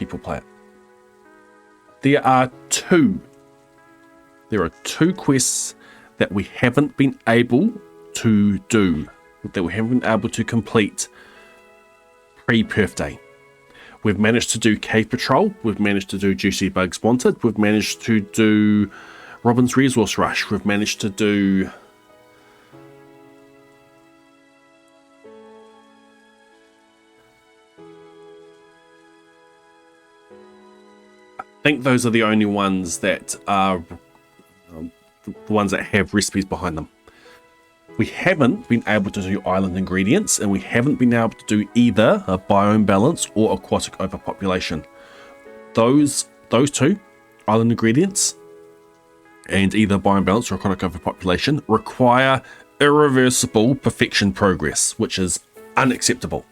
people play it. There are two quests that we haven't been able to do, that we haven't been able to complete pre-Perth Day. We've managed to do Cave Patrol, we've managed to do Juicy Bugs Wanted, we've managed to do Robin's Resource Rush, we've managed to do I think those are the only ones that are the ones that have recipes behind them. We haven't been able to do island ingredients, and we haven't been able to do either a biome balance or aquatic overpopulation. Those two, island ingredients and either biome balance or aquatic overpopulation, require irreversible perfection progress, which is unacceptable.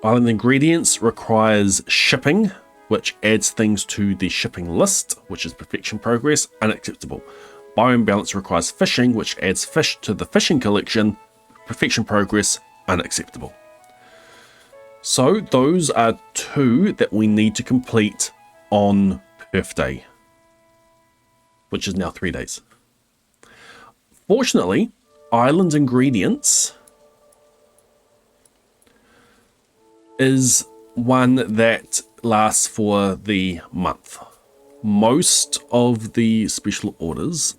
Island ingredients requires shipping, which adds things to the shipping list, which is perfection progress, unacceptable. Biome balance requires fishing, which adds fish to the fishing collection, perfection progress, unacceptable. So those are two that we need to complete on Perth Day, which is now 3 days. Fortunately, island ingredients is one that lasts for the month. Most of the special orders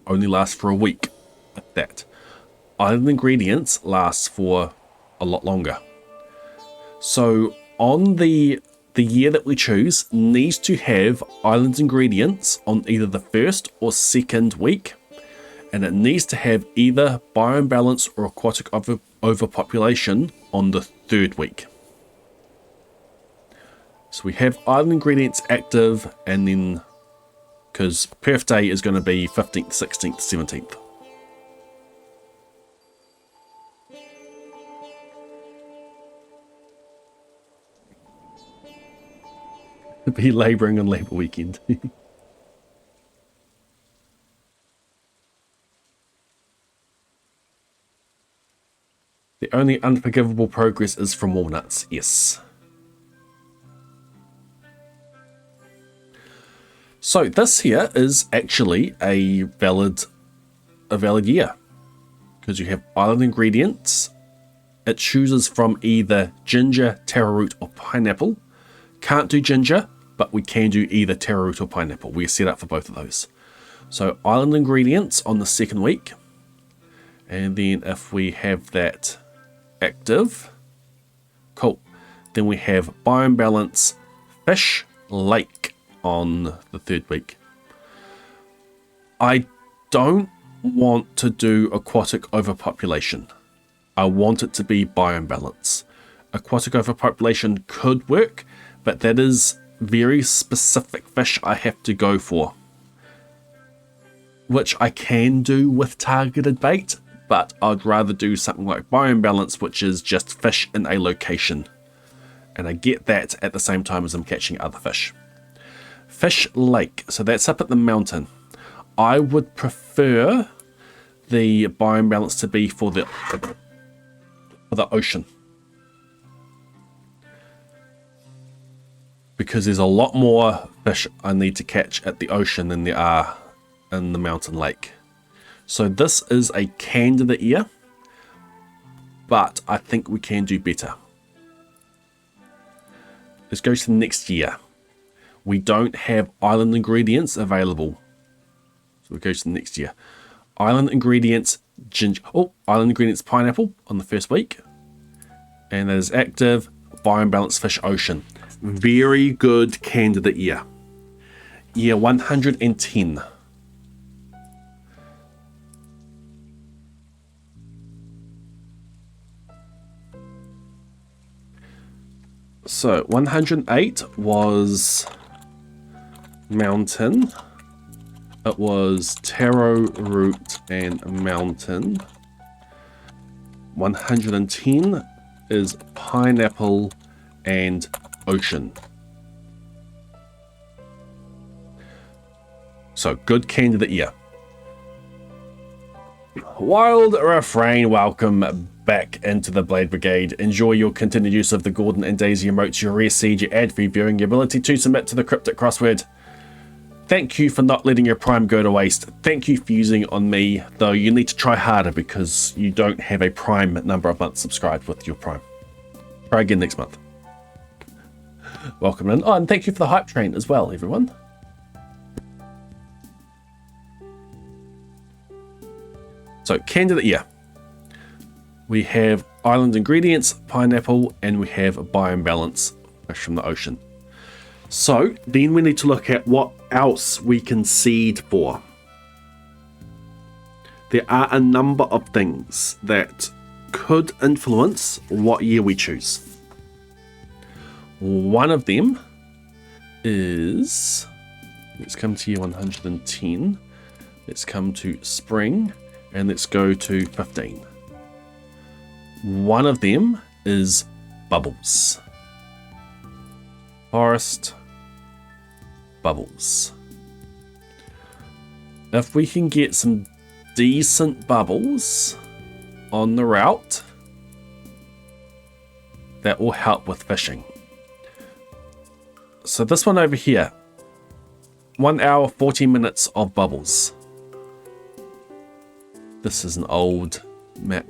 only last for a week at that. Island ingredients lasts for a lot longer. So on the year that we choose needs to have island ingredients on either the first or second week, and it needs to have either biome balance or aquatic overpopulation on the third week. So we have island ingredients active, and then because Perth Day is going to be 15th, 16th, 17th. Be labouring on Labour weekend. The only unforgivable progress is from walnuts, yes. So this here is actually a valid year, because you have island ingredients. It chooses from either ginger, taro root, or pineapple. Can't do ginger, but we can do either taro root or pineapple. We're set up for both of those. So island ingredients on the second week, and then if we have that active, cool. Then we have biome balance, fish, lake on the third week. I don't want to do aquatic overpopulation. I want it to be biome balance. Aquatic overpopulation could work, but that is very specific fish I have to go for, which I can do with targeted bait, but I'd rather do something like biome balance, which is just fish in a location, and I get that at the same time as I'm catching other fish. Fish lake, so that's up at the mountain. I would prefer the biome balance to be for the ocean, because there's a lot more fish I need to catch at the ocean than there are in the mountain lake. So this is a candidate year, but I think we can do better. Let's go to the next year. We don't have island ingredients available. So we go to the next year. Island ingredients, ginger. Oh, island ingredients, pineapple on the first week. And that is active. Biome balance, fish, ocean. Very good candidate year. Year 110. So 108 was mountain. It was taro root and mountain. 110 is pineapple and ocean. So good candidate year. Wild Refrain, welcome back into the Blade Brigade. Enjoy your continued use of the Gordon and Daisy emotes, your rare seed, your ad-free viewing, your ability to submit to the cryptic crossword. Thank you for not letting your Prime go to waste. Thank you for using it on me, though you need to try harder because you don't have a Prime number of months subscribed with your Prime. Try again next month. Welcome in. Oh, and thank you for the hype train as well, everyone. So, candidate year. We have island ingredients, pineapple, and we have biome balance, fish from the ocean. So, then we need to look at what else we can seed for. There are a number of things that could influence what year we choose. One of them is, let's come to year 110, let's come to spring, and let's go to 15. One of them is bubbles. Forest, bubbles. If we can get some decent bubbles on the route, that will help with fishing. So this one over here, 1 hour 40 minutes of bubbles. This is an old map.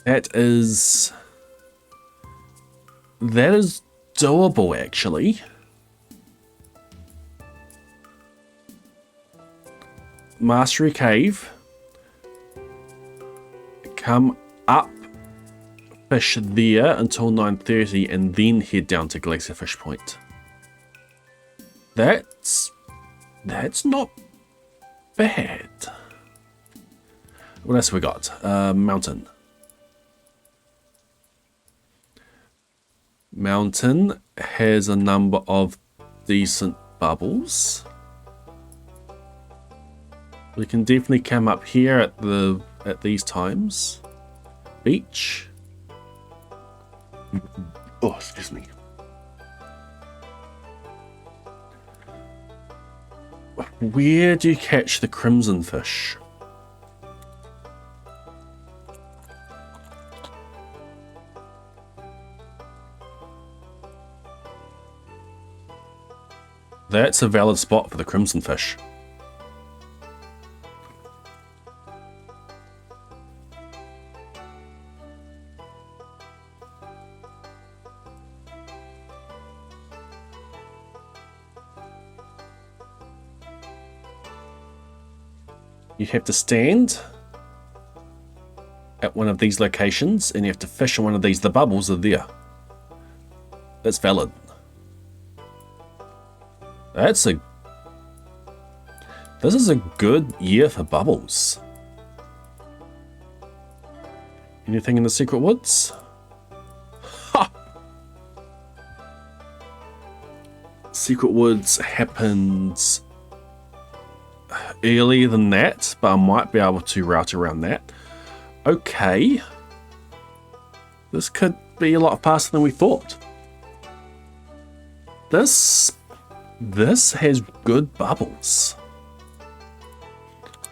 That is doable, actually. Mastery Cave. Come up, fish there until 9:30, and then head down to Glacierfish Point. That's not bad. What else we got? Mountain. Mountain has a number of decent bubbles. We can definitely come up here at these times. Beach. Oh, excuse me. Where do you catch the crimson fish? That's a valid spot for the crimson fish. You have to stand at one of these locations and you have to fish in one of these. The bubbles are there. That's valid. This is a good year for bubbles. Anything in the secret woods? Ha! Secret woods happens earlier than that, but I might be able to route around that. Okay. This could be a lot faster than we thought. This has good bubbles.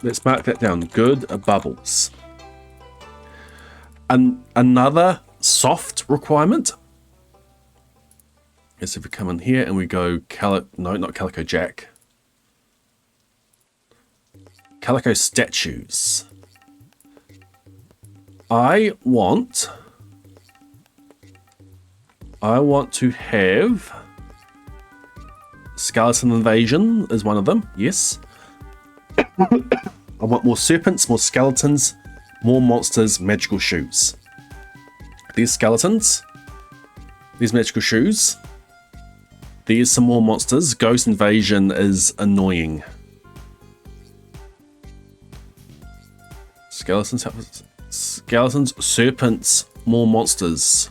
Let's mark that down. Good bubbles. Another soft requirement is if we come in here and we go not Calico Jack. Calico statues. I want to have skeleton invasion is one of them. Yes. I want more serpents, more skeletons, more monsters, magical shoes. These skeletons, these magical shoes. There's some more monsters. Ghost invasion is annoying. Skeletons, serpents, more monsters.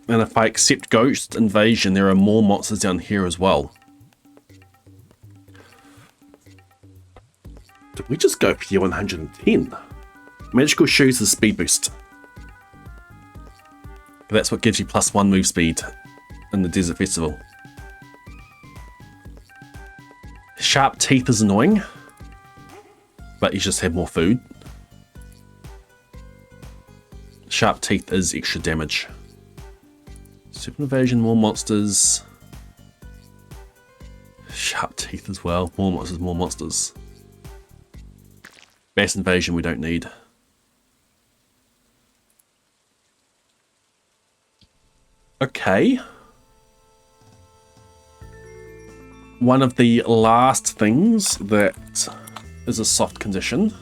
And if I accept Ghost Invasion, there are more monsters down here as well. Did we just go for year 110? Magical Shoes is speed boost. That's what gives you +1 move speed in the Desert Festival. Sharp Teeth is annoying. but he's just had more food. Sharp teeth is extra damage. Super evasion, more monsters. Sharp teeth as well. More monsters, more monsters. Mass invasion we don't need. Okay. One of the last things that is a soft condition.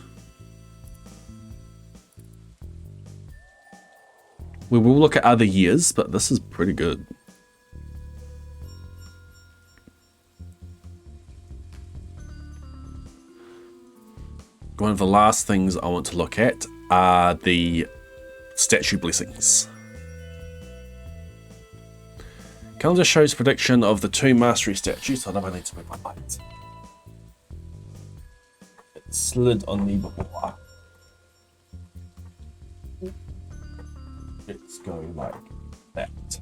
We will look at other years, but this is pretty good. One of the last things I want to look at are the statue blessings. Calendar shows prediction of the 2 mastery statues. I don't need to move my lights. It slid on me before. Let's go like that.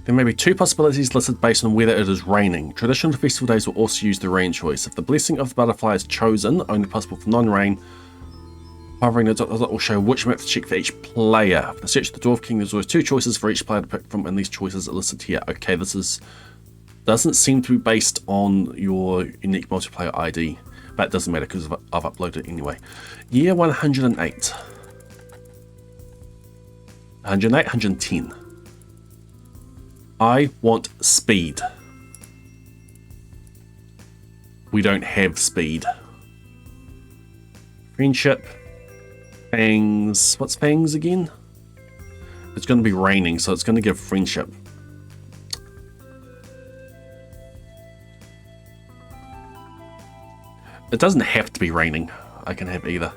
There may be 2 possibilities listed based on whether it is raining. Traditional festival days will also use the rain choice. If the blessing of the butterfly is chosen, only possible for non-rain, hovering the dot will show which map to check for each player. For the search of the Dwarf King, there's always 2 choices for each player to pick from, and these choices are listed here. Okay, this doesn't seem to be based on your unique multiplayer ID, but it doesn't matter because I've uploaded it anyway. Year 108. 108, 110. I want speed. We don't have speed. Friendship. Fangs. What's Fangs again? It's going to be raining, so it's going to give friendship. It doesn't have to be raining. I can have either.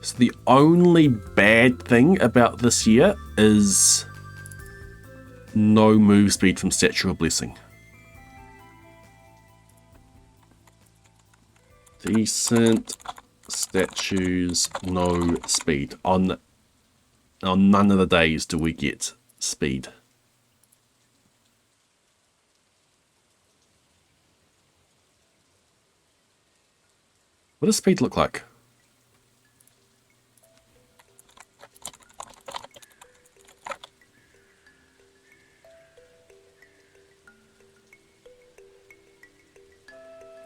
So the only bad thing about this year is no move speed from Statue of Blessing. Decent statues, no speed. On none of the days do we get speed. What does speed look like?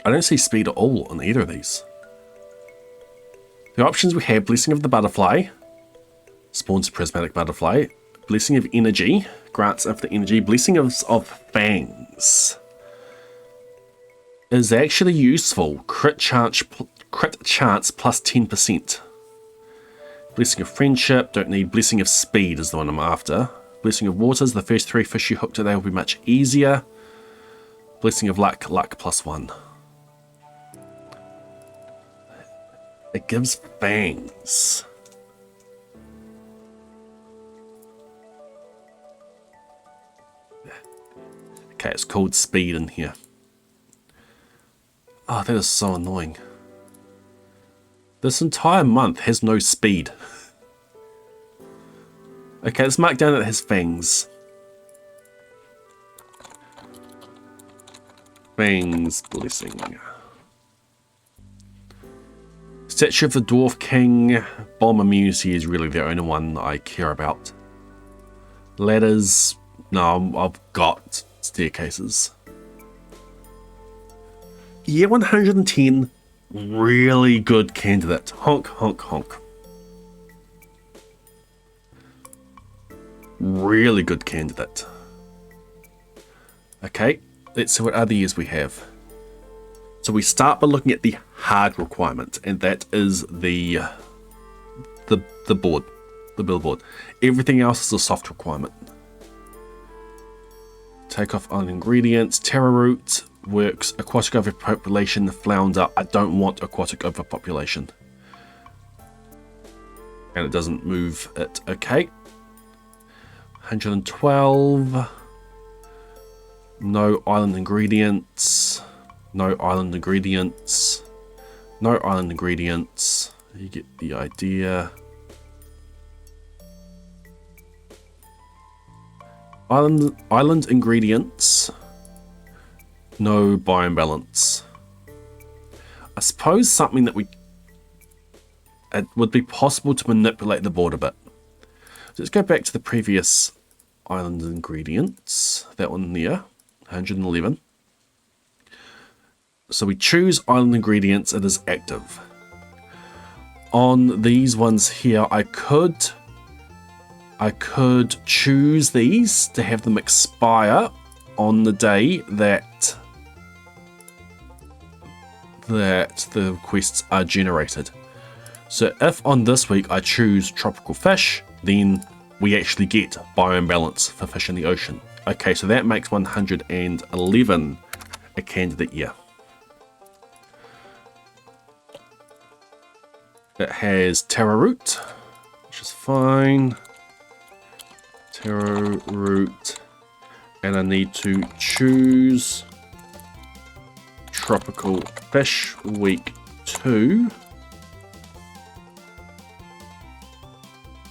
I don't see speed at all on either of these. The options we have: Blessing of the Butterfly, spawns a prismatic butterfly. Blessing of Energy, grants infinite energy. Blessing of Fangs is actually useful. Crit chance plus 10%. Blessing of Friendship, don't need. Blessing of Speed is the one I'm after. Blessing of Waters, the first 3 fish you hook today will be much easier. Blessing of Luck, luck plus 1. It gives Fangs. Okay, it's called Speed in here. Oh, that is so annoying. This entire month has no speed. Okay, let's mark down that it has Fangs. Fangs Blessing. Statue of the Dwarf King. Bomb immunity is really the only one I care about. Ladders. No, I've got staircases. Year 110. Really good candidate. Honk, honk, honk. Really good candidate. Okay, let's see what other years we have. So we start by looking at the hard requirement, and that is the board, the billboard. Everything else is a soft requirement. Take off on ingredients. Terra root works. Aquatic overpopulation. Flounder. I don't want aquatic overpopulation. And it doesn't move it. Okay. 112. No island ingredients. No island ingredients. No island ingredients. You get the idea. Island ingredients No buy and balance. I suppose something that it would be possible to manipulate the board a bit. So let's go back to the previous island ingredients. That one there, 111. So we choose island ingredients, it is active. On these ones here, I could choose these to have them expire on the day that the quests are generated. So if on this week I choose tropical fish, then we actually get biome balance for fish in the ocean. Okay, so that makes 111 a candidate year. It has taro root, which is fine. Taro root, and I need to choose tropical fish week 2,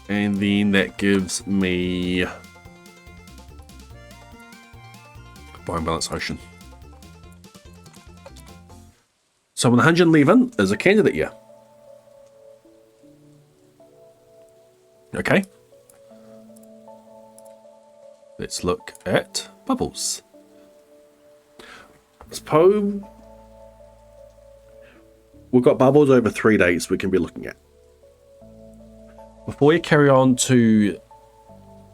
and then that gives me biome balance ocean. So 111 is a candidate year. Okay. Let's look at bubbles. Suppose we've got bubbles over 3 days we can be looking at. Before we carry on to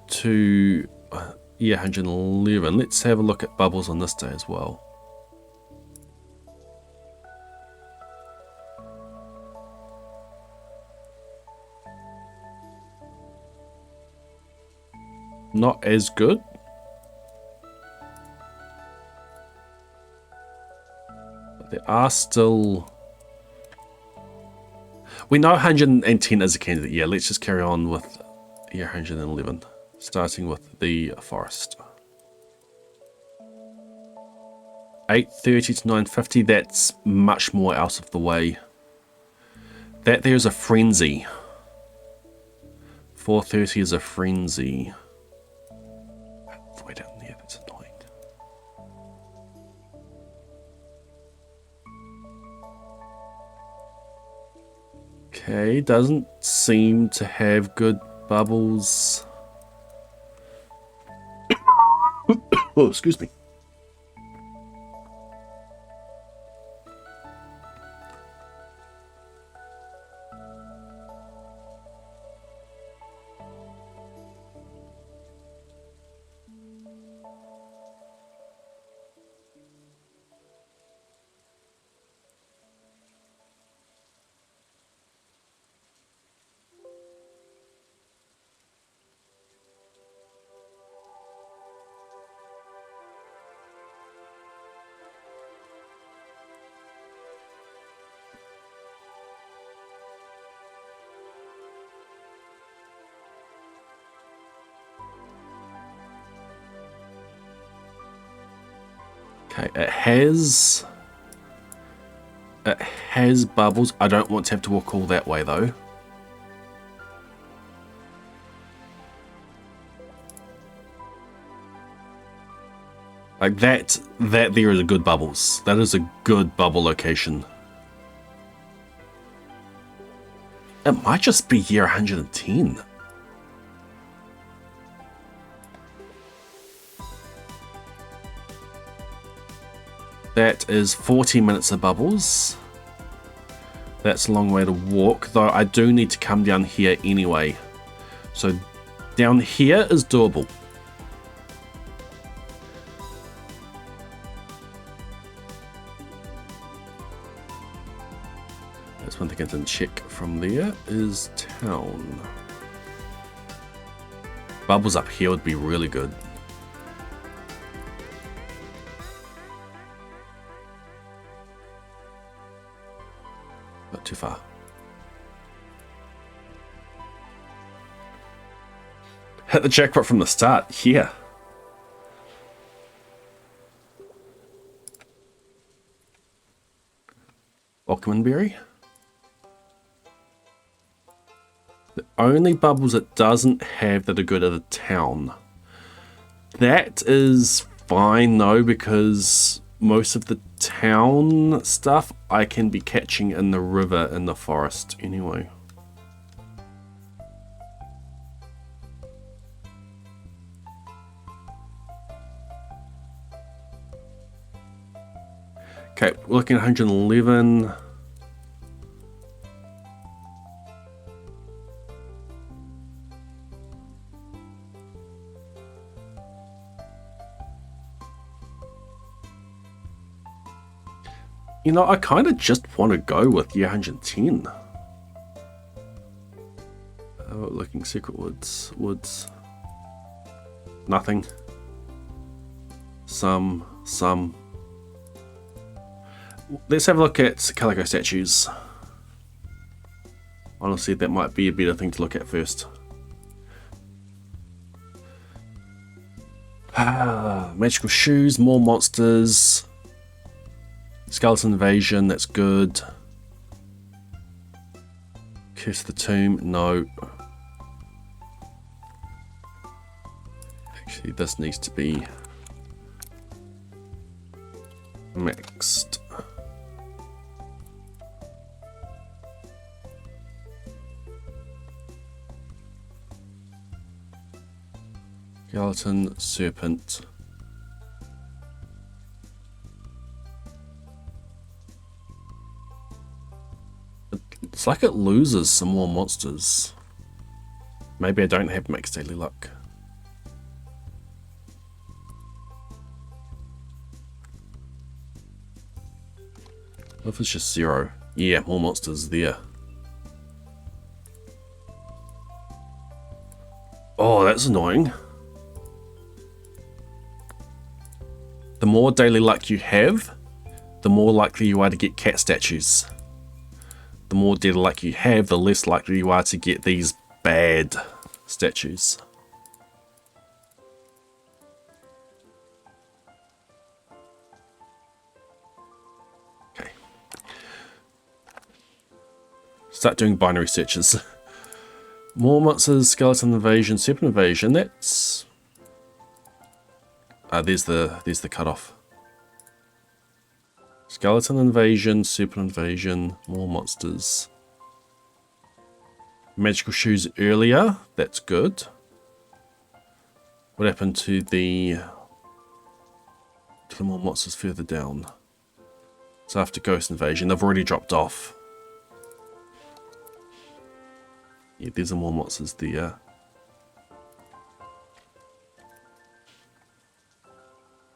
111, let's have a look at bubbles on this day as well. Not as good. But there are still... We know 110 is a candidate. Yeah, let's just carry on with 111. Starting with the forest. 8:30 to 9:50, that's much more out of the way. That there's a frenzy. 4:30 is a frenzy. Way down there, that's annoying. Okay, doesn't seem to have good bubbles. Oh, excuse me. Okay, it has bubbles. I don't want to have to walk all that way though. Like that there is a good bubbles. That is a good bubble location. It might just be year 110. That is 40 minutes of bubbles. That's a long way to walk, though I do need to come down here anyway. So down here is doable. That's one thing I didn't check from there is town. Bubbles up here would be really good. Not too far. Hit the jackpot from the start, yeah. Ockmanberry. The only bubbles it doesn't have that are good are the town. That is fine though, because most of the town stuff I can be catching in the river in the forest anyway. Okay, we're looking at 111. You know, I kind of just want to go with 110. Looking secret woods. Nothing. Some. Let's have a look at Calico statues. Honestly, that might be a better thing to look at first. Magical shoes, more monsters. Skeleton invasion, that's good. Curse of the tomb, no. Actually, this needs to be mixed. Skeleton, serpent. It's like it loses some more monsters. Maybe I don't have max daily luck. What if it's just 0? Yeah, more monsters there. Oh, that's annoying. The more daily luck you have, the more likely you are to get cat statues. The more daily luck you have, the less likely you are to get these bad statues. Okay. Start doing binary searches. More monsters, skeleton invasion, serpent invasion. That's there's the cutoff. Skeleton invasion, serpent invasion, more monsters. Magical shoes earlier, that's good. What happened to the more monsters further down? So after ghost invasion, they've already dropped off. Yeah, there's more monsters there.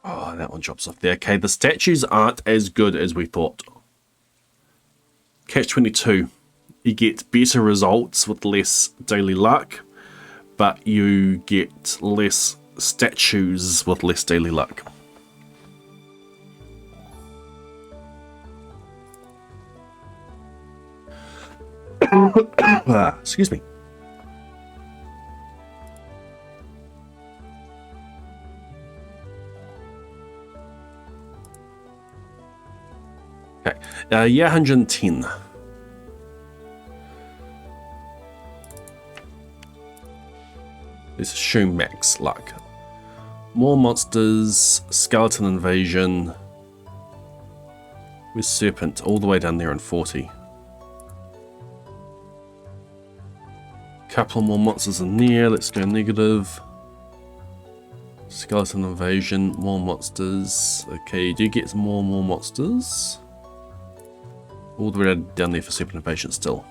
Oh, that one drops off there. Okay, the statues aren't as good as we thought. Catch 22. You get better results with less daily luck, but you get less statues with less daily luck. Excuse me. Okay, yeah, 110. Let's assume max luck. More monsters, skeleton invasion. With serpent all the way down there in 40. Couple more monsters in there. Let's go negative. Skeleton invasion, more monsters. Okay, you do get some more monsters. All the way down there for serpent invasion still.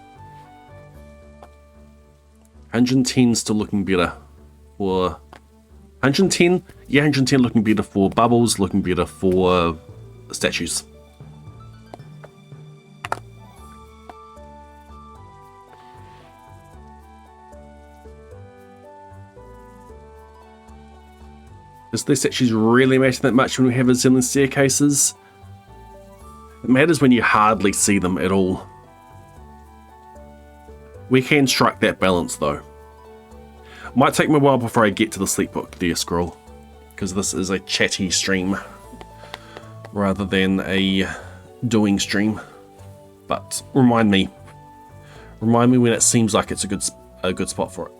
110 still looking better for 110. Yeah, 110 looking better for bubbles, looking better for statues. Does this actually really matter that much when we have Zealand staircases? It matters when you hardly see them at all. We can strike that balance though. Might take me a while before I get to the sleep book, dear scroll, because this is a chatty stream rather than a doing stream. But remind me when it seems like it's a good spot for it.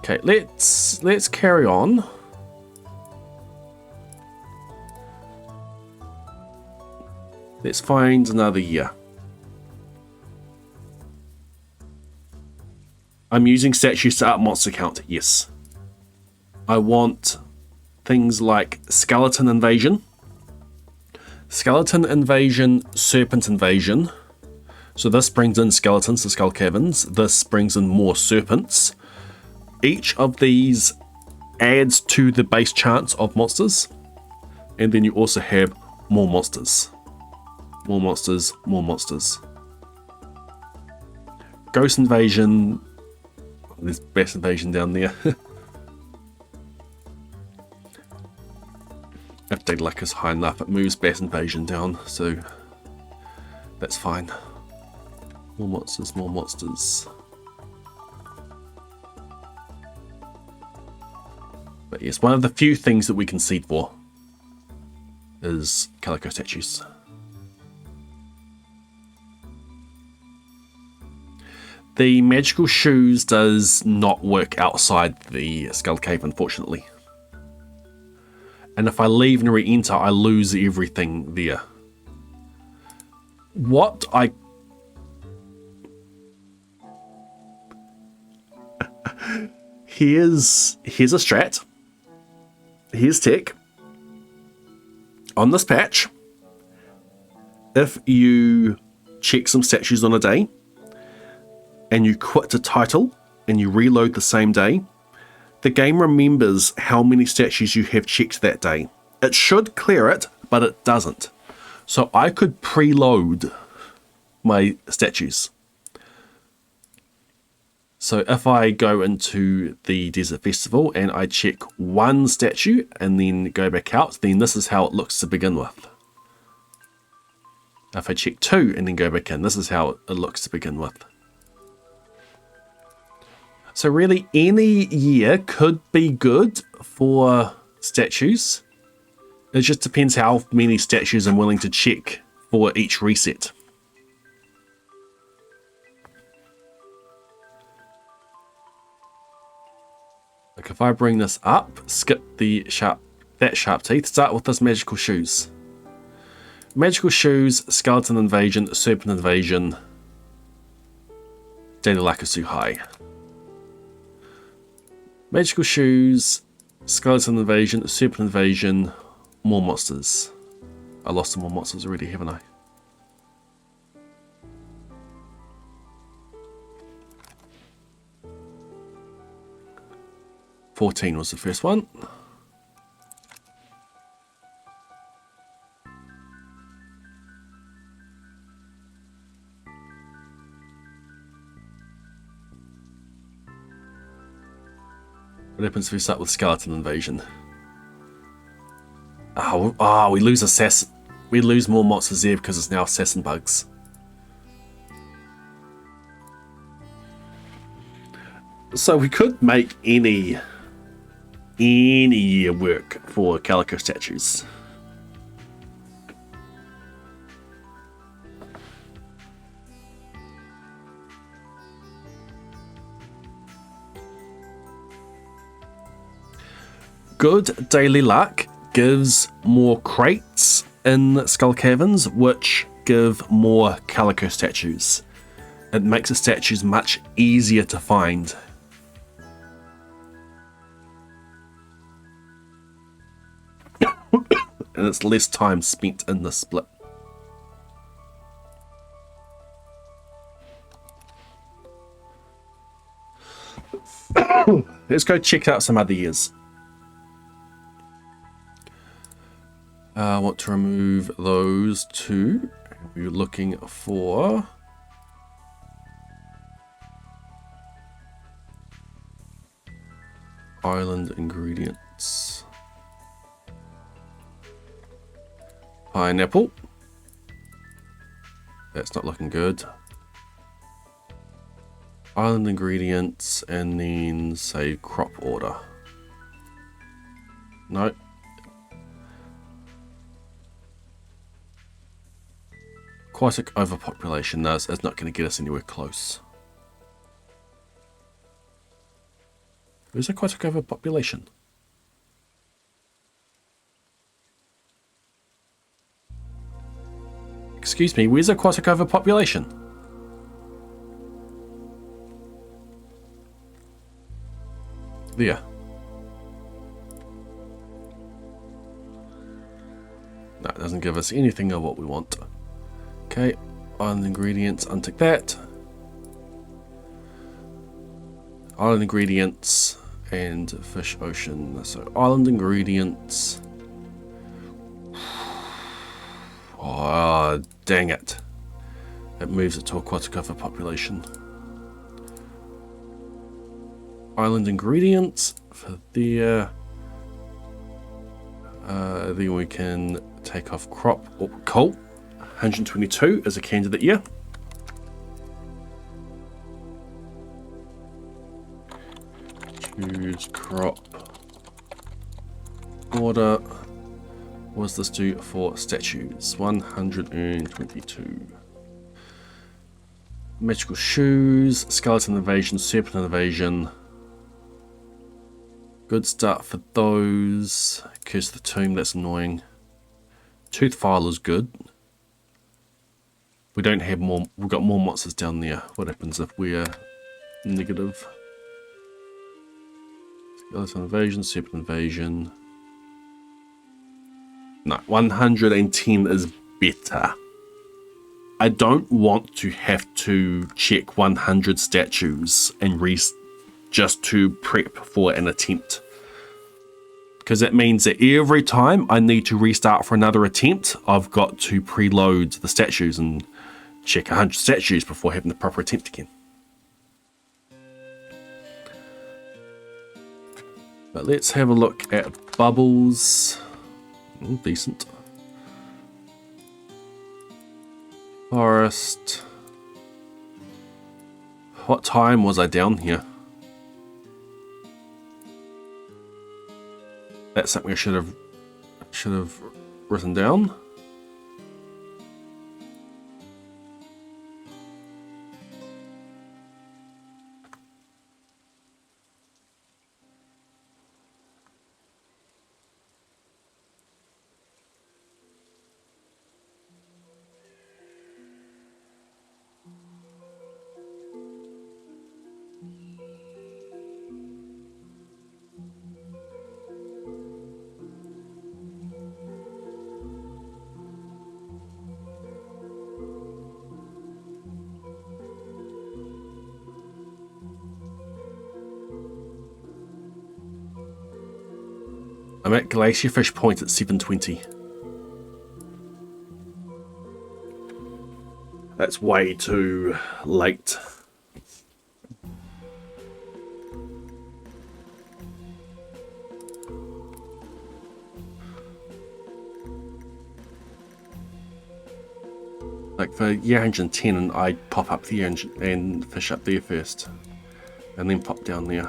Okay, let's carry on. Let's find another year. I'm using statues to up monster count, yes. I want things like skeleton invasion, serpent invasion. So this brings in skeletons to skull caverns. This brings in more serpents. Each of these adds to the base chance of monsters. And then you also have more monsters. More monsters, more monsters. Ghost invasion. There's Bat invasion down there. If Dead Luck is high enough, it moves Bat invasion down, so that's fine. More monsters, more monsters. But yes, one of the few things that we can seed for is calico statues. The magical shoes does not work outside the skull cave, unfortunately. And if I leave and re-enter, I lose everything there. Here's a strat. Here's tech. On this patch, if you check some statues on a day, and you quit the title, and you reload the same day, the game remembers how many statues you have checked that day. It should clear it, but it doesn't. So I could preload my statues. So if I go into the Desert Festival and I check one statue and then go back out, then this is how it looks to begin with. If I check two and then go back in, this is how it looks to begin with. So really, any year could be good for statues. It just depends how many statues I'm willing to check for each reset. Like if I bring this up, skip that sharp teeth, start with this magical shoes. Magical shoes, skeleton invasion, serpent invasion, Data Lakasu high. Magical shoes, skeleton invasion, serpent invasion, more monsters. I lost some more monsters already, haven't I? $14 was the first one. What happens if we start with skeleton invasion? We lose assassin. We lose more monsters there because it's now assassin bugs. So we could make any year work for calico statues. Good daily luck gives more crates in skull caverns, which give more calico statues. It makes the statues much easier to find. And it's less time spent in the split. Let's go check out some other years. I want to remove those two. We're looking for island ingredients. Pineapple. That's not looking good. Island ingredients and then say crop order. No. Aquatic overpopulation. No, it's not going to get us anywhere close. Where's aquatic overpopulation? Excuse me, where's aquatic overpopulation? There. No, it doesn't give us anything of what we want. Okay, island ingredients, untick that. Island ingredients and fish ocean. So island ingredients. Oh, dang it. It moves it to aquatic overpopulation. Island ingredients for there. Then we can take off crop. Oh, coal. 122 as a candidate year. Choose crop. Order. What does this do for statues? 122. Magical shoes, skeleton invasion, serpent invasion. Good start for those. Curse the tomb, that's annoying. Tooth file is good. We don't have more, we've got more monsters down there. What happens if we're negative? Skeleton invasion, serpent invasion. No, 110 is better. I don't want to have to check 100 statues and just to prep for an attempt. Because that means that every time I need to restart for another attempt, I've got to preload the statues and check 100 statues before having the proper attempt again. But let's have a look at bubbles. Decent. Forest. What time was I down here? That's something I should have written down. I'm at Glacierfish Point at 7:20. That's way too late. Like for year 110, and I pop up there and fish up there first, and then pop down there.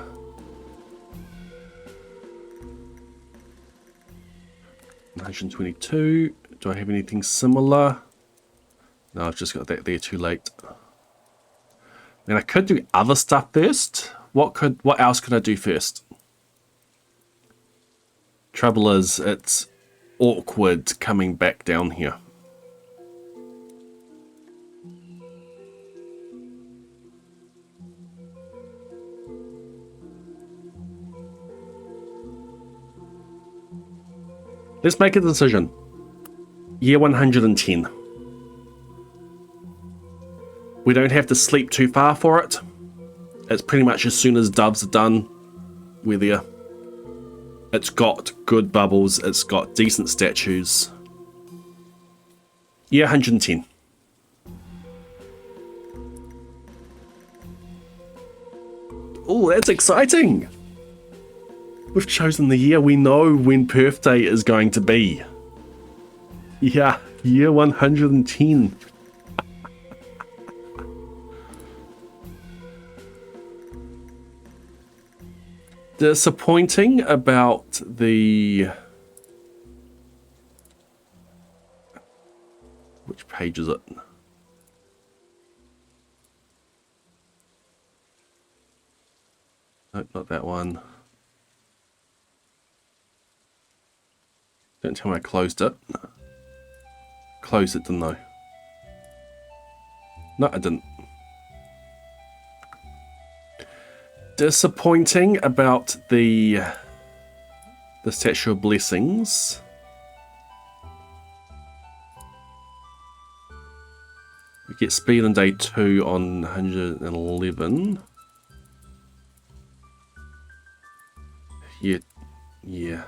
122. Do I have anything similar? No, I've just got that there too late. Then I could do other stuff first. What else could I do first? Trouble is, it's awkward coming back down here. Let's make a decision. Year 110. We don't have to sleep too far for it. It's pretty much as soon as doves are done, we're there. It's got good bubbles. It's got decent statues. Year 110. Oh, that's exciting. We've chosen the year. We know when Perth Day is going to be. Yeah, year 110. Disappointing about the... Which page is it? Nope, not that one. Don't tell me I closed it. Closed it, didn't I? No, I didn't. Disappointing about the Statue of Blessings. We get speed on day 2 on 111. Yeah.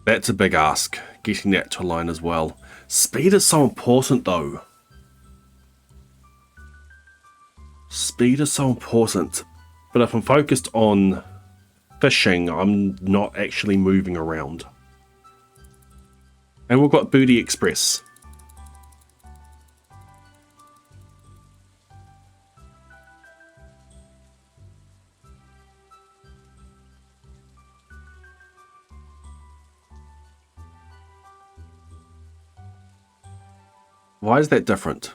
That's a big ask, getting that to align as well. Speed is so important though. Speed is so important. But if I'm focused on fishing, I'm not actually moving around. And we've got Booty Express. Why is that different?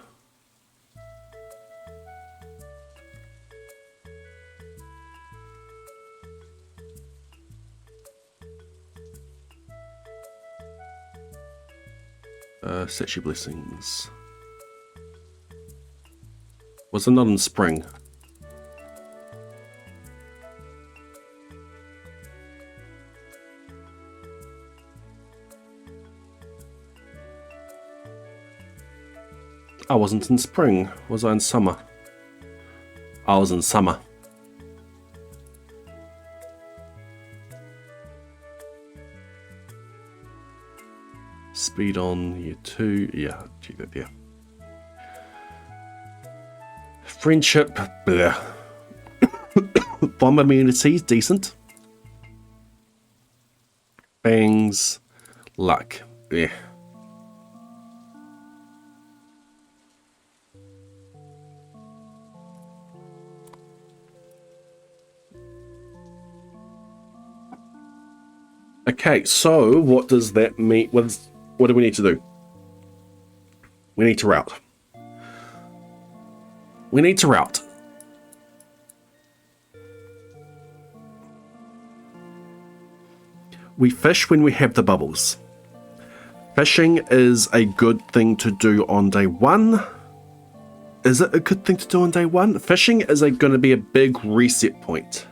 Statue Blessings. Was it not in spring? I wasn't in spring. Was I in summer? I was in summer. Speed on year 2. Yeah, check that there. Friendship. Blah. Bomb immunities, decent. Bangs. Luck. Yeah. Okay, so what does that mean? What do we need to do? We need to route. We need to route. We fish when we have the bubbles. Fishing is a good thing to do on day 1. Is it a good thing to do on day 1? Fishing is going to be a big reset point.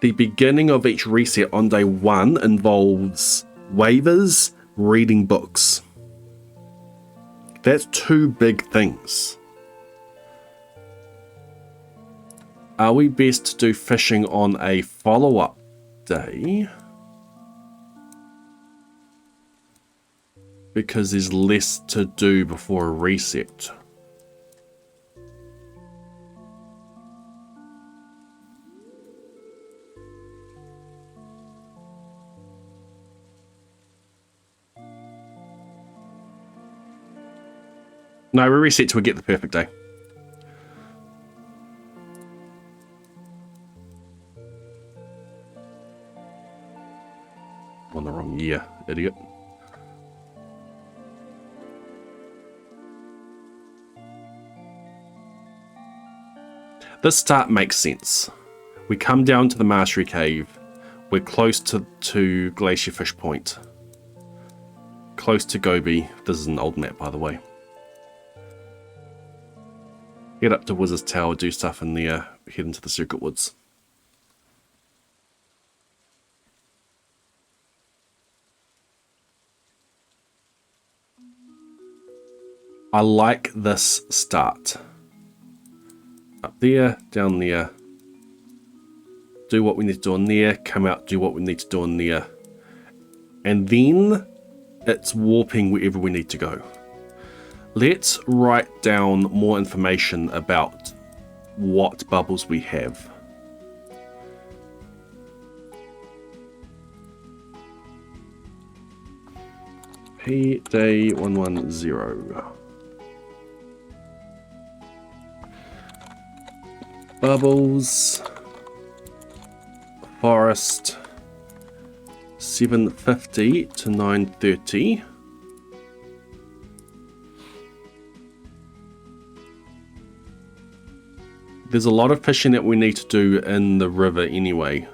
The beginning of each reset on day 1 involves waivers, reading books. That's 2 big things. Are we best to do fishing on a follow-up day? Because there's less to do before a reset. No, we reset till we get the perfect day. On the wrong year, idiot. This start makes sense. We come down to the Mastery Cave. We're close to Glacier Fish Point. Close to Gobi. This is an old map, by the way. Head up to Wizard's Tower, do stuff in there, head into the Circuit Woods. I like this start. Up there, down there. Do what we need to do on there, come out, do what we need to do on there. And then it's warping wherever we need to go. Let's write down more information about what bubbles we have. P day 110. Bubbles. Forest. 750 to 930. There's a lot of fishing that we need to do in the river anyway.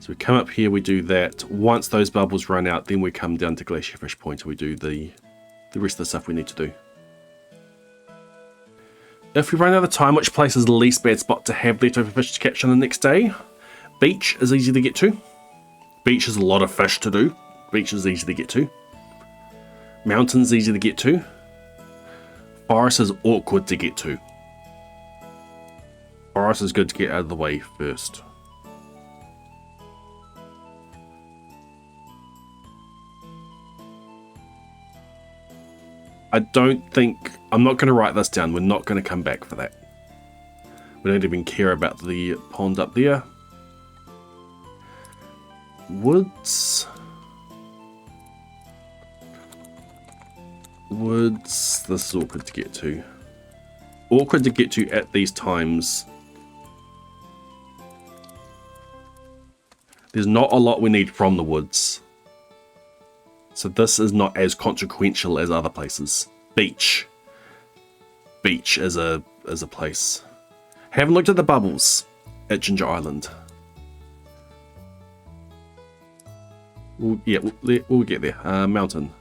So we come up here, we do that. Once those bubbles run out, then we come down to Glacierfish Point and we do the rest of the stuff we need to do. If we run out of time, which place is the least bad spot to have leftover fish to catch on the next day? Beach is easy to get to. Beach is a lot of fish to do. Beach is easy to get to. Mountain's easy to get to. Forest is awkward to get to. Forest is good to get out of the way first. I don't think... I'm not going to write this down. We're not going to come back for that. We don't even care about the pond up there. Woods. Woods. This is awkward to get to. Awkward to get to at these times. There's not a lot we need from the woods. So this is not as consequential as other places. Beach. Beach is a place. Haven't looked at the bubbles at Ginger Island. We'll get there. Mountain.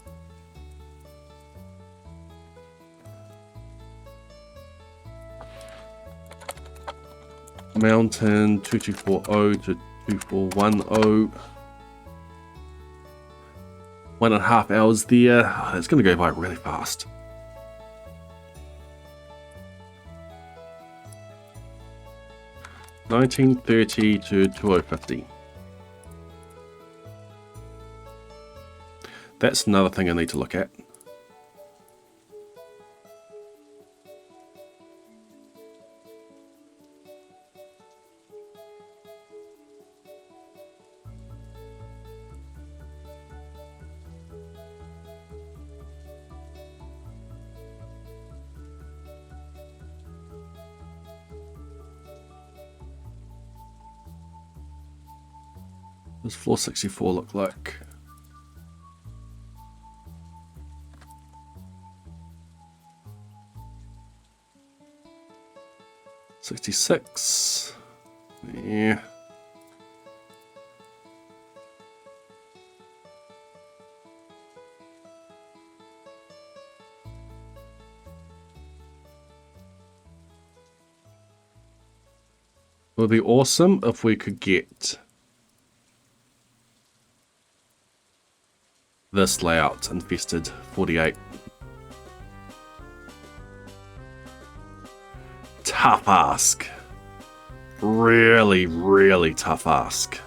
Mountain 2240 to 2410. 1.5 hours there. Oh, it's going to go by really fast. $19.30 to $20.50. That's another thing I need to look at. What does floor 64 look like? $66. Yeah. It would be awesome if we could get this layout infested 48. Tough ask. Really, really tough ask.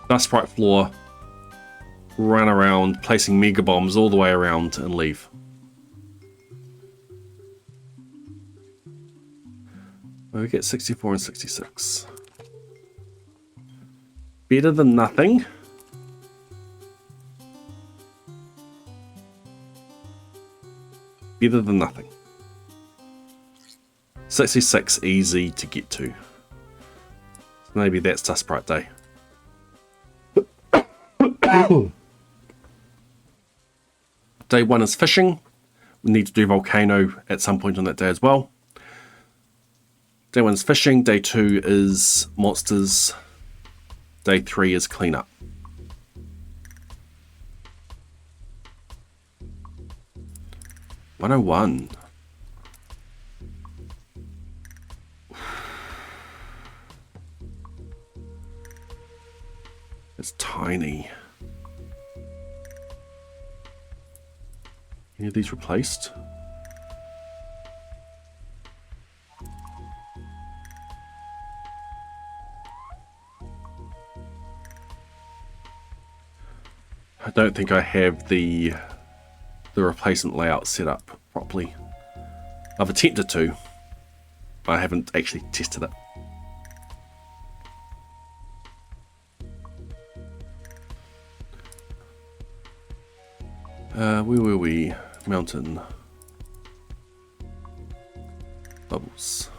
Dust Sprite floor. Run around, placing mega bombs all the way around and leave. We get 64 and 66. Better than nothing. Better than nothing. 66 easy to get to. Maybe that's Dust Sprite Day. Day 1 is fishing. We need to do volcano at some point on that day as well. Day 1 is fishing. Day 2 is monsters. Day 3 is cleanup. $101. It's tiny. Any of these replaced? I don't think I have the replacement layout set up properly. I've attempted to, but I haven't actually tested it. Where were we? Mountain. Bubbles.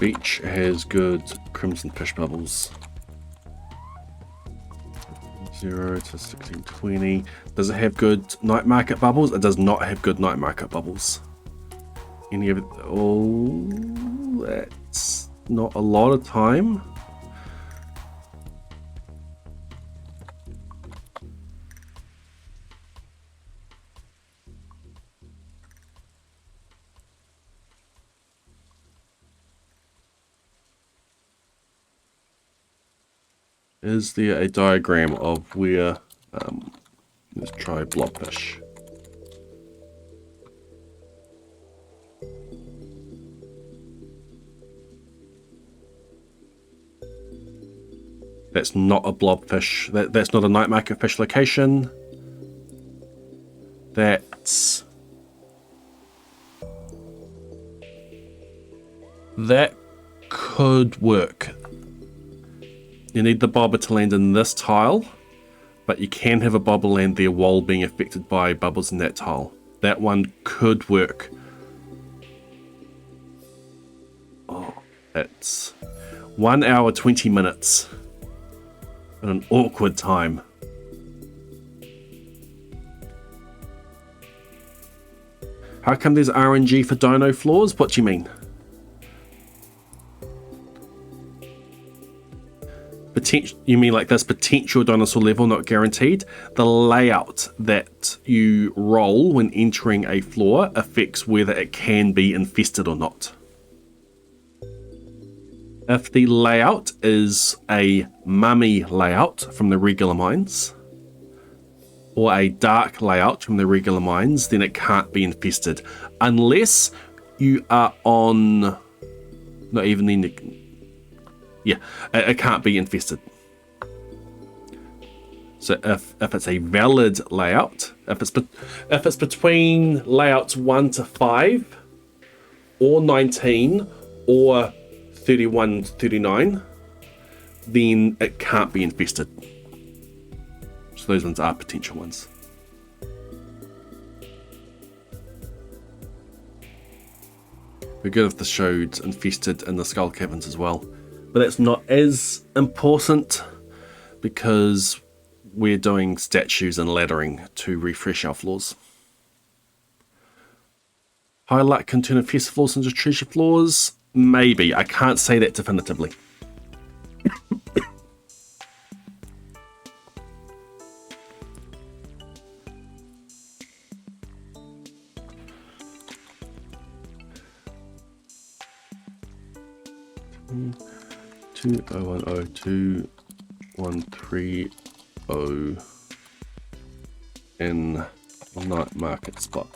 Beach has good crimson fish bubbles. 0 to 1620. Does it have good night market bubbles? It does not have good night market bubbles. Any of it? Oh, that's not a lot of time. Is there a diagram of where, let's try blobfish. That's not a blobfish. That's not a night market fish location. That could work. You need the bobber to land in this tile, but you can have a bobber land there while being affected by bubbles in that tile. That one could work. Oh, it's 1 hour 20 minutes. At an awkward time. How come there's RNG for dino floors? What do you mean? You mean like this potential dinosaur level, not guaranteed? The layout that you roll when entering a floor affects whether it can be infested or not. If the layout is a mummy layout from the regular mines, or a dark layout from the regular mines, then it can't be infested. Unless you are on... Not even the... Yeah, it can't be infested. So if it's a valid layout, if it's between layouts 1 to 5, or 19, or 31, 39, then it can't be infested. So those ones are potential ones. We're good if the showed infested in the skull caverns as well. But that's not as important because we're doing statues and laddering to refresh our floors. High luck can turn infested floors into treasure floors. Maybe. I can't say that definitively. Two oh 102 130 in night market spot.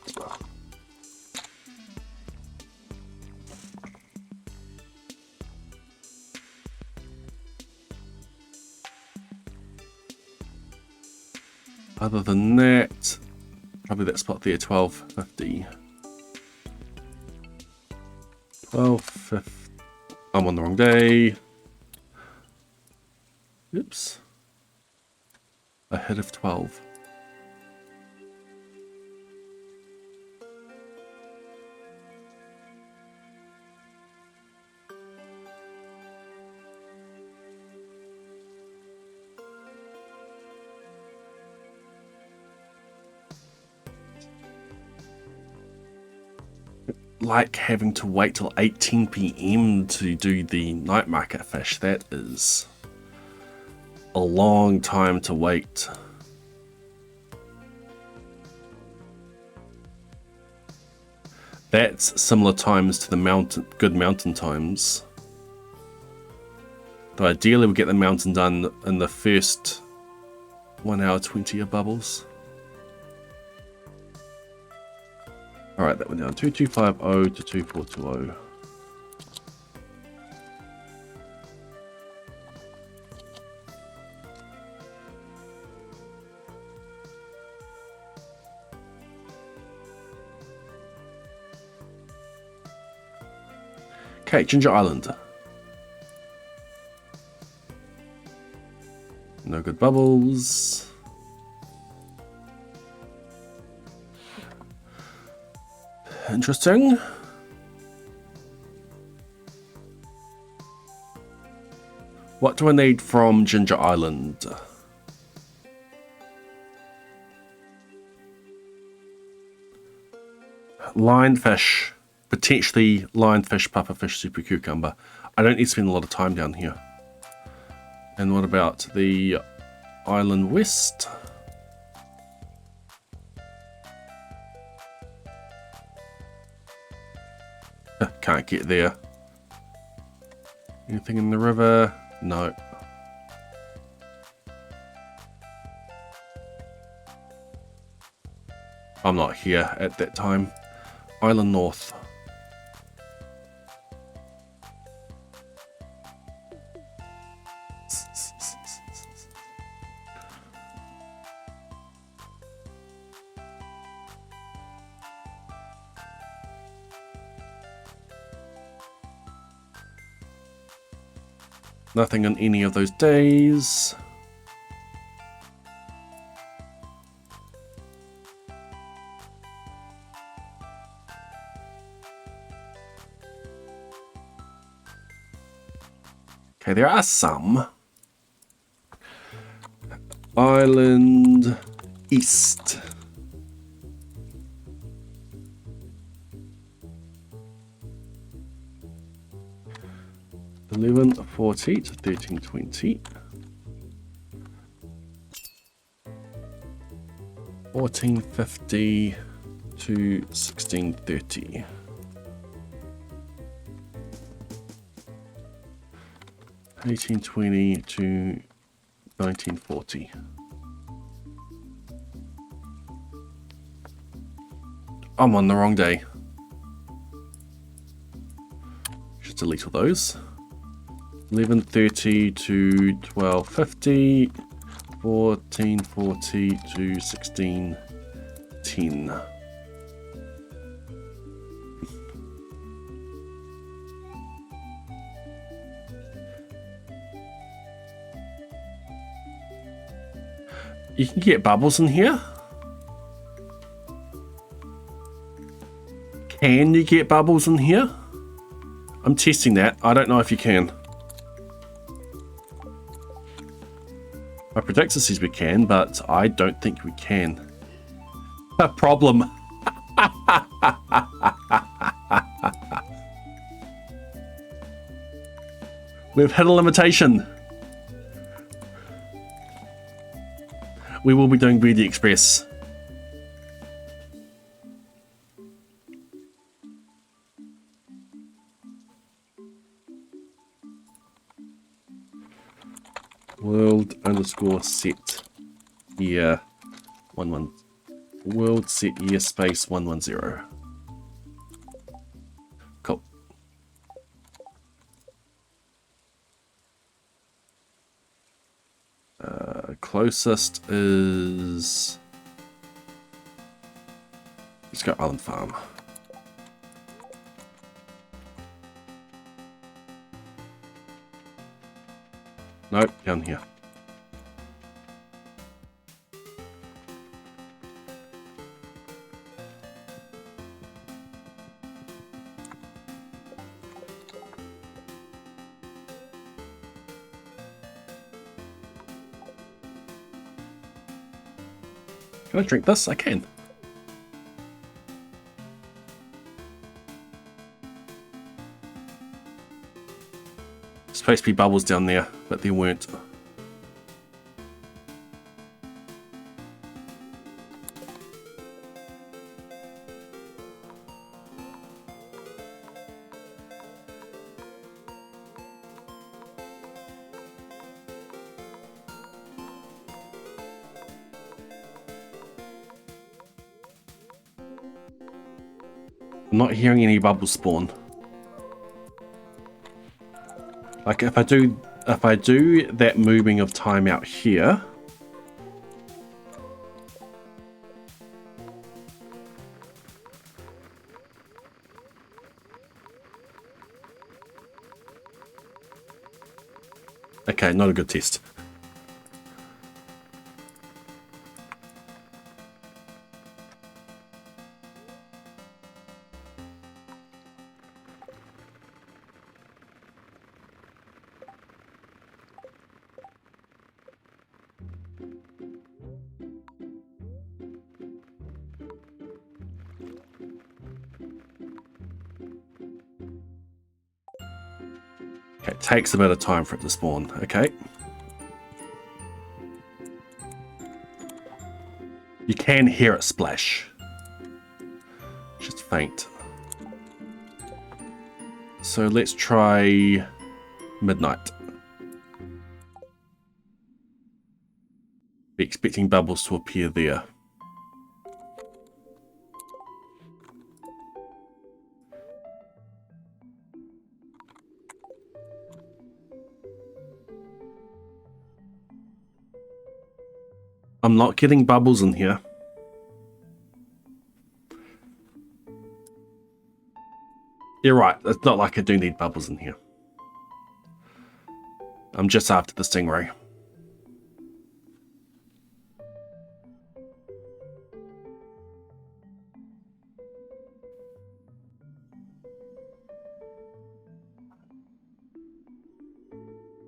Other than that, probably that spot there, 1250. 1250. I'm on the wrong day. Oops. Ahead of 12. Like having to wait till 18 PM to do the night market fish. That is a long time to wait. That's similar times to the good mountain times. But ideally we get the mountain done in the first 1 hour 20 of bubbles. Alright, that went down 2250 to 2420. Okay, Ginger Island. No good bubbles. Interesting. What do I need from Ginger Island? Lionfish. Potentially lionfish, pufferfish, super cucumber. I don't need to spend a lot of time down here. And what about the island west? Can't get there. Anything in the river? No. I'm not here at that time. Island North. Nothing on any of those days. Okay, there are some. Island East. $11.40 to $13.20. $14.50 to $16.30. $18.20 to $19.40. I'm on the wrong day. Should delete all those. $11.30 to $12.50. $14.40 to $16.10. You can get bubbles in here. Can you get bubbles in here? I'm testing that. I don't know if you can. My predictor says we can, but I don't think we can. A problem. We've hit a limitation. We will be doing Beauty Express. World_set year 11. World set year space 110. Cool. Closest is, let's go Island Farm. Nope, down here. Can I drink this? I can. There's supposed to be bubbles down there, but there weren't. I'm not hearing any bubbles spawn. Like if I do that moving of time out here, okay, not a good test. Okay, it takes a bit of time for it to spawn. Okay. You can hear it splash. Just faint. So let's try midnight. Be expecting bubbles to appear there. I'm not getting bubbles in here. You're right, it's not like I do need bubbles in here. I'm just after the stingray.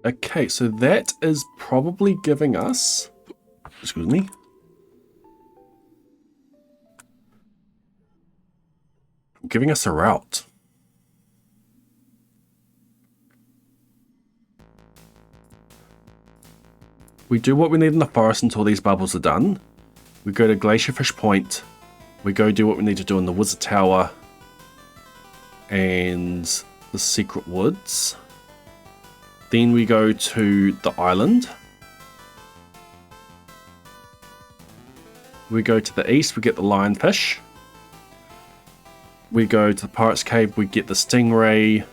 Okay, so that is probably giving us... Excuse me. Giving us a route. We do what we need in the forest until these bubbles are done. We go to Glacierfish Point. We go do what we need to do in the Wizard Tower. And the Secret Woods. Then we go to the island. We go to the east, we get the lionfish. We go to the Pirate's Cave, we get the stingray.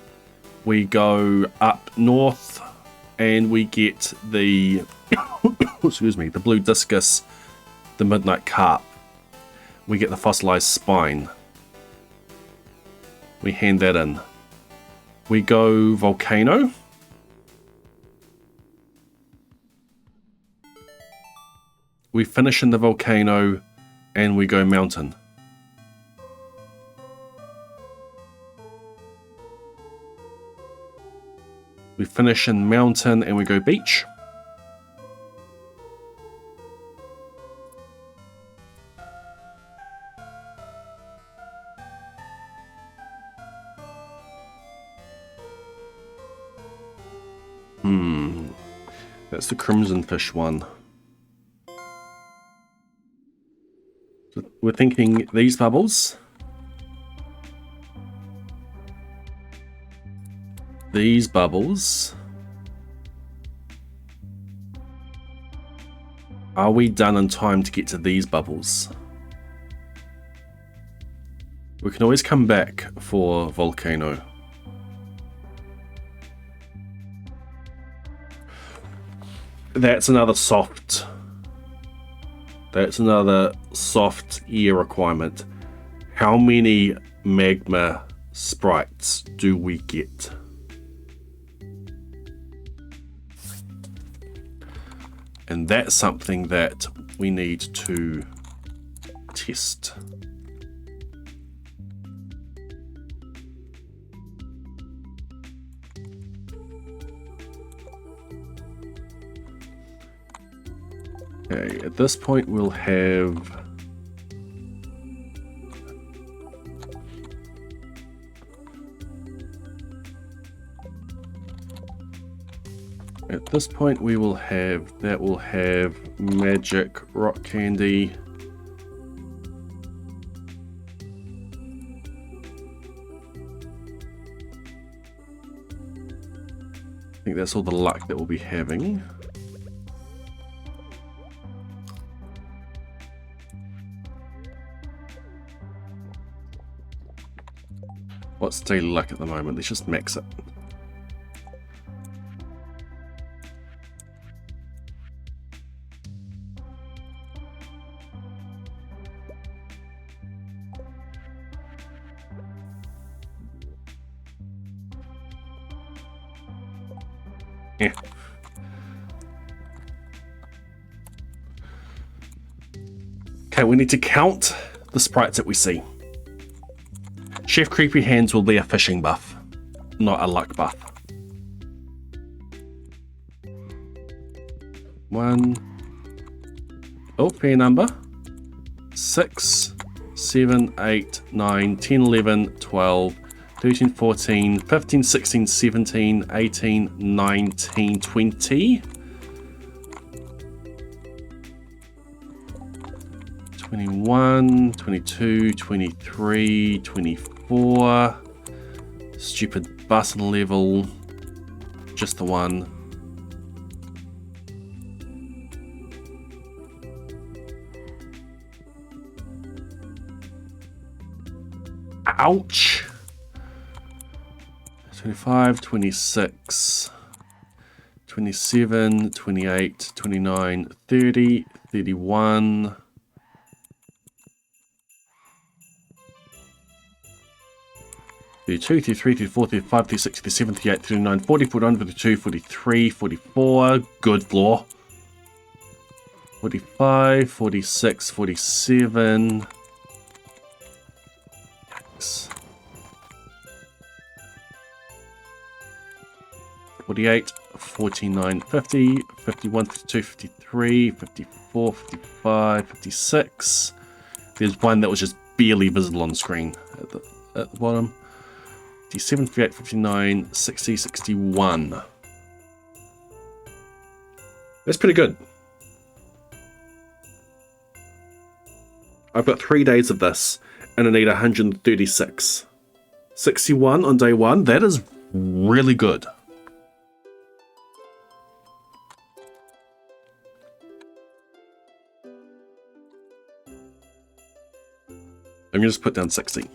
We go up north and we get the excuse me, the blue discus, the midnight carp. We get the fossilized spine. We hand that in. We go volcano. We finish in the volcano and we go mountain. We finish in mountain and we go beach. That's the crimson fish one. So we're thinking these bubbles. These bubbles. Are we done in time to get to these bubbles? We can always come back for volcano. That's another soft. That's another soft air requirement. How many magma sprites do we get? And that's something that we need to test. Okay, at this point we'll have we will have that will have magic rock candy. I think that's all the luck that we'll be having. What's daily luck at the moment? Let's just max it. Yeah. Okay, we need to count the sprites that we see. Chef Creepy Hands will be a fishing buff, not a luck buff. 1. Oh, fair number. 6, 7, 8, 9, 10, 11, 12, 13, 14, 15, 16, 17, 18, 19, 20. 21, 22, 23, 24. Stupid button level. Just the one. Ouch. 25, 26, 27, 28, 29, 30, 31. 32, 33, 34, 35, 36, 37, 38, 39, 40, 41, 42, 43, 44. Good floor. 45, 46, 47. Yikes. 48, 49, 50, 51, 52, 53, 54, 55, 56. There's one that was just barely visible on screen at the bottom. 57, 58, 59, 60, 61. That's pretty good. I've got 3 days of this, and I need 136. 61 on day 1, that is really good. I'm going to just put down 60.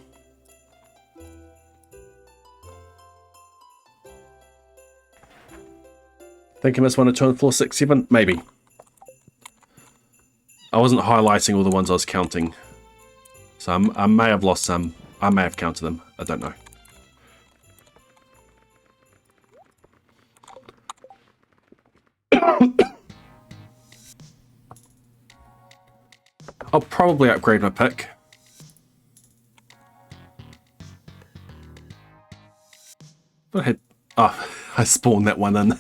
Think I missed one or two on floor 6, 7? Maybe. I wasn't highlighting all the ones I was counting. So I may have lost some. I may have counted them. I don't know. I'll probably upgrade my pick. But I had... Oh, I spawned that one in.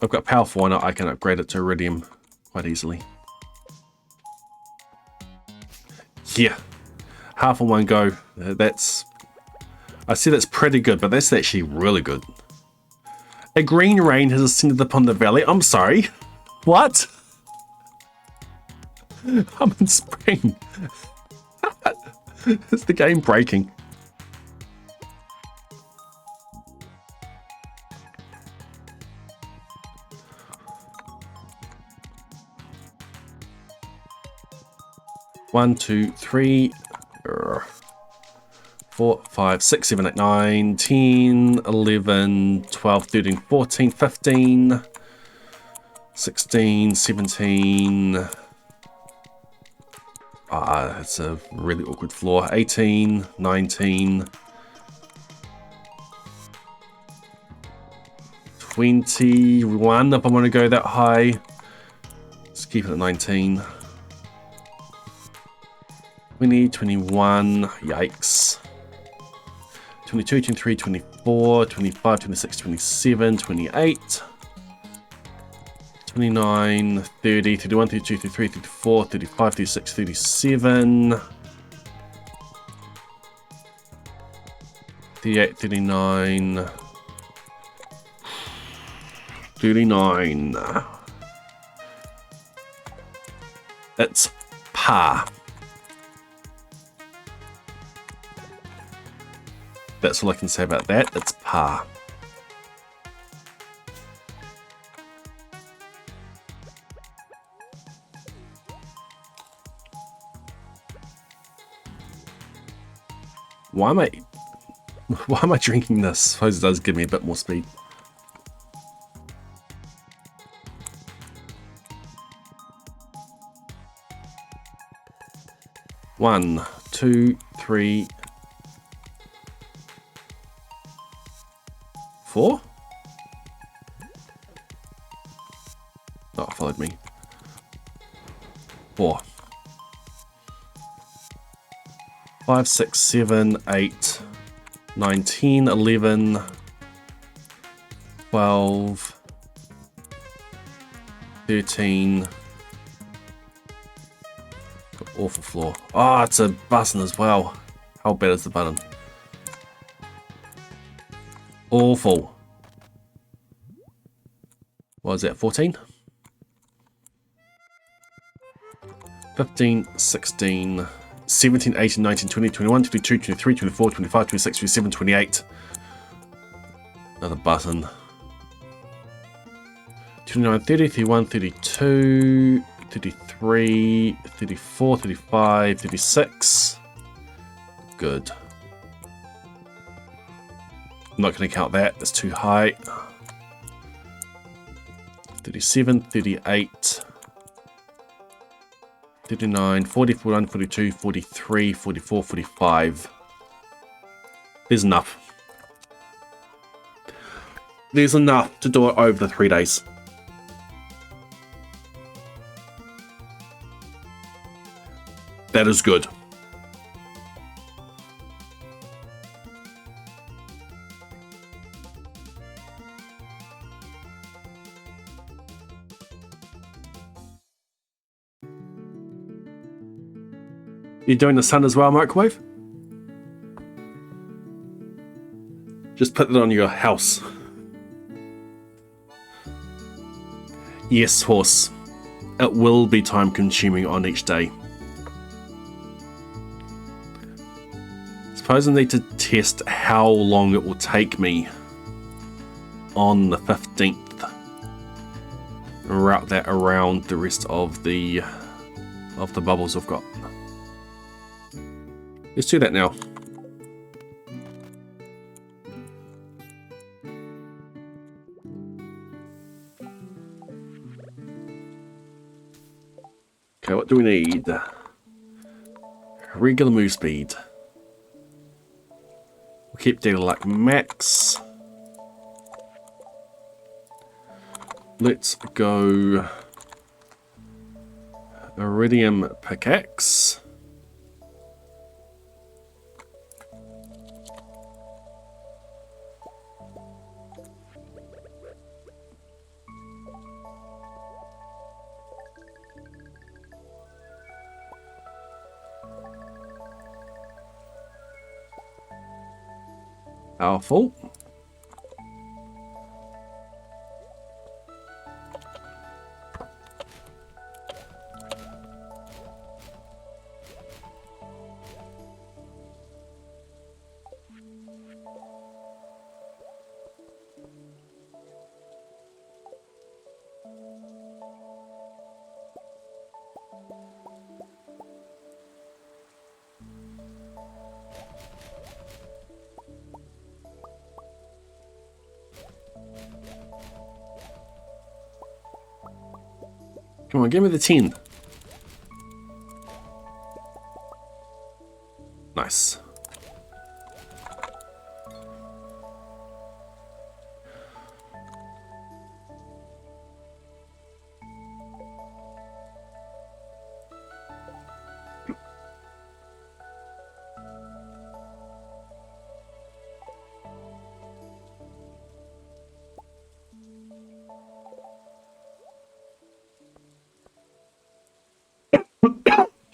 I've got powerful one, I can upgrade it to iridium quite easily. Yeah, half in one go. That's... I see that's pretty good, but that's actually really good. A green rain has ascended upon the valley. I'm sorry. What? I'm in spring. Is the game breaking? One, two, three, 4, 5, 6, 7, 8, 9, 10, 11, 12, 13, 14, 15, 16, 17. That's a really awkward floor. 18, 19, 21 if I want to go that high. Let's keep it at 19. 20, 21, yikes. 22, 23, 24, 25, 26, 27, 28. 29, 30, 31, 32, 33, 34, 35, 36, 37. 38, 39. 39. It's par. That's all I can say about that. It's par. Why am I drinking this? I suppose it does give me a bit more speed. One, two, three, 4? Oh, it followed me. 4. 5, 6, 7, 8, 9, 10, 11, 12, 13. Awful floor. Oh, it's a button as well. How bad is the button? Awful. What is that, 14? 15, 16, 17, 18, 19, 20, 21, 22, 23, 24, 25, 26, 27, 28. Another button. 29, 30, 31, 32, 33, 34, 35, 36. Good. I'm not going to count that, that's too high. 37, 38, 39, 40, 41, 42, 43, 44, 45. There's enough. There's enough to do it over the 3 days. That is good. You're doing the sun as well, microwave? Just put it on your house. Yes, horse. It will be time consuming on each day. Suppose I need to test how long it will take me on the 15th. And route that around the rest of the bubbles I've got. Let's do that now. Okay, what do we need? Regular move speed. We'll keep data like max. Let's go Iridium pickaxe. Powerful. Come on, give me the 10. Nice.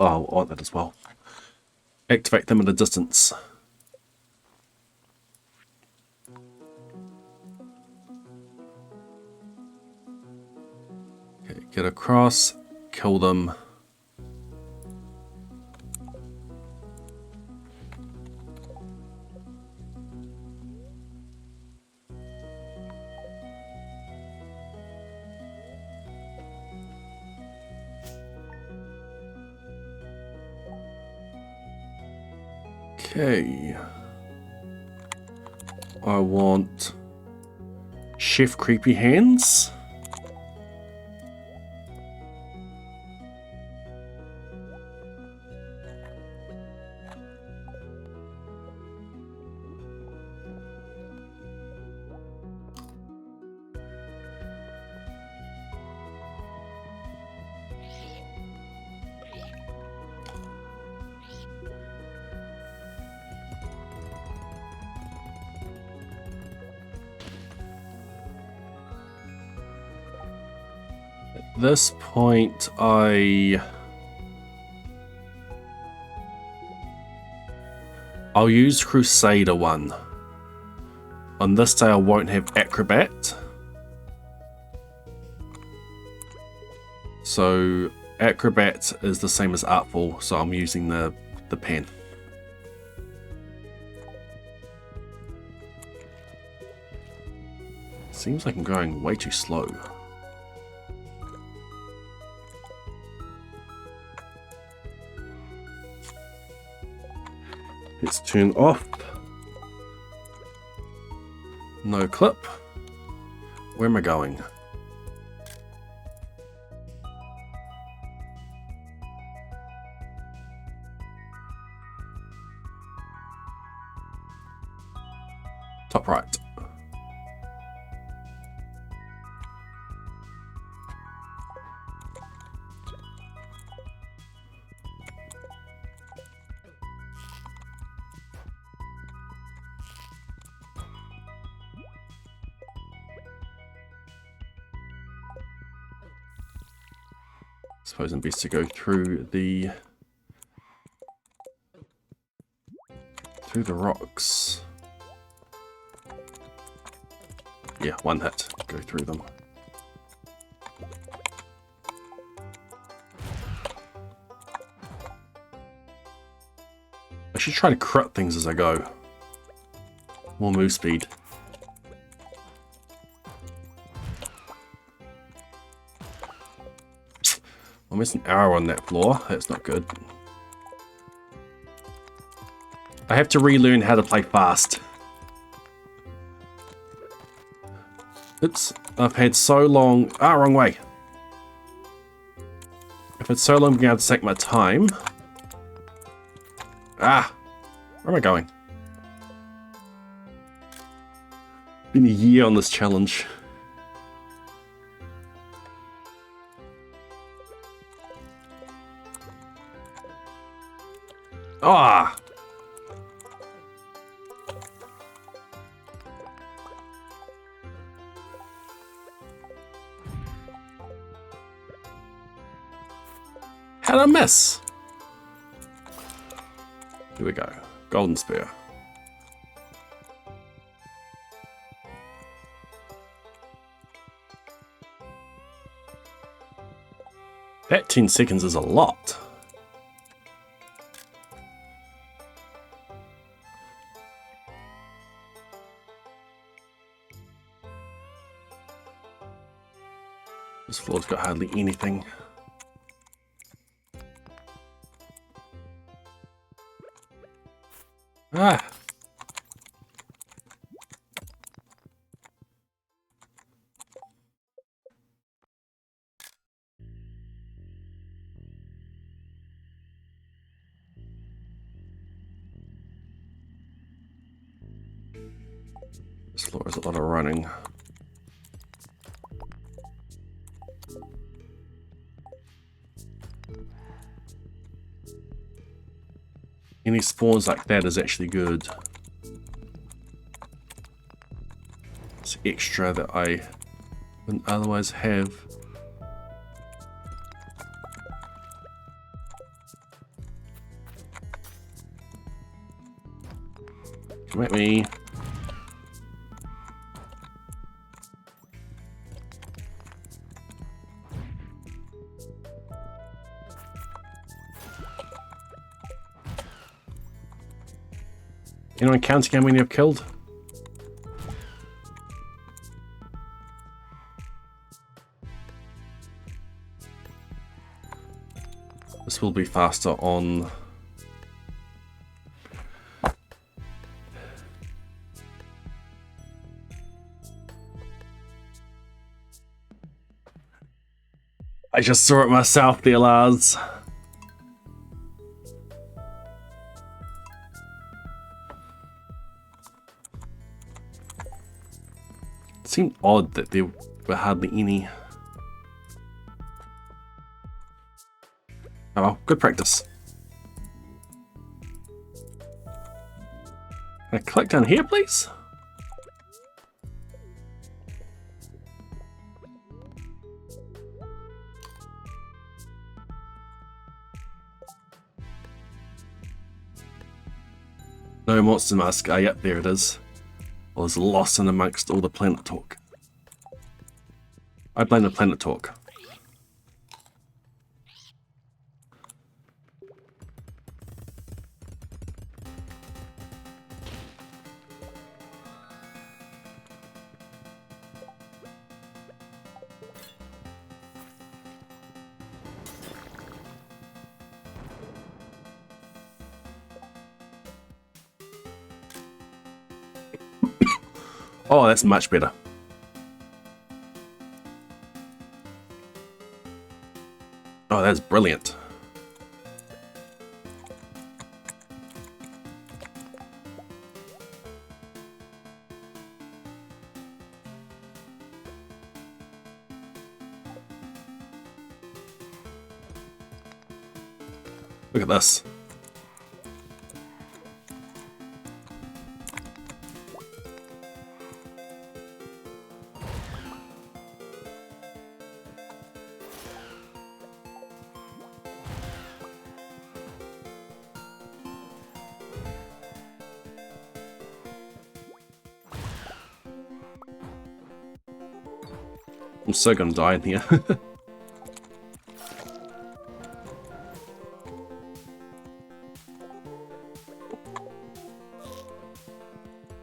Oh, I want that as well. Activate them at a distance. Okay, get across, kill them. Okay. I want Chef Creepy Hands. At this point, I'll use Crusader one. On this day I won't have Acrobat. So Acrobat is the same as Artful, so I'm using the pen. Seems like I'm going way too slow. Let's turn off. No clip. Where am I going? Top right. Suppose I'm best to go through the rocks. Yeah, one hit. Go through them. I should try to crit things as I go. More move speed. I missed an arrow on that floor. That's not good. I have to relearn how to play fast. Oops. I've had so long... Ah, wrong way. I've had so long being able to take my time. Ah! Where am I going? Been a year on this challenge. Ah! How'd I miss? Here we go. Golden Spear. That 10 seconds is a lot. This floor's got hardly anything. Ah! This floor has a lot of running. Any spawns like that is actually good. It's extra that I wouldn't otherwise have. Come at me. Anyone counting how many I've killed? This will be faster on... I just saw it myself there, Lars. It seemed odd that there were hardly any. Oh well, good practice. Can I click down here, please? No monster mask. Ah, yep, there it is. I was lost in amongst all the planet talk. I blame the planet talk. Oh, that's much better. Oh, that's brilliant. Look at this. I'm so gonna die in here.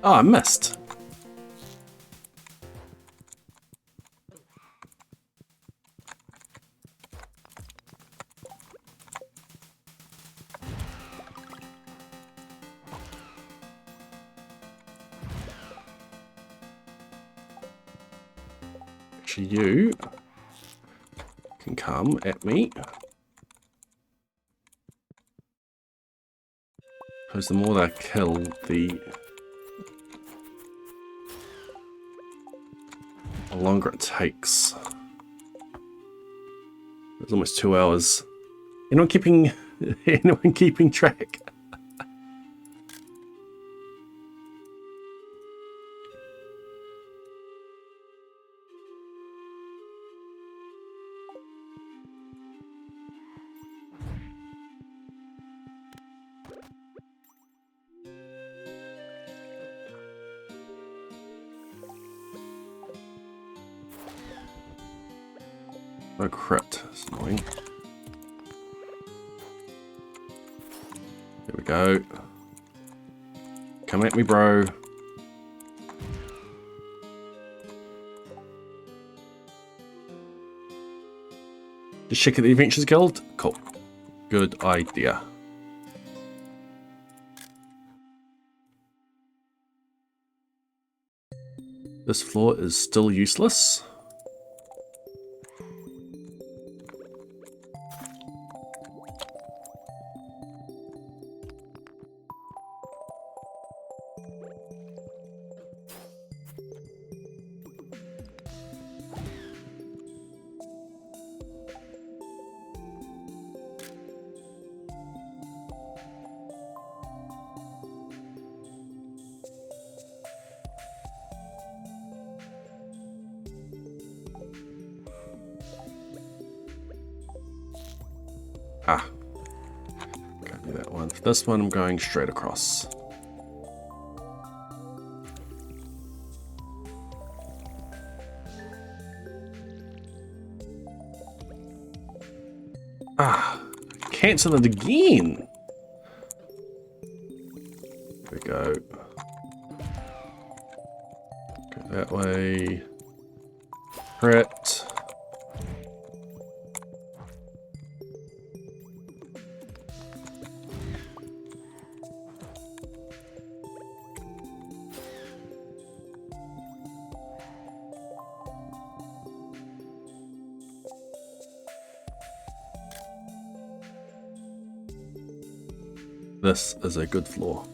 Oh, I missed. Actually, you can come at me. Because the more they kill, the longer it takes. It's almost 2 hours. Anyone keeping track? Oh crit, that's annoying. There we go. Come at me, bro. Just check at the Adventures Guild? Cool. Good idea. This floor is still useless. Ah. Can't do that one. For this one, I'm going straight across. Ah. Cancel it again. There we go. Go that way. Crit. This is a good floor.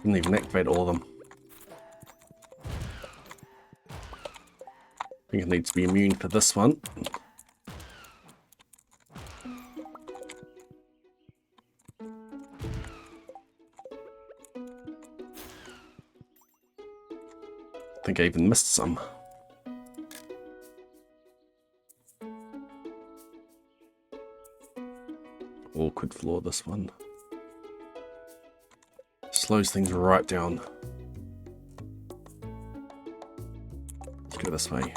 Didn't even activate all of them. I think it needs to be immune to this one. think I even missed some. Awkward floor, this one. Slows things right down. Let's go this way.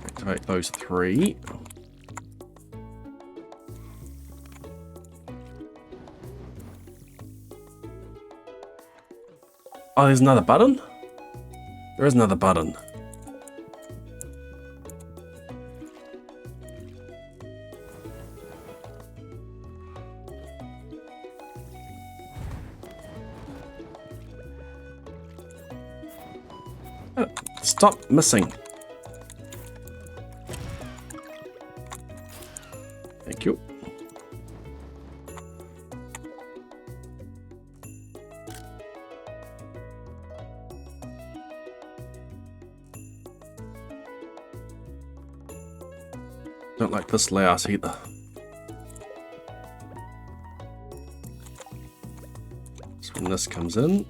Activate those 3. Oh, there's another button? There is another button. Stop missing. Thank you. Don't like this layout either. So when this comes in,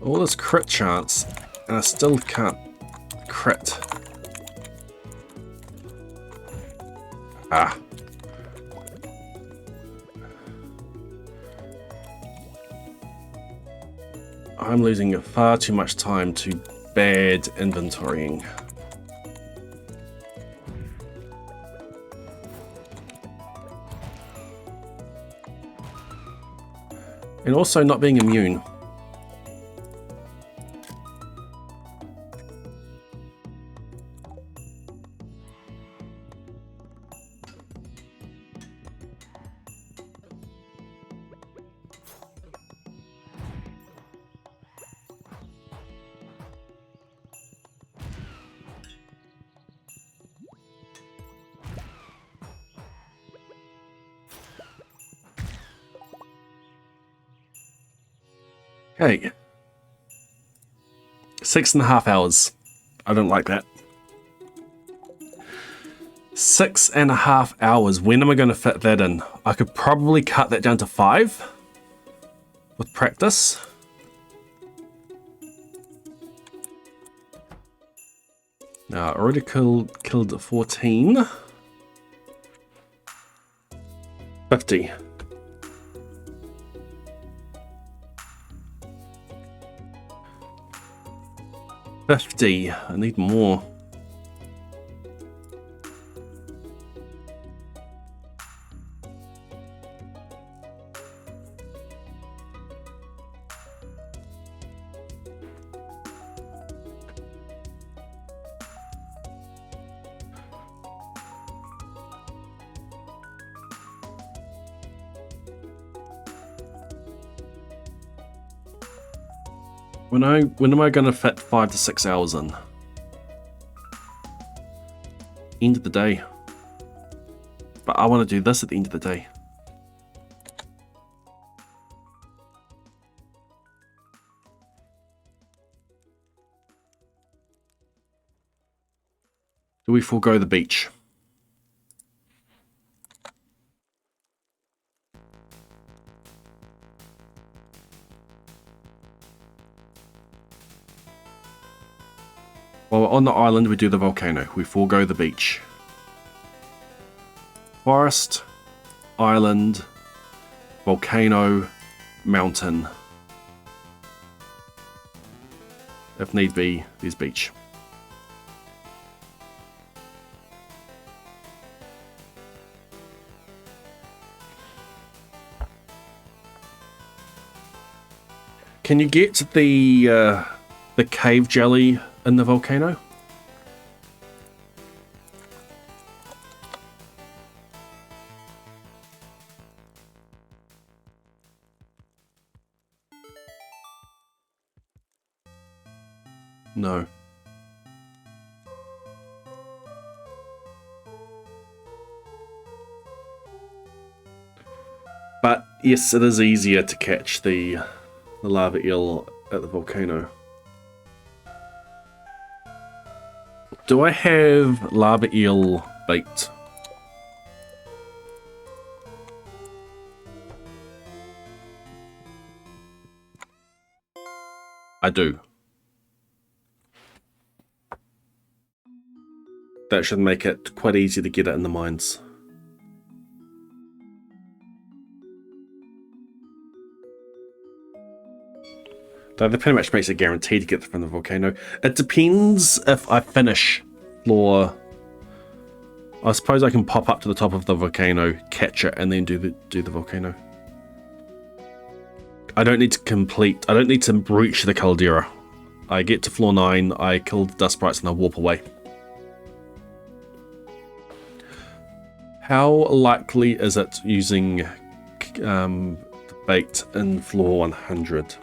all this crit chance, and I still can't crit. Ah. I'm losing far too much time to bad inventorying. And also not being immune. Okay. 6.5 hours. I don't like that. 6.5 hours. When am I going to fit that in? I could probably cut that down to 5 with practice. Now, I already killed 14. 50. 50. I need more. When am I going to fit 5 to 6 hours in? End of the day. But I want to do this at the end of the day. Do we forego the beach? While we're on the island, we do the volcano. We forego the beach. Forest, island, volcano, mountain. If need be, there's beach. Can you get the cave jelly in the volcano? No. But yes, it is easier to catch the the lava eel at the volcano. Do I have lava eel bait? I do. That should make it quite easy to get it in the mines. Though that pretty much makes it guaranteed to get it from the volcano. It depends if I finish floor. I suppose I can pop up to the top of the volcano, catch it, and then do the volcano. I don't need to breach the caldera. I get to floor 9, I kill the dust sprites, and I warp away. How likely is it using the bait in floor 100?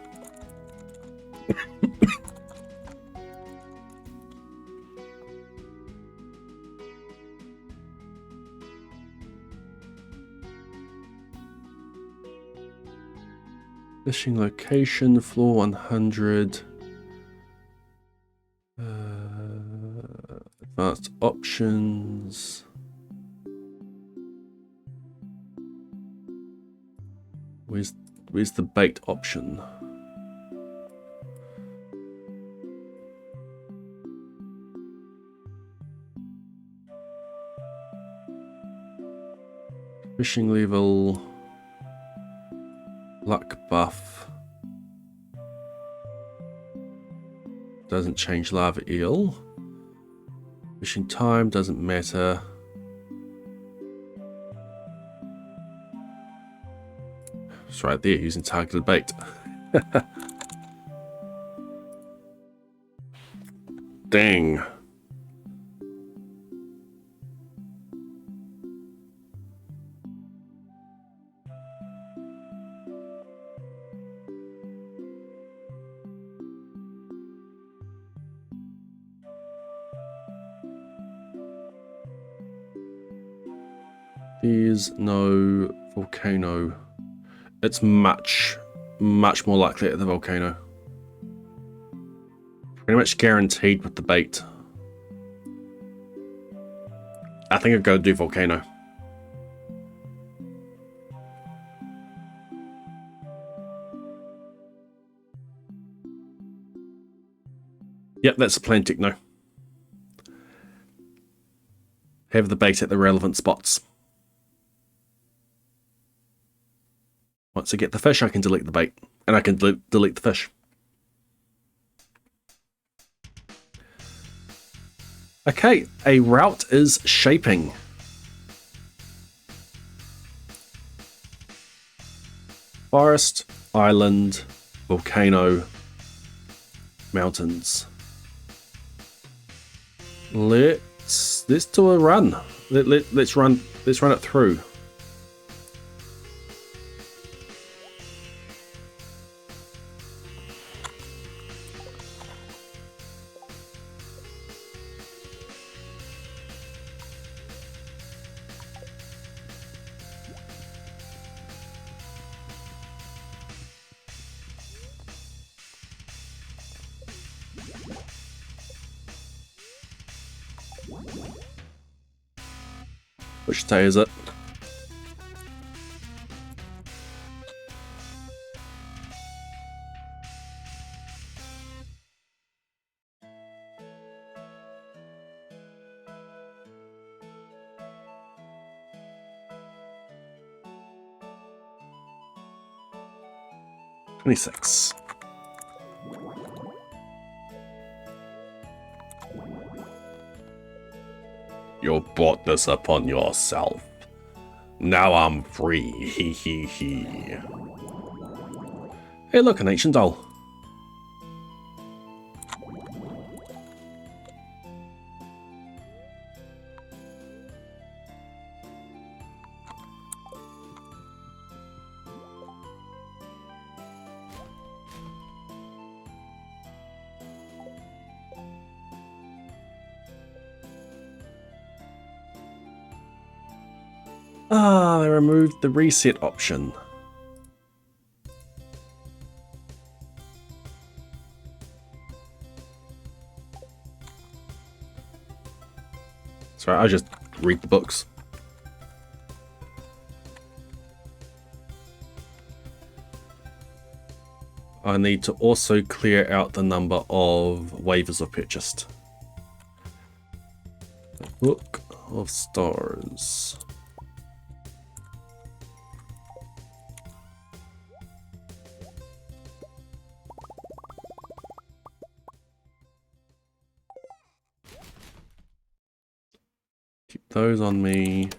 Fishing location, floor 100. Advanced options. Where's the bait option? Fishing level. Luck buff. Doesn't change lava eel. Fishing time doesn't matter. It's right there, using targeted bait. Dang. There's no volcano. It's much more likely at the volcano. Pretty much guaranteed with the bait. I think I'll go do volcano. Yep, that's the plan, Techno. Have the bait at the relevant spots. Once I get the fish, I can delete the bait. And I can delete the fish. Okay, a route is shaping. Forest, island, volcano, mountains. Let's do a run. Let's run it through. Which day is it? $26. You brought this upon yourself. Now I'm free. Hee hee hee. Hey, look, an ancient doll. Ah, they removed the reset option. Sorry, I just read the books. I need to also clear out the number of waivers I've purchased. The Book of Stars. Keep those on me.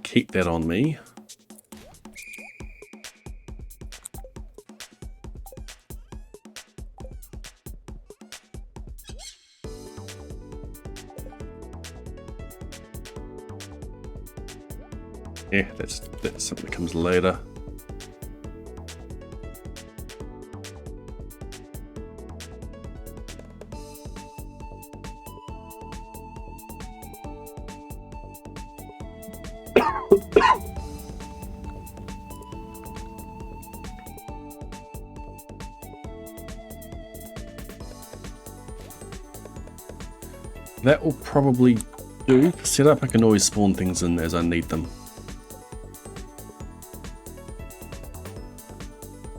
Keep that on me. Yeah, that's something that comes later. That will probably do. For setup, I can always spawn things in as I need them.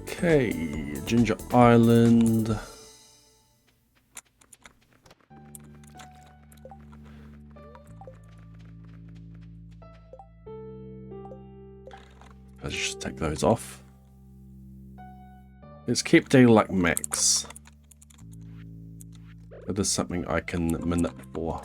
Okay, Ginger Island. I should take those off. Let's keep data like max. That is something I can manip for.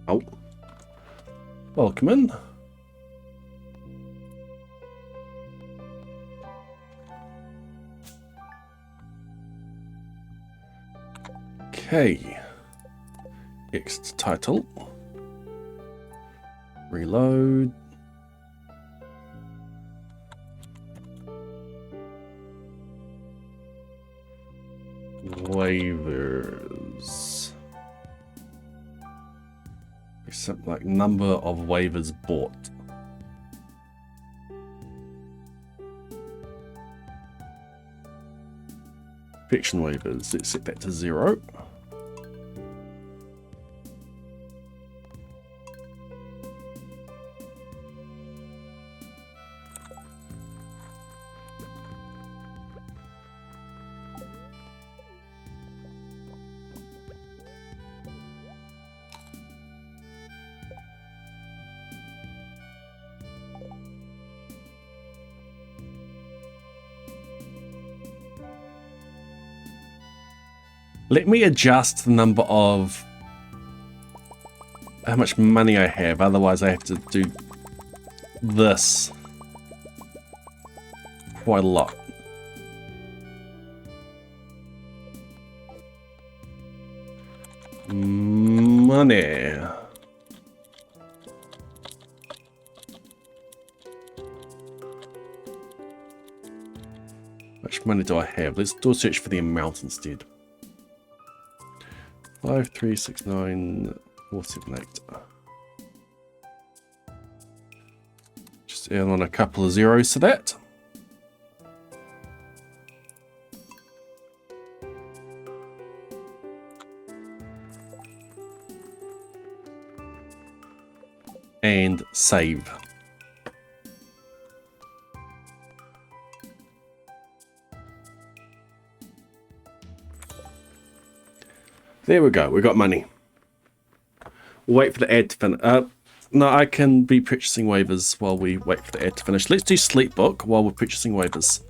Oh. Welcome in. Okay. Next title. Reload. Waivers. Something like number of waivers bought. Fiction waivers. Let's set that to 0. Let me adjust the number of how much money I have, otherwise I have to do this quite a lot. Money. How much money do I have? Let's do a search for the amount instead. 5369478. Just add on a couple of zeros to that. And save. There we go, we got money. We'll wait for the ad to finish. No, I can be purchasing waivers while we wait for the ad to finish. Let's do sleep book while we're purchasing waivers.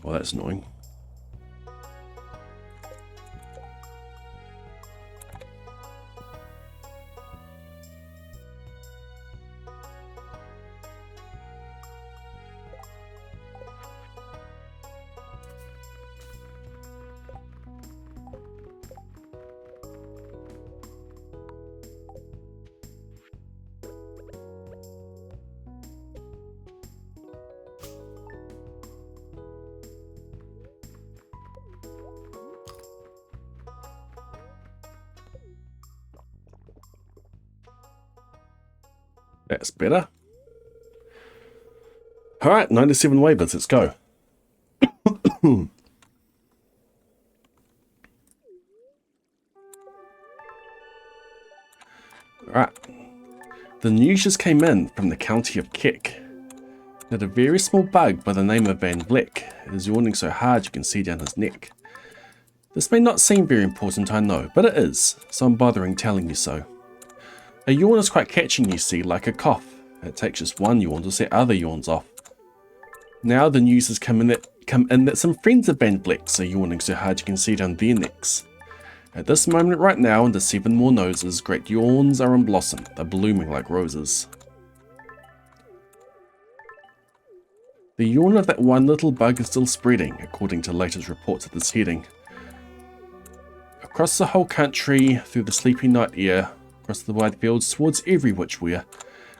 Well, that's annoying. That's better. Alright, 97 waivers, let's go. Alright. The news just came in from the county of Kek that a very small bug by the name of Van Vleck is yawning so hard you can see down his neck. This may not seem very important, I know, but it is, so I'm bothering telling you so. A yawn is quite catching, you see, like a cough. It takes just one yawn to set other yawns off. Now the news has come in that some friends of Van Vleck's are yawning so hard you can see down their necks. At this moment right now, under 7 more noses, great yawns are in blossom. They're blooming like roses. The yawn of that one little bug is still spreading, according to latest reports at this heading. Across the whole country, through the sleepy night air, across the wide fields, towards every whichwhere,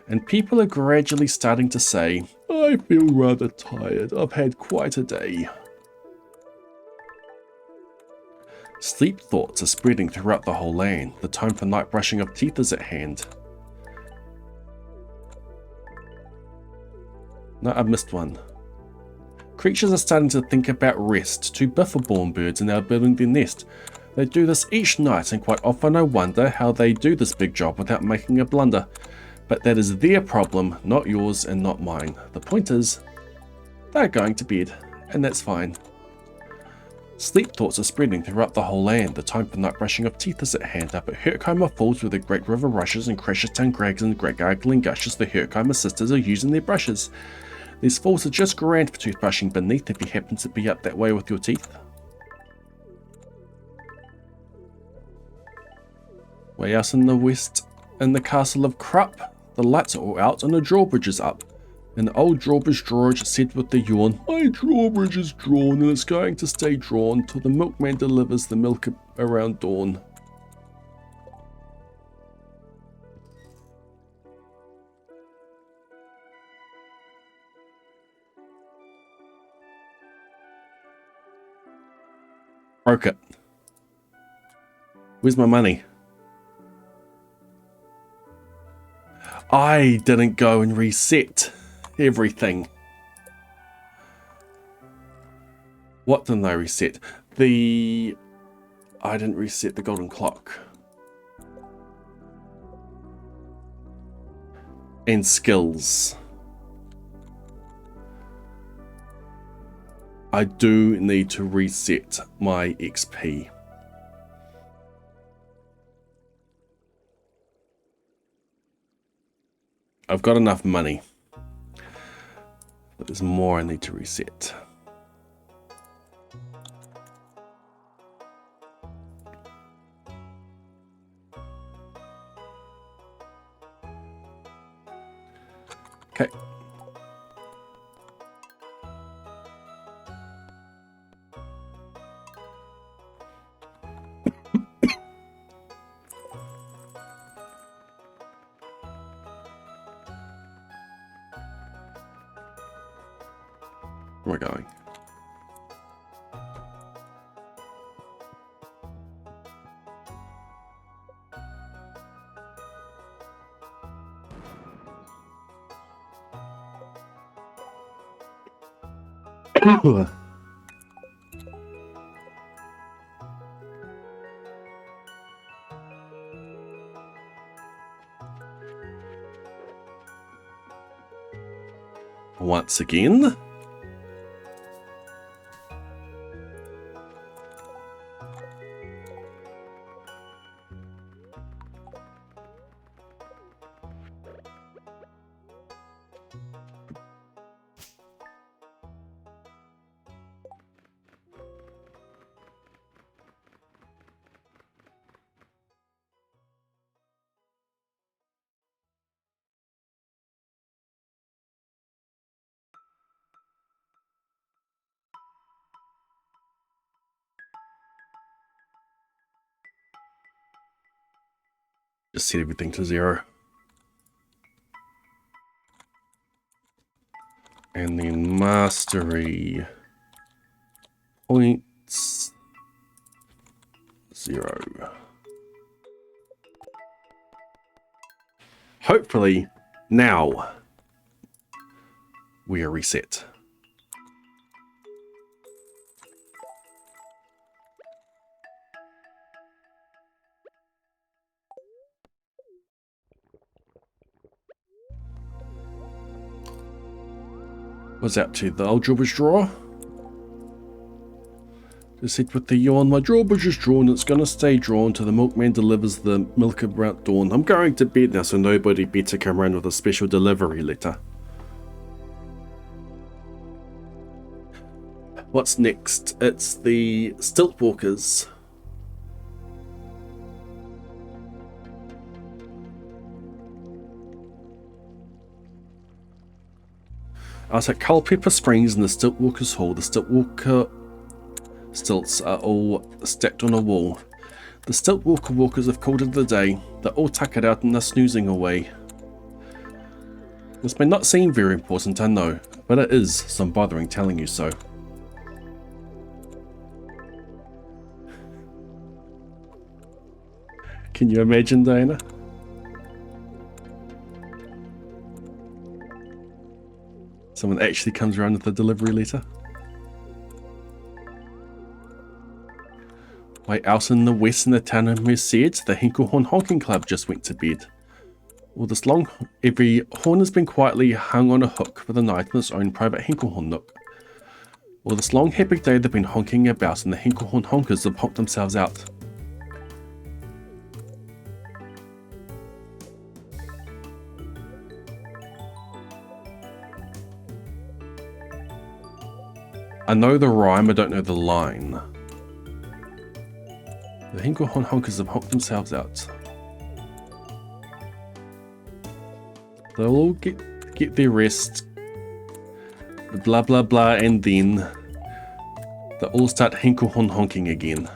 and people are gradually starting to say, I feel rather tired, I've had quite a day. Sleep thoughts are spreading throughout the whole land. The time for night brushing of teeth is at hand. No, I've missed one. Creatures are starting to think about rest. 2 biffa-born birds are now building their nest. They do this each night, and quite often I wonder how they do this big job without making a blunder. But that is their problem, not yours and not mine. The point is, they're going to bed, and that's fine. Sleep thoughts are spreading throughout the whole land. The time for night brushing of teeth is at hand. Up at Herkheimer Falls, where the great river rushes and crashes down crags and great gargling gushes, the Herkheimer sisters are using their brushes. These falls are just grand for toothbrushing beneath if you happen to be up that way with your teeth. Way out in the west, in the castle of Krupp, the lights are all out and the drawbridge is up. And the old drawbridge George said with a yawn, my drawbridge is drawn and it's going to stay drawn till the milkman delivers the milk around dawn. Broke it. Where's my money? I didn't go and reset everything. What didn't I reset? I didn't reset the golden clock. And skills. I do need to reset my XP. I've got enough money, but there's more I need to reset. Okay. Where am I going? Once again. Just set everything to 0. And then mastery points 0. Hopefully Now, we are reset. What's out to the old drawbridge drawer? Just said with the yawn, my drawbridge is drawn, it's gonna stay drawn till the milkman delivers the milk about dawn. I'm going to bed now, so nobody better come around with a special delivery letter. What's next? It's the stilt walkers. I was at Culpeper Springs in the stilt walkers hall. The stilt walker stilts are all stacked on a wall. The stilt walkers have called it a day. They're all tuckered out and are snoozing away. This may not seem very important, I know, but it is, so I'm bothering telling you so. Can you imagine, Diana? Someone actually comes around with a delivery letter. Way out in the west in the town of Merced, the Hinklehorn Honking Club just went to bed. All this long, every horn has been quietly hung on a hook for the night in its own private Hinklehorn nook. All this long happy day they've been honking about, and the Hinklehorn honkers have honked themselves out. I know the rhyme, I don't know the line. The Hinklehorn honkers have honked themselves out. They'll all get their rest. Blah blah blah, and then they'll all start Hinklehorn honking again.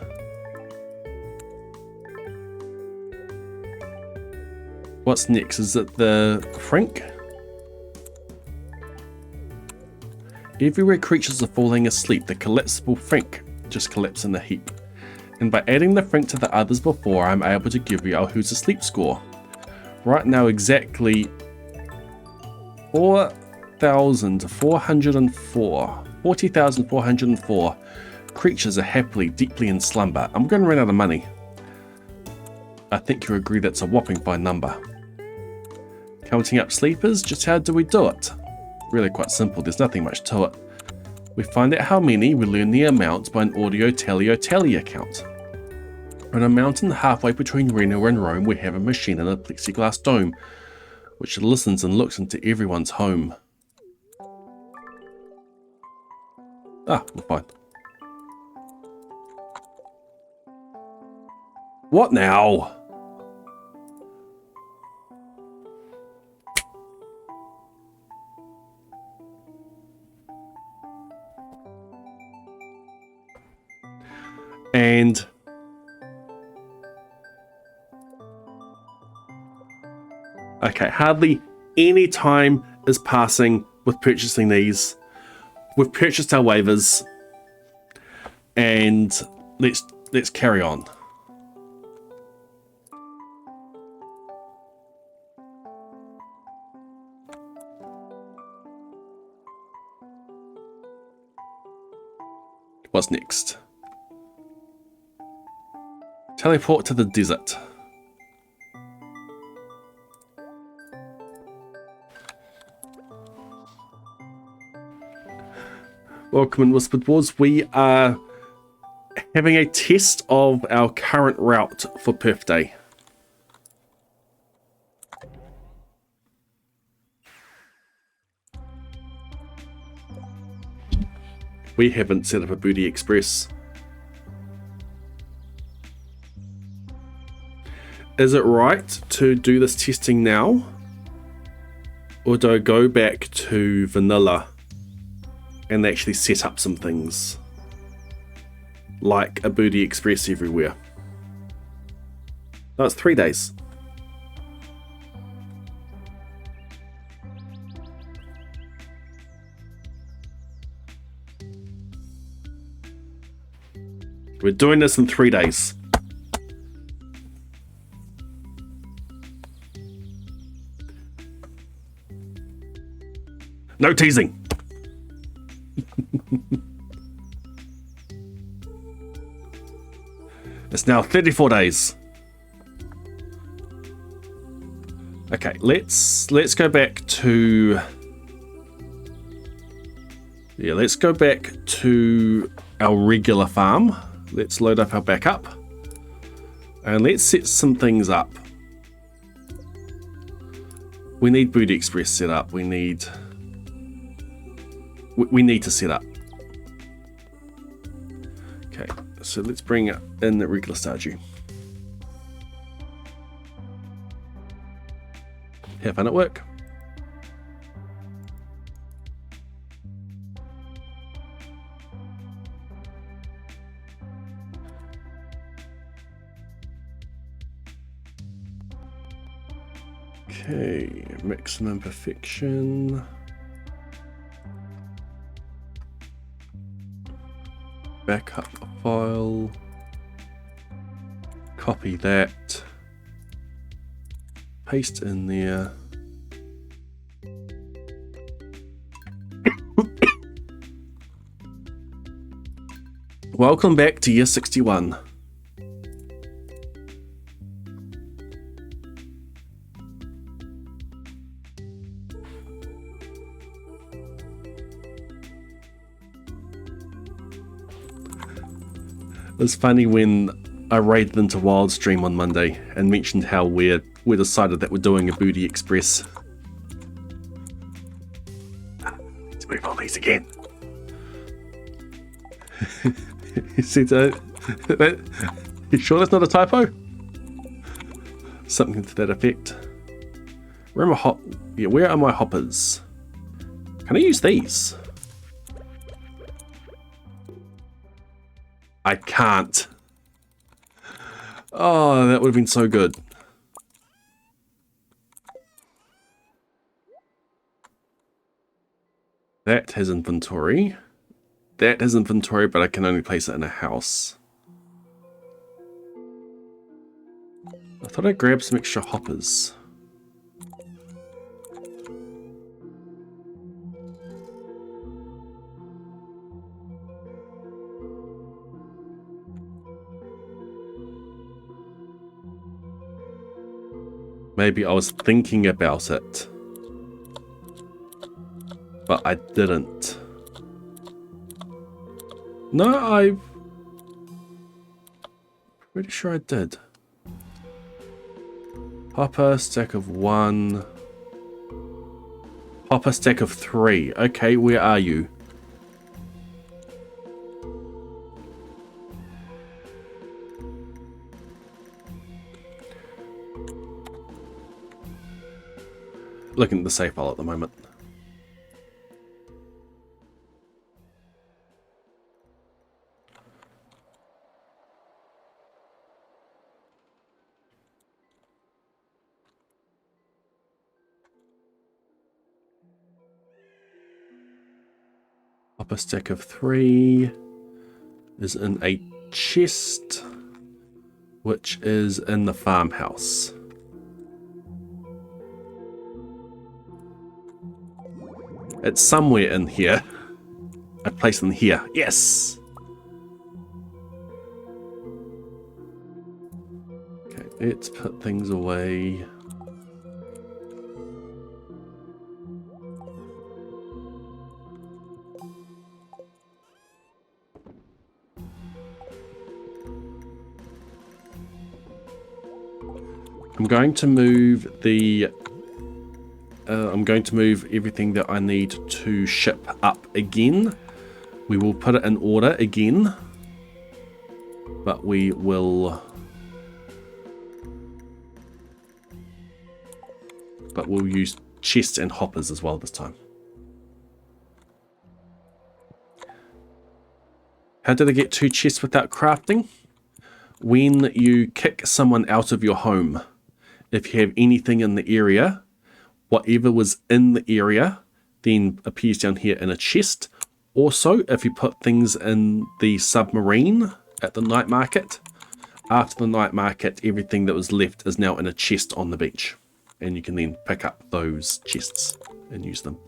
What's next? Is it the Frink? Everywhere creatures are falling asleep, the collapsible Frink just collapse in a heap. And by adding the Frink to the others before, I'm able to give you our Who's Asleep score. Right now, exactly 40,404 creatures are happily, deeply in slumber. I'm going to run out of money. I think you agree that's a whopping fine number. Counting up sleepers, just how do we do it? Really quite simple, there's nothing much to it. We find out how many, we learn the amount by an audio tally account. On a mountain halfway between Reno and Rome, we have a machine in a plexiglass dome, which listens and looks into everyone's home. Ah, we're fine. What now? And okay, hardly any time is passing with purchasing these. We've purchased our waivers, and let's carry on. What's next? Teleport to the desert. Welcome in Whispered Wars. We are having a test of our current route for Perth Day. We haven't set up a Booty Express. Is it right to do this testing now? Or do I go back to vanilla and actually set up some things? Like a Booty Express everywhere. No, it's 3 days. We're doing this in 3 days. No teasing. It's now 34 days. Okay, let's go back to... Yeah, let's go back to our regular farm. Let's load up our backup. And let's set some things up. We need Booty Express set up. We need to set up. Okay, so let's bring in the regular Stardew. Have fun at work. Okay, maximum perfection. Backup file. Copy that. Paste in there. Welcome back to year 61. It was funny when I raided into Wildstream on Monday and mentioned how we decided that we're doing a Booty Express. Let's move on these again. You see that? You sure that's not a typo? Something to that effect. Where are my hoppers? Can I use these? I can't. Oh, that would have been so good. That has inventory. That has inventory, but I can only place it in a house. I thought I'd grab some extra hoppers. Maybe I was thinking about it, but I didn't. No, I'm pretty sure I did. Hopper, stack of 1. Hopper, stack of 3. Okay, where are you? Looking at the save file at the moment. Up a stack of 3 is in a chest, which is in the farmhouse. It's somewhere in here. I place in here. Yes! Okay, let's put things away. I'm going to move the... I'm going to move everything that I need to ship up again. We will put it in order again, but we will... But we'll use chests and hoppers as well this time. How did I get 2 chests without crafting? When you kick someone out of your home, if you have anything in the area, whatever was in the area then appears down here in a chest. Also, if you put things in the submarine at the night market, after the night market, everything that was left is now in a chest on the beach. And you can then pick up those chests and use them.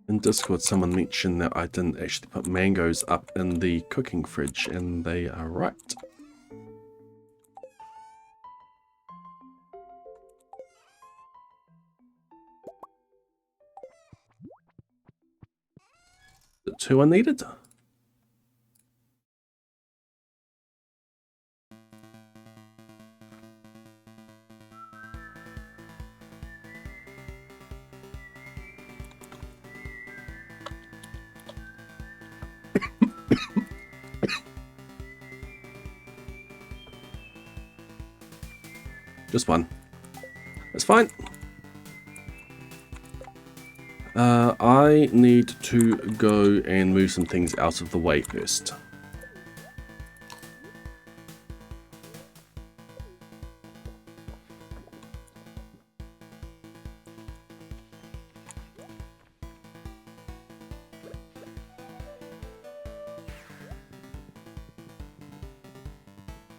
In Discord, someone mentioned that I didn't actually put mangoes up in the cooking fridge, and they are right. The 2 I needed. Just one. That's fine. I need to go and move some things out of the way first.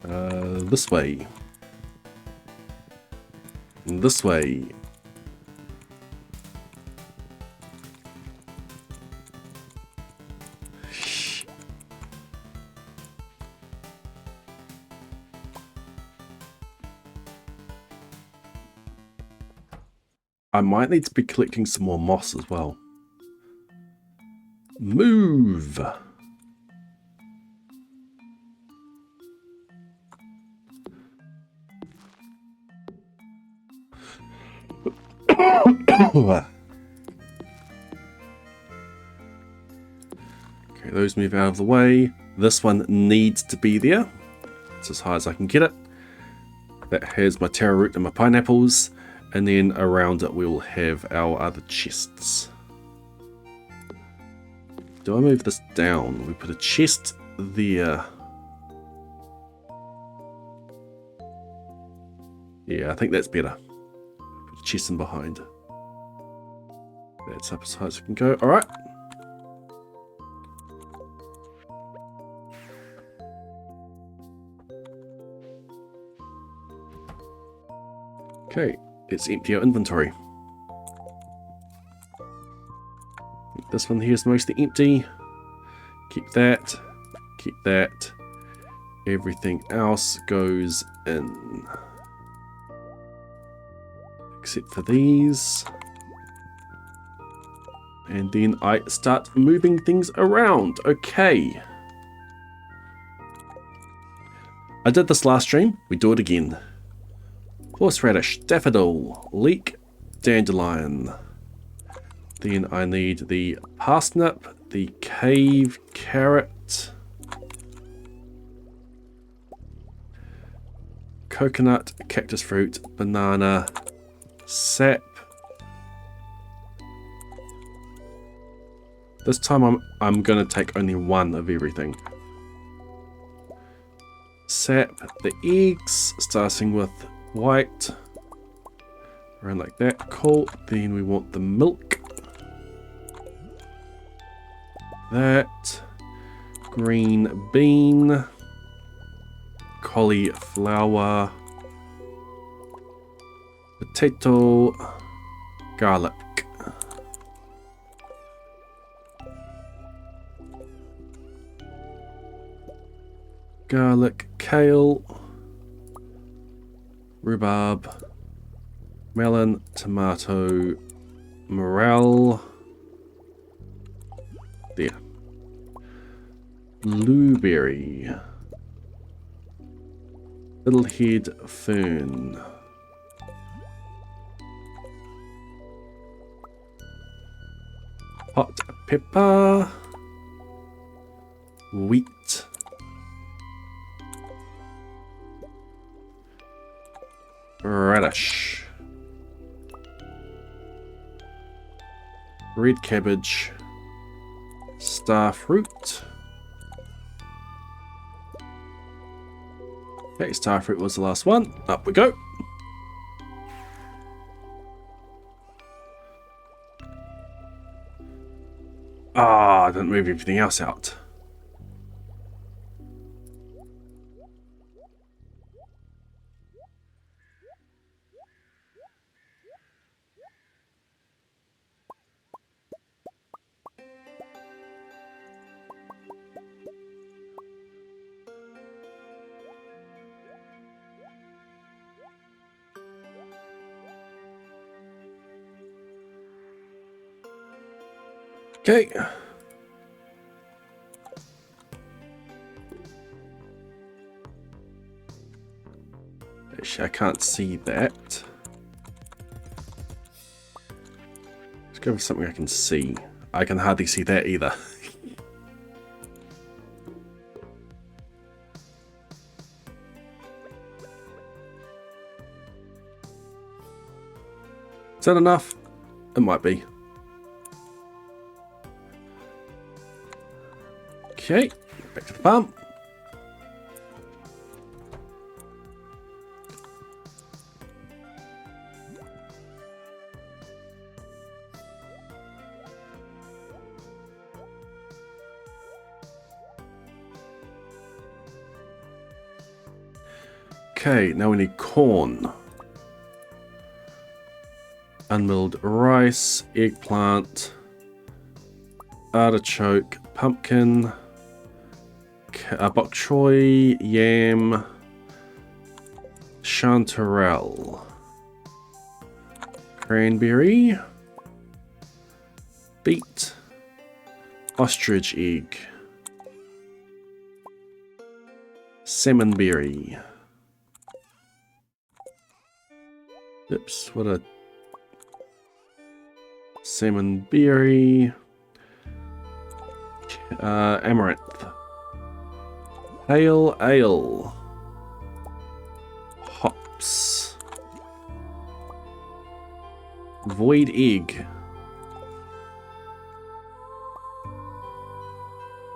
This way. This way. I might need to be collecting some more moss as well. Move! Okay, those move out of the way. This one needs to be there. It's as high as I can get it. That has my taro root and my pineapples. And then around it we'll have our other chests. Do I move this down? We put a chest there. Yeah, I think that's better. Put a chest in behind. That's up as high as we can go. Alright. Okay, let's empty our inventory. This one here is mostly empty. Keep that. Keep that. Everything else goes in. Except for these. And then I start moving things around. Okay. I did this last stream. We do it again. Horseradish, daffodil, leek, dandelion. Then I need the parsnip, the cave carrot, coconut, cactus fruit, banana, sap. This time I'm going to take only one of everything. Sap, the eggs, starting with white, around like that. Cool. Then we want the milk. That. Green bean. Cauliflower. Potato. Garlic. Garlic, kale, rhubarb, melon, tomato, morel, there, blueberry, little head fern, hot pepper, wheat, radish, red cabbage, star fruit. Okay, star fruit was the last one. Up we go. Ah, I didn't move everything else out. Okay. Actually, I can't see that. Let's go for something I can see. I can hardly see that either. Is that enough? It might be. Okay, back to the farm. Okay, now we need corn. Unmilled rice, eggplant, artichoke, pumpkin, bok choy, yam, chanterelle, cranberry, beet, ostrich egg, salmonberry. Oops, what a salmonberry, amaranth, pale ale, hops, void egg,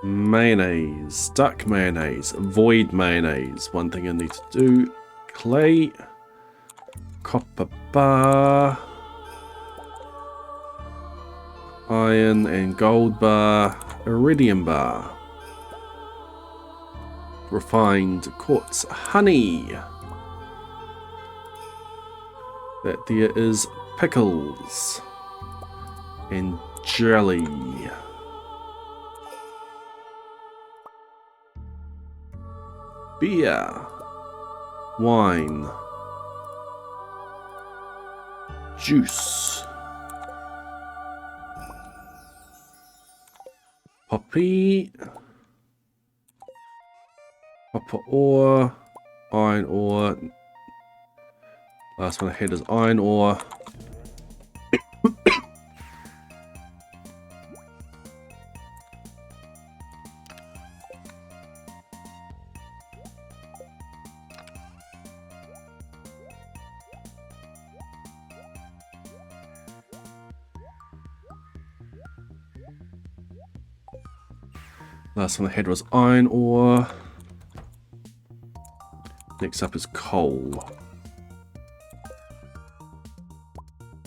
mayonnaise, duck mayonnaise, void mayonnaise. One thing I need to do: clay, copper bar, iron and gold bar, iridium bar, refined quartz, honey. That there is pickles and jelly. Beer, wine, juice, poppy, copper ore, iron ore. Last one ahead is iron ore. Last one ahead was iron ore. Next up is coal.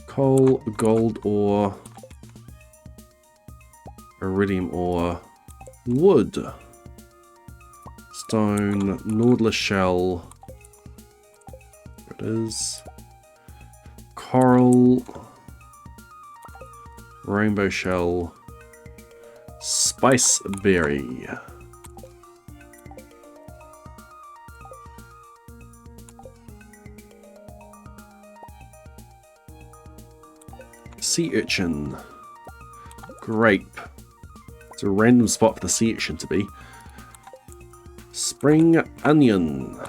Coal, gold ore, iridium ore, wood, stone, nautilus shell, there it is, coral, rainbow shell, spice berry. Sea urchin, grape. It's a random spot for the sea urchin to be. Spring onion,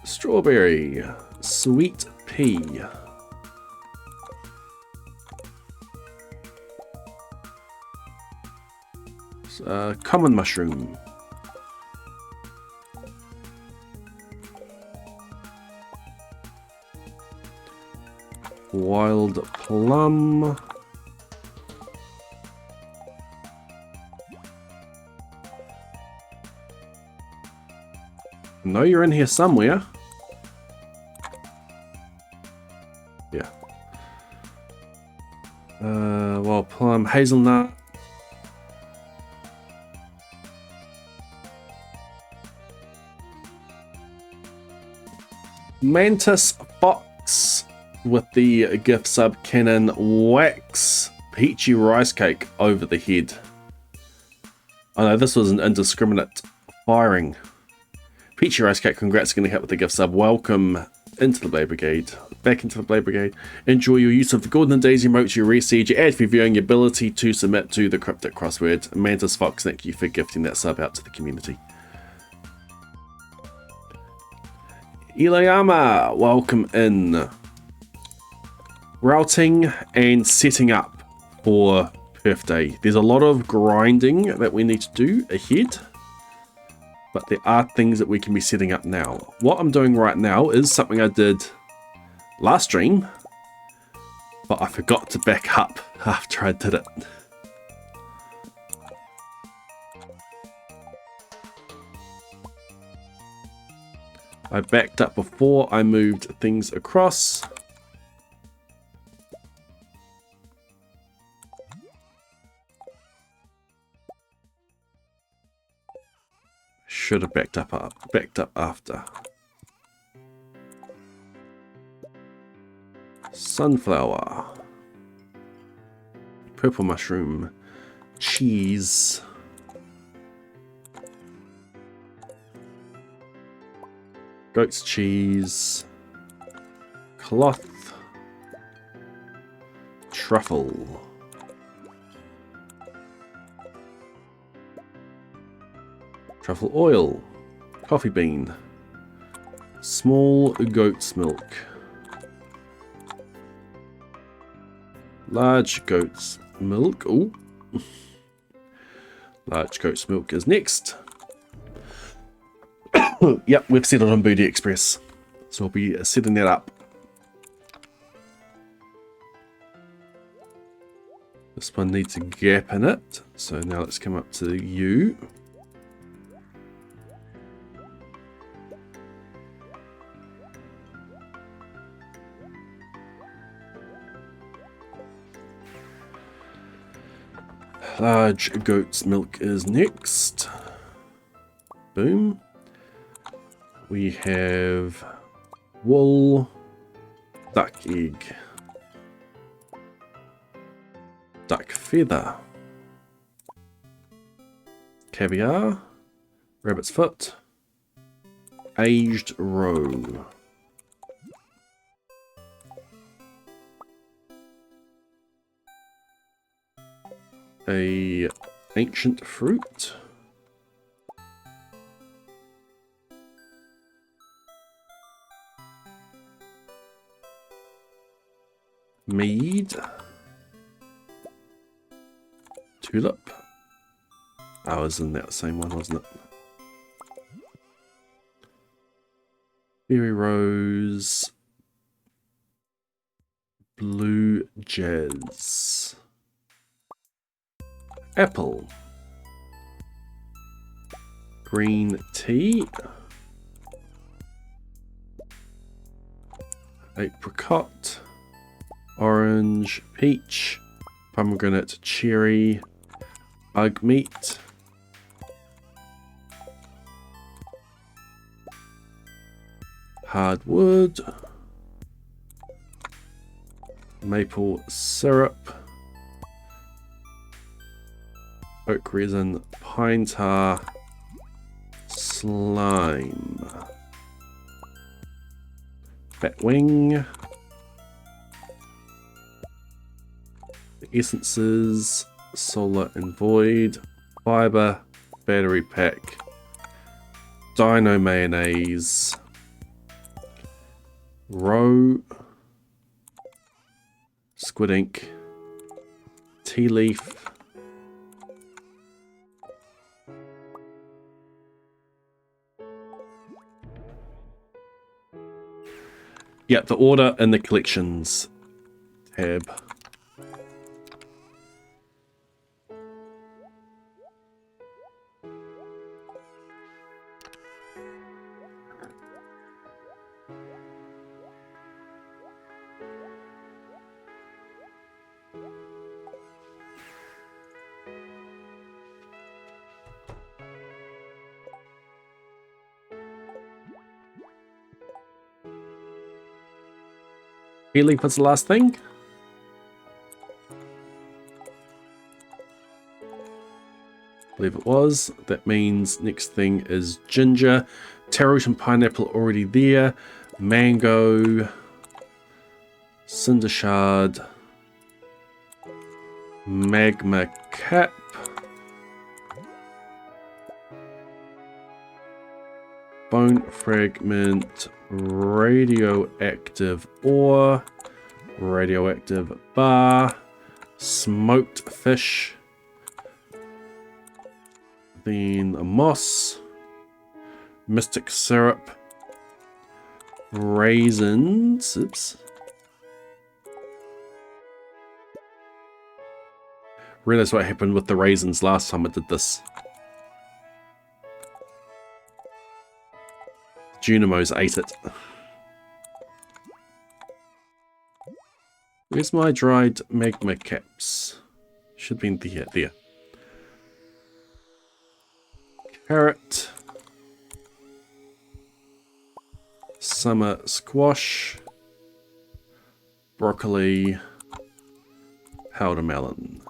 strawberry, sweet pea, common mushroom, wild plum, I know you're in here somewhere. Yeah. Wild plum, hazelnut. Mantis Fox with the gift sub cannon wax peachy rice cake over the head. Oh no, this was an indiscriminate firing. Peachy rice cake, congrats, going to hit with the gift sub. Welcome into the Blade Brigade. Back into the Blade Brigade. Enjoy your use of the Golden Daisy emote, your reseed, your ad for viewing, your ability to submit to the cryptic crossword. Mantis Fox, thank you for gifting that sub out to the community. Ilayama, welcome in. Routing and setting up for Perf Day. There's a lot of grinding that we need to do ahead, but there are things that we can be setting up now. What I'm doing right now is something I did last stream, but I forgot to back up after I did it. I backed up before I moved things across. Should have backed up after. Sunflower. Purple mushroom. Cheese. Goat's cheese, cloth, truffle, truffle oil, coffee bean, small goat's milk, large goat's milk. Oh, large goat's milk is next. Yep, we've settled on Booty Express, so we'll be setting that up. This one needs a gap in it, so now let's come up to U. Large goat's milk is next. Boom. We have wool, duck egg, duck feather, caviar, rabbit's foot, aged roe. A ancient fruit. Mead. Tulip. I was in that same one, wasn't it? Berry rose. Blue jazz. Apple. Green tea. Apricot. Orange, peach, pomegranate, cherry, bug meat, hardwood, maple syrup, oak resin, pine tar, slime, bat wing, essences, solar and void, fiber, battery pack, dino mayonnaise, roe, squid ink, tea leaf, yeah, the order in the collections tab. Tea leaf was the last thing. I believe it was. That means next thing is ginger. Taro root and pineapple already there. Mango. Cinder shard. Magma cap. Bone fragment. Radioactive ore. Radioactive bar. Smoked fish. Then a moss. Mystic syrup. Raisins. Oops. Realized what happened with the raisins last time I did this. Junimos ate it. Where's my dried magma caps? Should be in there. There. Carrot. Summer squash. Broccoli. Powder melon.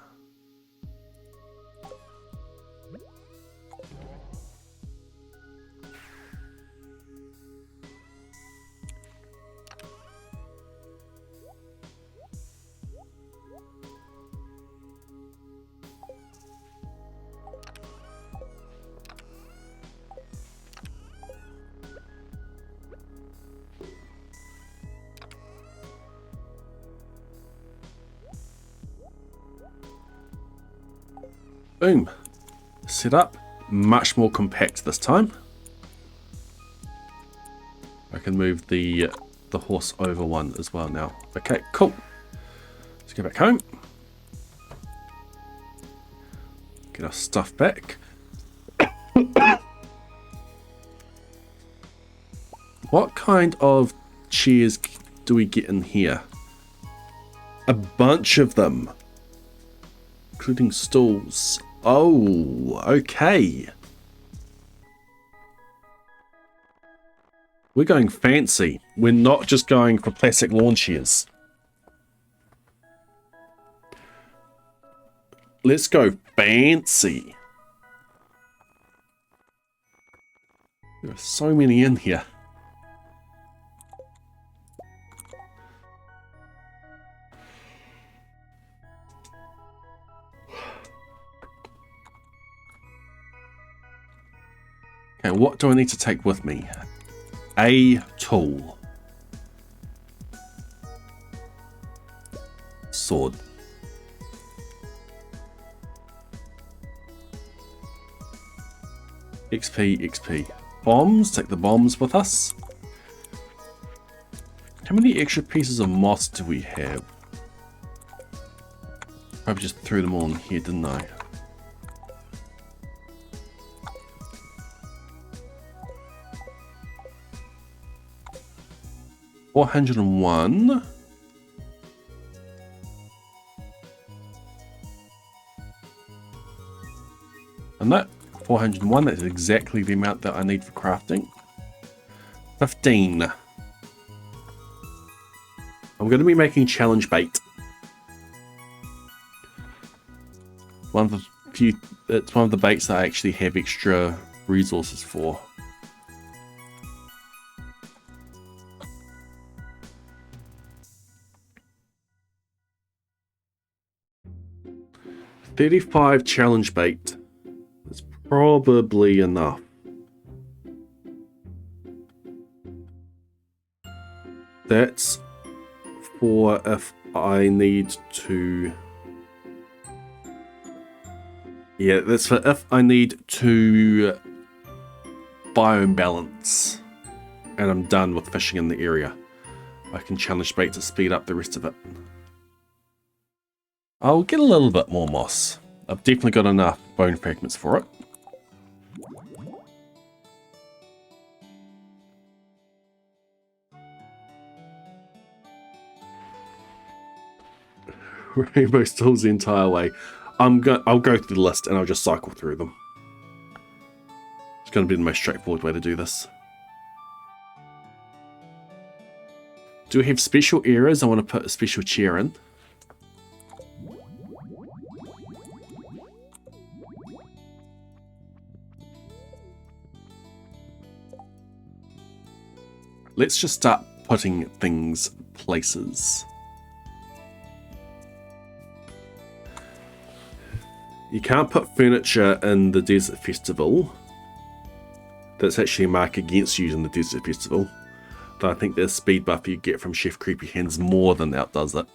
Boom. Set up. Much more compact this time. I can move the horse over one as well now. Okay, cool. Let's go back home. Get our stuff back. What kind of chairs do we get in here? A bunch of them. Including stools. Oh, okay. We're going fancy. We're not just going for plastic lawn chairs. Let's go fancy. There are so many in here. Okay, what do I need to take with me? A tool. Sword. XP, XP. Bombs, take the bombs with us. How many extra pieces of moss do we have? Probably just threw them all in here, didn't I? $401. And that 401, that's exactly the amount that I need for crafting. 15. I'm going to be making challenge bait. It's one of the baits that I actually have extra resources for. $35 challenge bait. That's probably enough. That's for if I need to... Yeah, that's for if I need to biome balance and I'm done with fishing in the area. I can challenge bait to speed up the rest of it. I'll get a little bit more moss. I've definitely got enough bone fragments for it. Rainbow stalls the entire way. I'll go through the list and I'll just cycle through them. It's going to be the most straightforward way to do this. Do we have special areas? I want to put a special chair in. Let's just start putting things places. You can't put furniture in the Desert Festival. That's actually a mark against using the Desert Festival. Though I think the speed buff you get from Chef Creepy Hands more than outdoes it.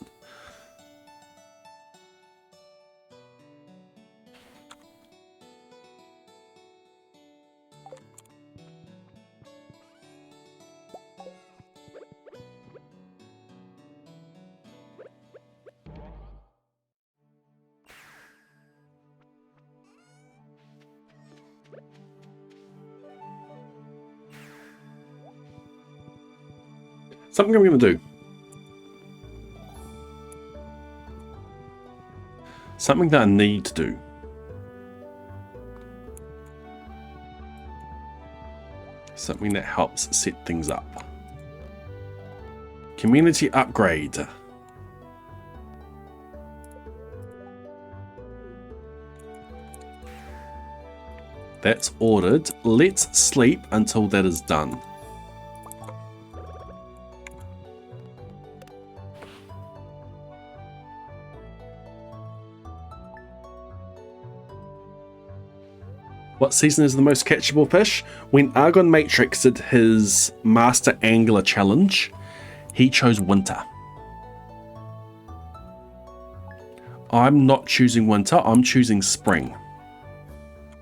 Something I'm going to do. Something that I need to do. Something that helps set things up. Community upgrade. That's ordered. Let's sleep until that is done. What season is the most catchable fish? When Argon Matrix did his Master Angler Challenge, he chose winter. I'm not choosing winter, I'm choosing spring.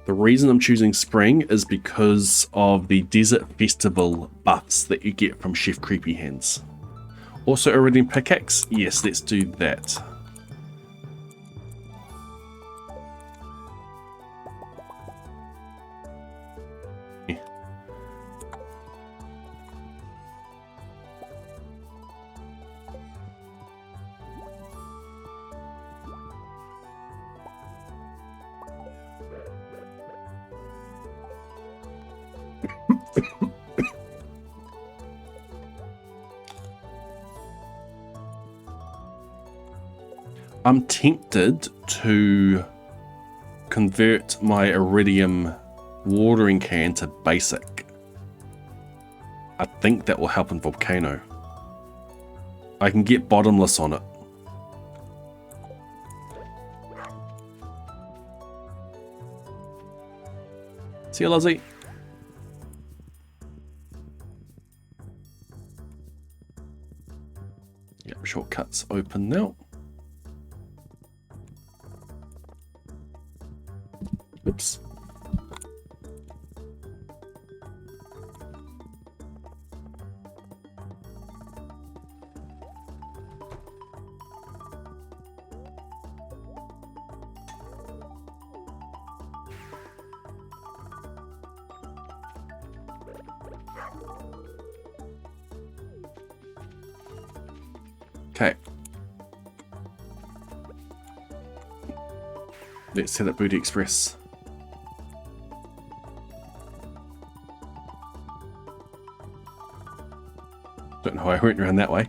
The reason I'm choosing spring is because of the Desert Festival buffs that you get from Chef Creepy Hands. Also Iridium Pickaxe? Yes, let's do that. I'm tempted to convert my Iridium watering can to basic. I think that will help in Volcano. I can get bottomless on it. See you, Lizzie. Yep, shortcuts open now. Oops. Okay. Let's set up Booty Express. Don't know how I went around that way.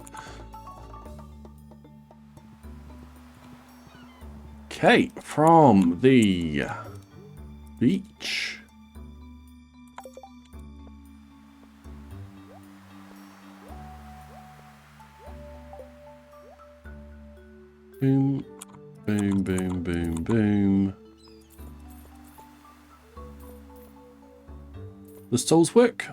Okay, from the beach. Boom, boom, boom, boom, boom. The stalls work.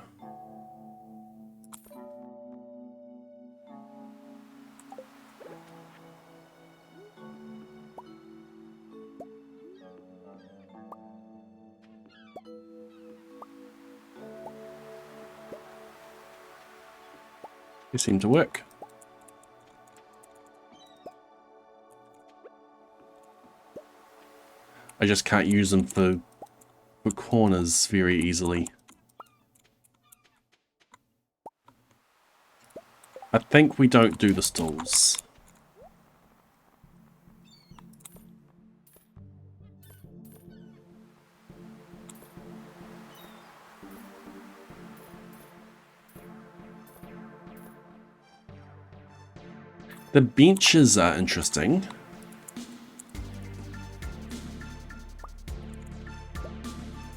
They seem to work. I just can't use them for corners very easily. I think we don't do the stalls. The benches are interesting.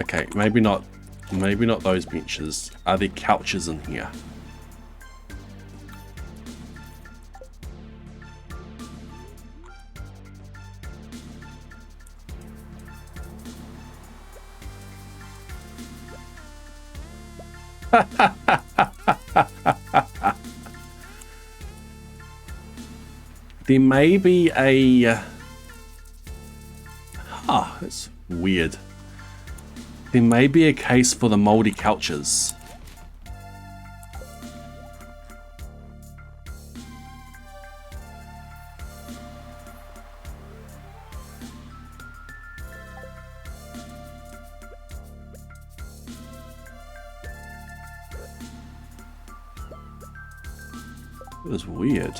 Okay, maybe not those benches. Are there couches in here? There may be a... it's weird. There may be a case for the moldy couches. It was weird.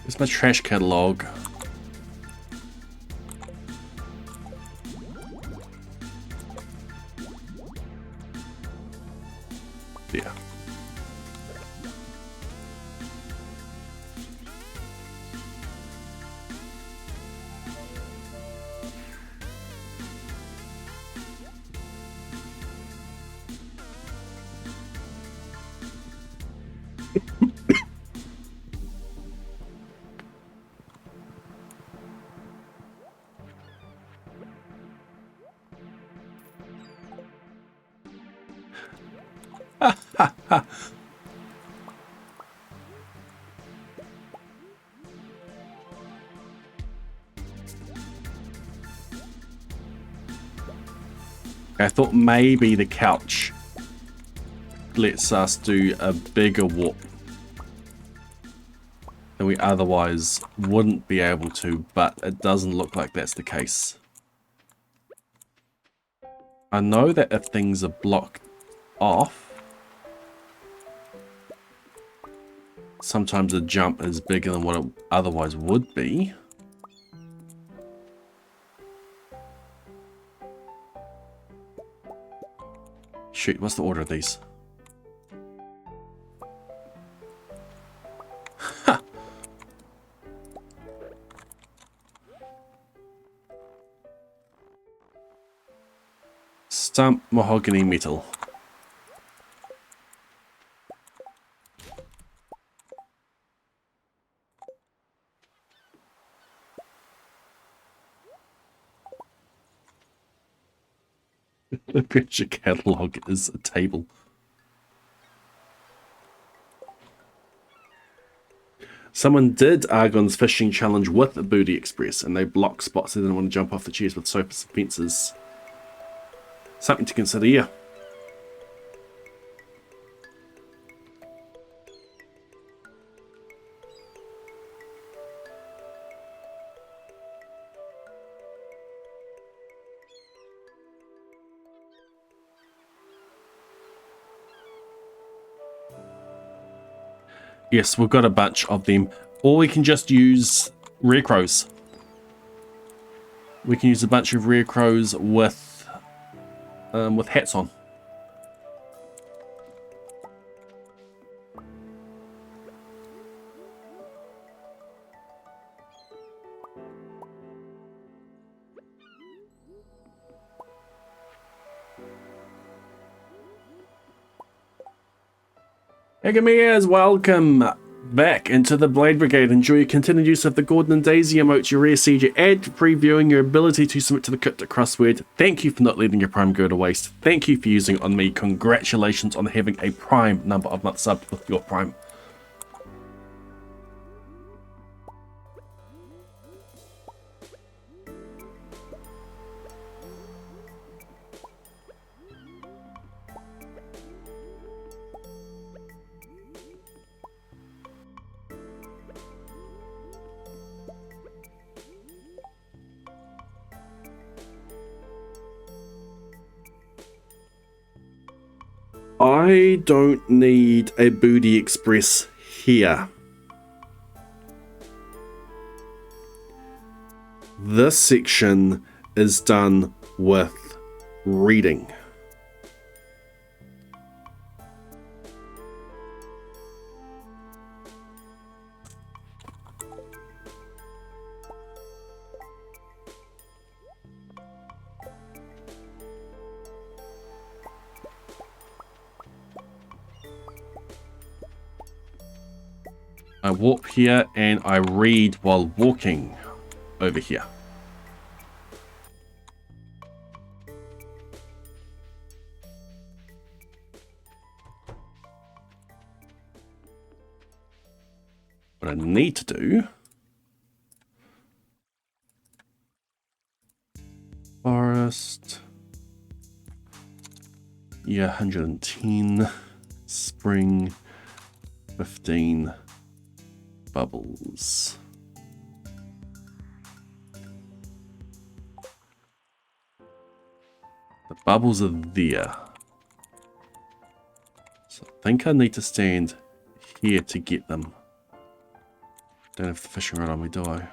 It's my trash catalog. Yeah. I thought maybe the couch lets us do a bigger walk than we otherwise wouldn't be able to, but it doesn't look like that's the case. I know that if things are blocked off, sometimes a jump is bigger than what it otherwise would be. Shoot, what's the order of these? Ha! Stump, mahogany, metal. The picture catalog is a table. Someone did Argon's fishing challenge with the Booty Express, and they blocked spots they didn't want to jump off the chairs with sofas and fences. Something to consider, yeah. Yes, we've got a bunch of them. Or we can just use rare crows. We can use a bunch of rare crows with hats on. Hegamias, welcome back into the Blade Brigade. Enjoy your continued use of the Gordon and Daisy emotes, your rare siege, your ad previewing, your ability to submit to the cryptic crossword. Thank you for not letting your prime go to waste. Thank you for using it on me. Congratulations on having a prime number of months subbed with your prime. I don't need a booty express here. This section is done with reading. I warp here and I read while walking over here. What I need to do, forest, yeah, 110, spring, 15, bubbles. The bubbles are there. So I think I need to stand here to get them. Don't have the fishing rod on me, do I?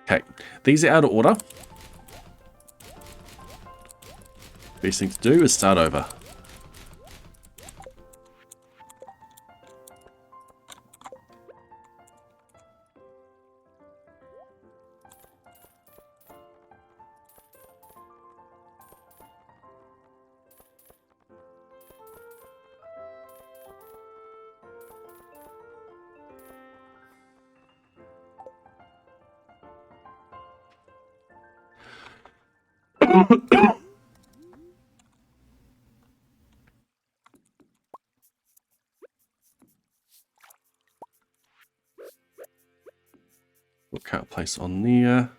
Okay, these are out of order. Best thing to do is start over. Work out a place on there.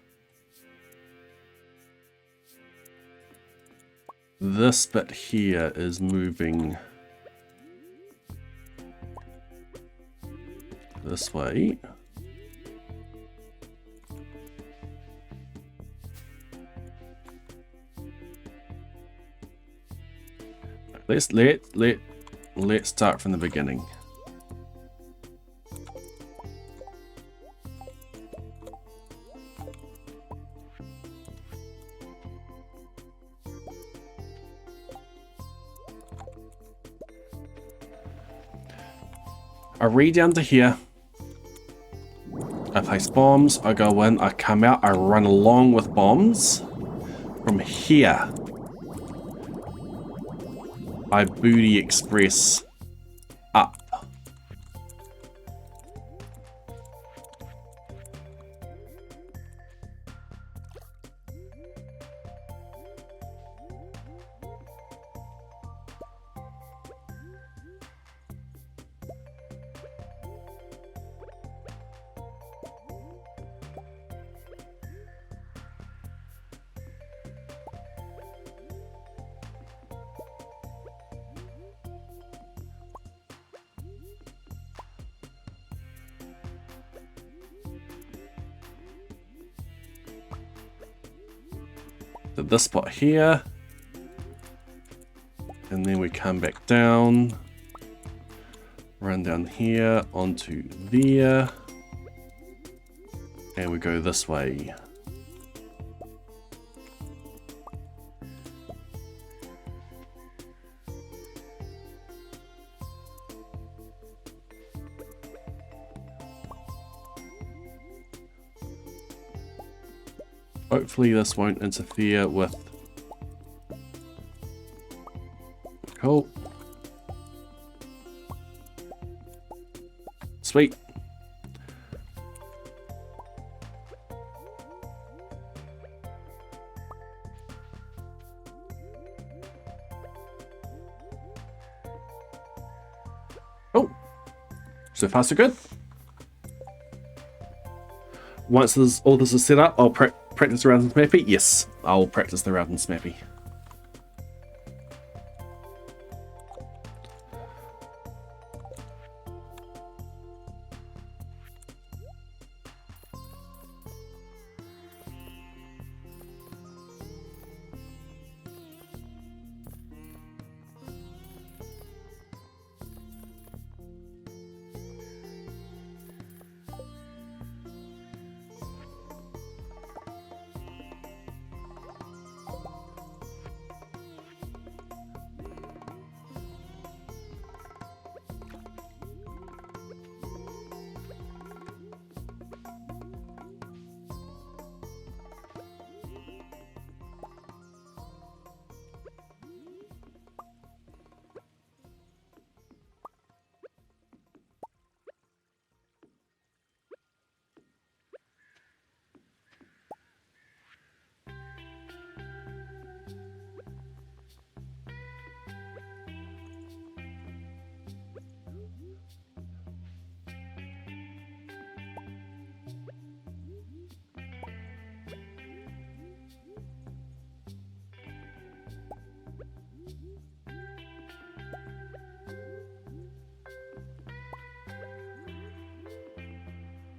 This bit here is moving this way. Let's start from the beginning. I read down to here. I place bombs, I go in, I come out, I run along with bombs. From here, I booty express up. To this spot here, and then we come back down, run down here onto there, and we go this way. Hopefully this won't interfere with... Cool. Sweet. Oh, so far so good. Once all this is set up, I'll practice around in Smappy. Yes, I'll practice the round in Smappy.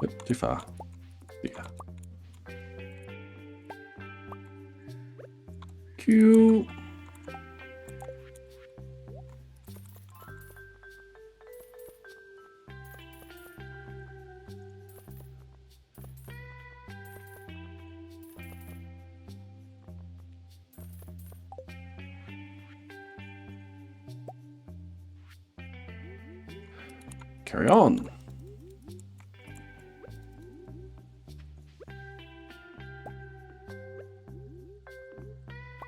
Yep, too far. Yeah. Q. Carry on.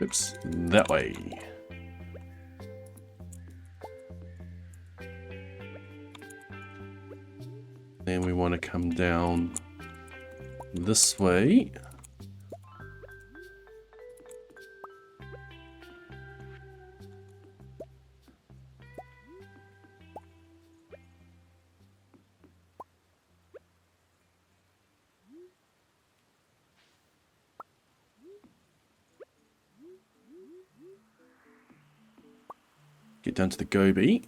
Oops, that way. Then we want to come down this way. Get down to the goby.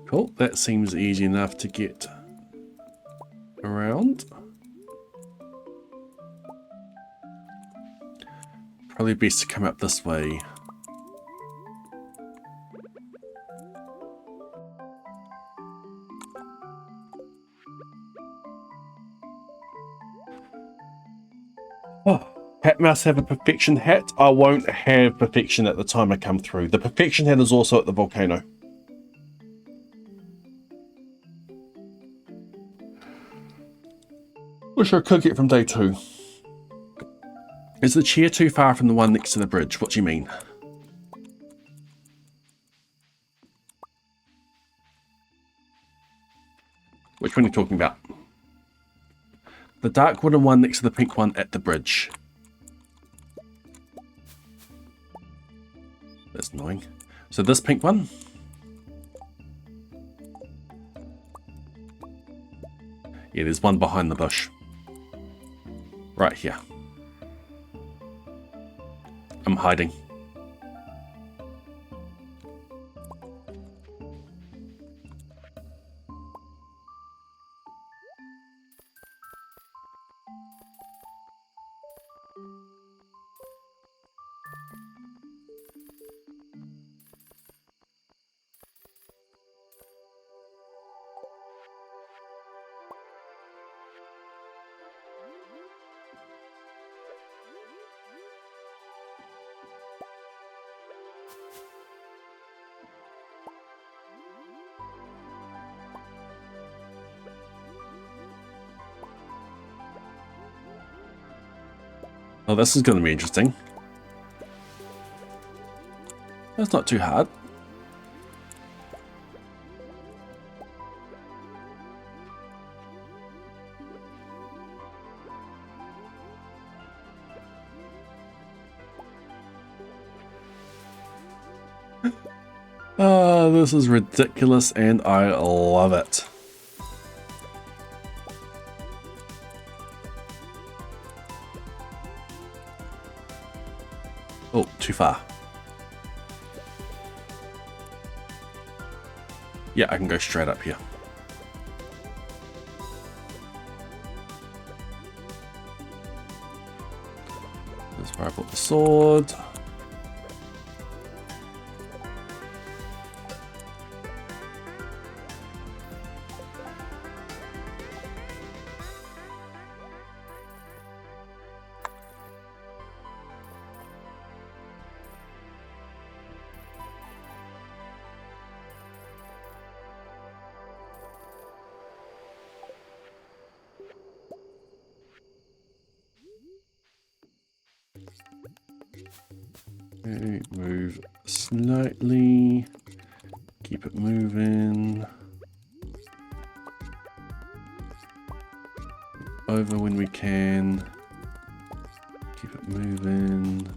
Cool, that seems easy enough to get around. Probably best to come up this way. Oh, hat must have a perfection hat. I won't have perfection at the time I come through. The perfection hat is also at the volcano. Which I could get from day 2. Is the chair too far from the one next to the bridge? What do you mean? Which one are you talking about? The dark wooden one next to the pink one at the bridge. That's annoying. So this pink one? Yeah, there's one behind the bush. Right here. I'm hiding. Oh, this is going to be interesting. That's not too hard. This is ridiculous and I love it. Oh, too far. Yeah, I can go straight up here. That's where I put the sword. Okay, move slightly, keep it moving. Over when we can, keep it moving.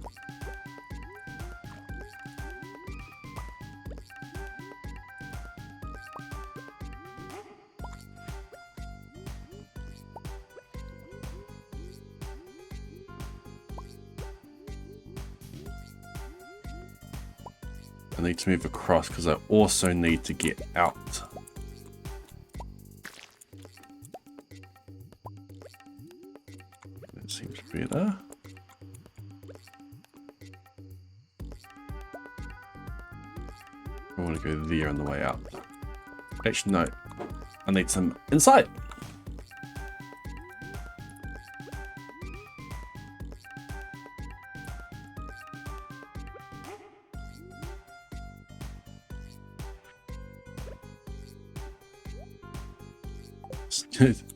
I need to move across because I also need to get out. That seems better. I want to go there on the way out. Actually, no. I need some insight.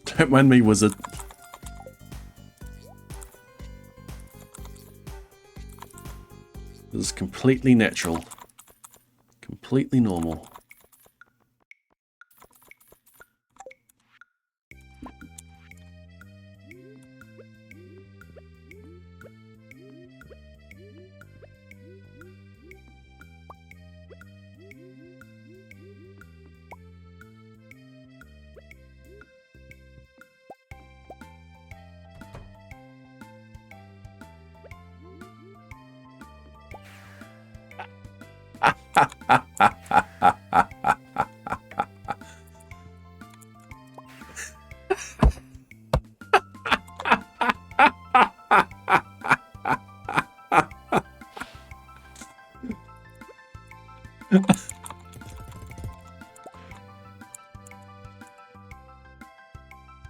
Don't mind me, wizard. This is completely natural. Completely normal.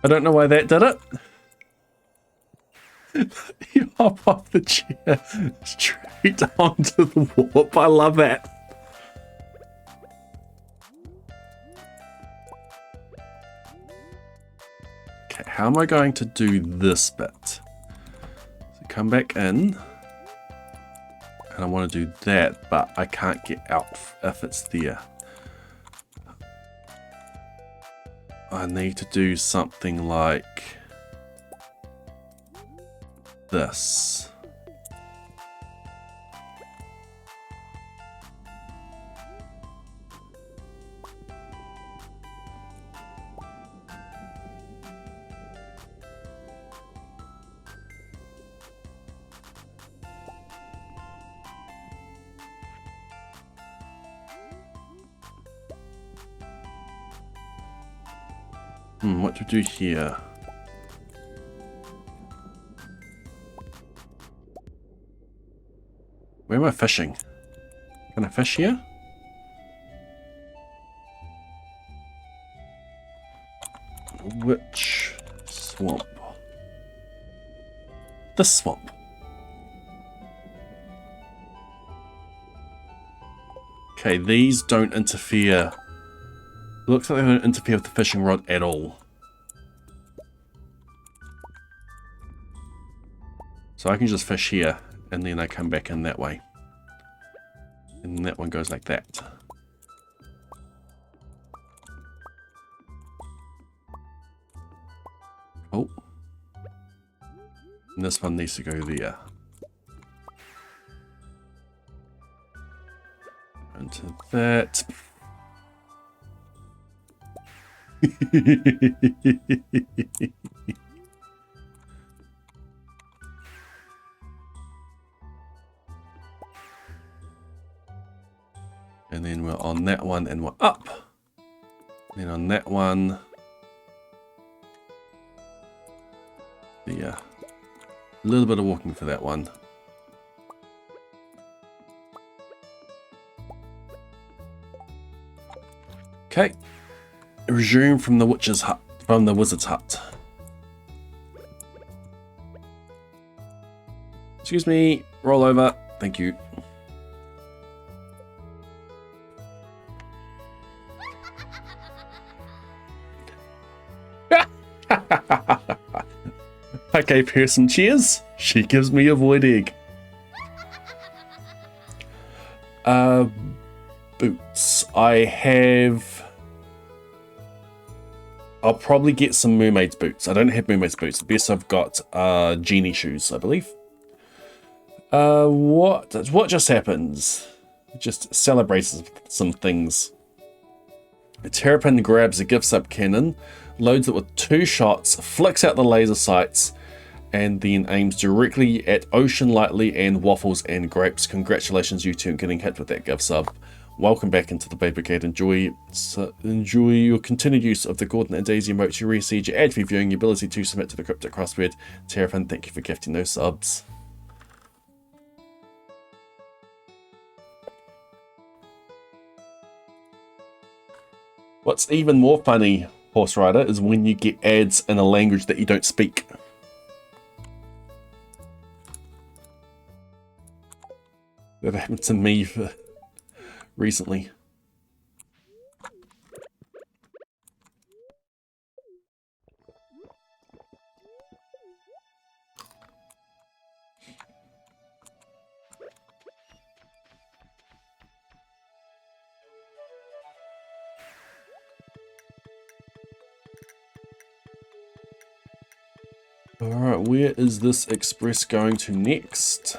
I don't know why that did it. You hop off the chair straight onto the warp. I love that. Okay, how am I going to do this bit? So come back in. And I want to do that, but I can't get out if it's there. I need to do something like this. What to do here? Where am I fishing? Can I fish here? Which swamp? This swamp. Okay, these don't interfere. Looks like they don't interfere with the fishing rod at all. So I can just fish here, and then I come back in that way. And that one goes like that. Oh. And this one needs to go there. Into that. And then we're on that one and we're up. Then on that one. Yeah. A little bit of walking for that one. Okay. Resume from the witch's hut, from the wizard's hut. Excuse me, roll over. Thank you. Okay, Pearson, cheers. She gives me a void egg. Boots. I have... I'll probably get some mermaid's boots. I don't have mermaid's boots. The best I've got are genie shoes, I believe. What just happens? It just celebrates some things. A Terrapin grabs a gift sub cannon, loads it with 2 shots, flicks out the laser sights, and then aims directly at Ocean Lightly and Waffles and Grapes. Congratulations, you two, on getting hit with that gift sub. Welcome back into the Paper Cat. Enjoy your continued use of the Gordon and Daisy emotes. You reseed your ad viewing, your ability to submit to the cryptic crossword. Terrafin, thank you for gifting those subs. What's even more funny, Horse Rider, is when you get ads in a language that you don't speak. That happened to me recently. Alright, where is this express going to next?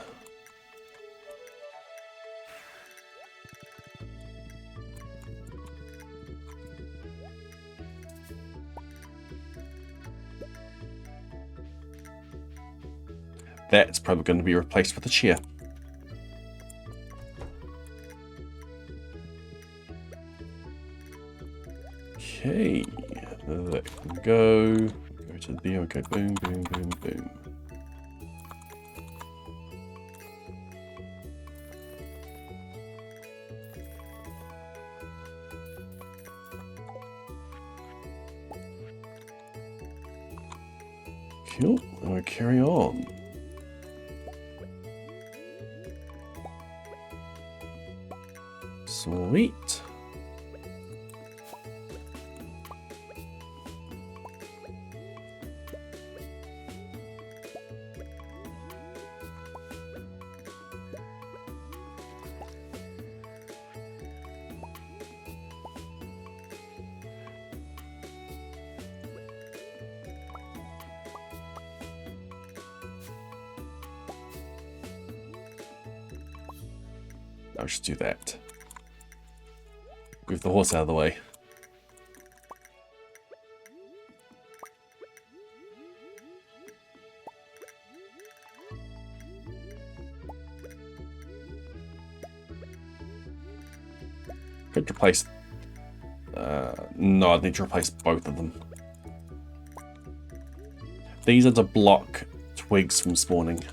That's probably going to be replaced with a chair. Okay, that can go to there, okay, boom, boom, boom, boom. Cool, and we'll carry on. Sweet. I'll just do that. Move the horse out of the way. Could replace... no, I need to replace both of them. These are to block twigs from spawning.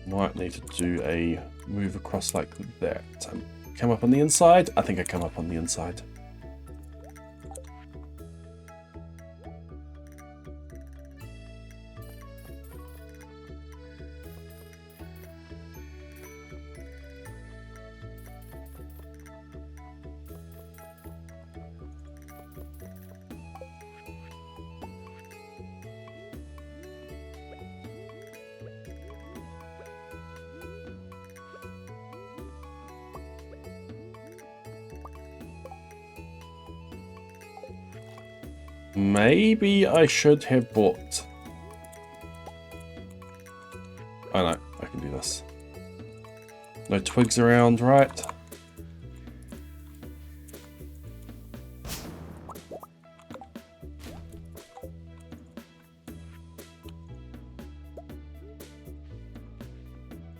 Might need to do a move across like that. Come up on the inside? I think I come up on the inside. Maybe I should have bought... Oh no, I can do this. No twigs around, right?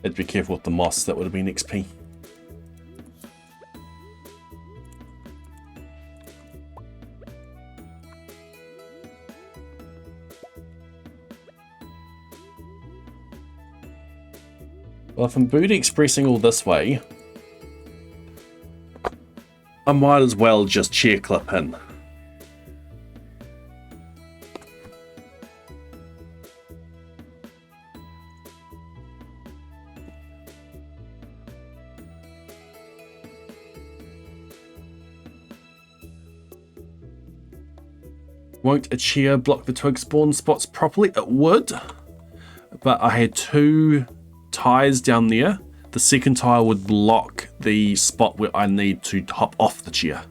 I'd be careful with the moss, that would have been XP. Well, if I'm booty expressing all this way, I might as well just chair clip in. Won't a chair block the twig spawn spots properly? It would, but I had two ties down there. The second tile would block the spot where I need to hop off the chair.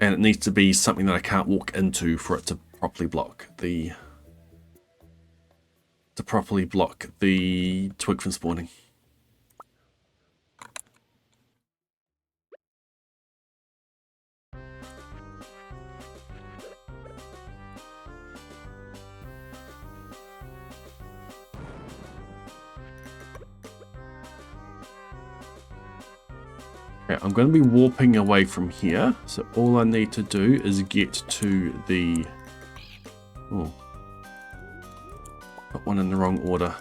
And it needs to be something that I can't walk into for it to properly block the twig from spawning. Okay, I'm going to be warping away from here. So all I need to do is get to the... Oh. Put one in the wrong order.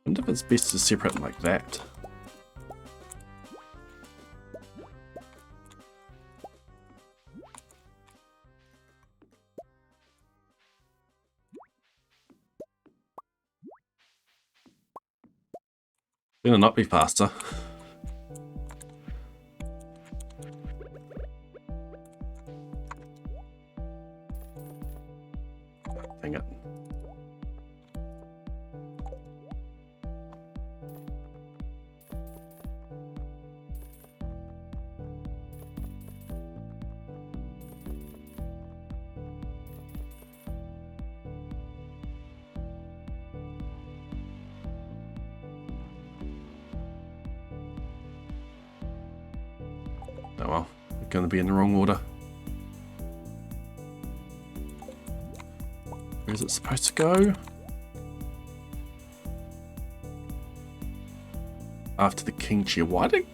I wonder if it's best to separate like that. Gonna not be faster. Dang it. Oh well, we're going to be in the wrong order. Where is it supposed to go? After the king chair. Why did it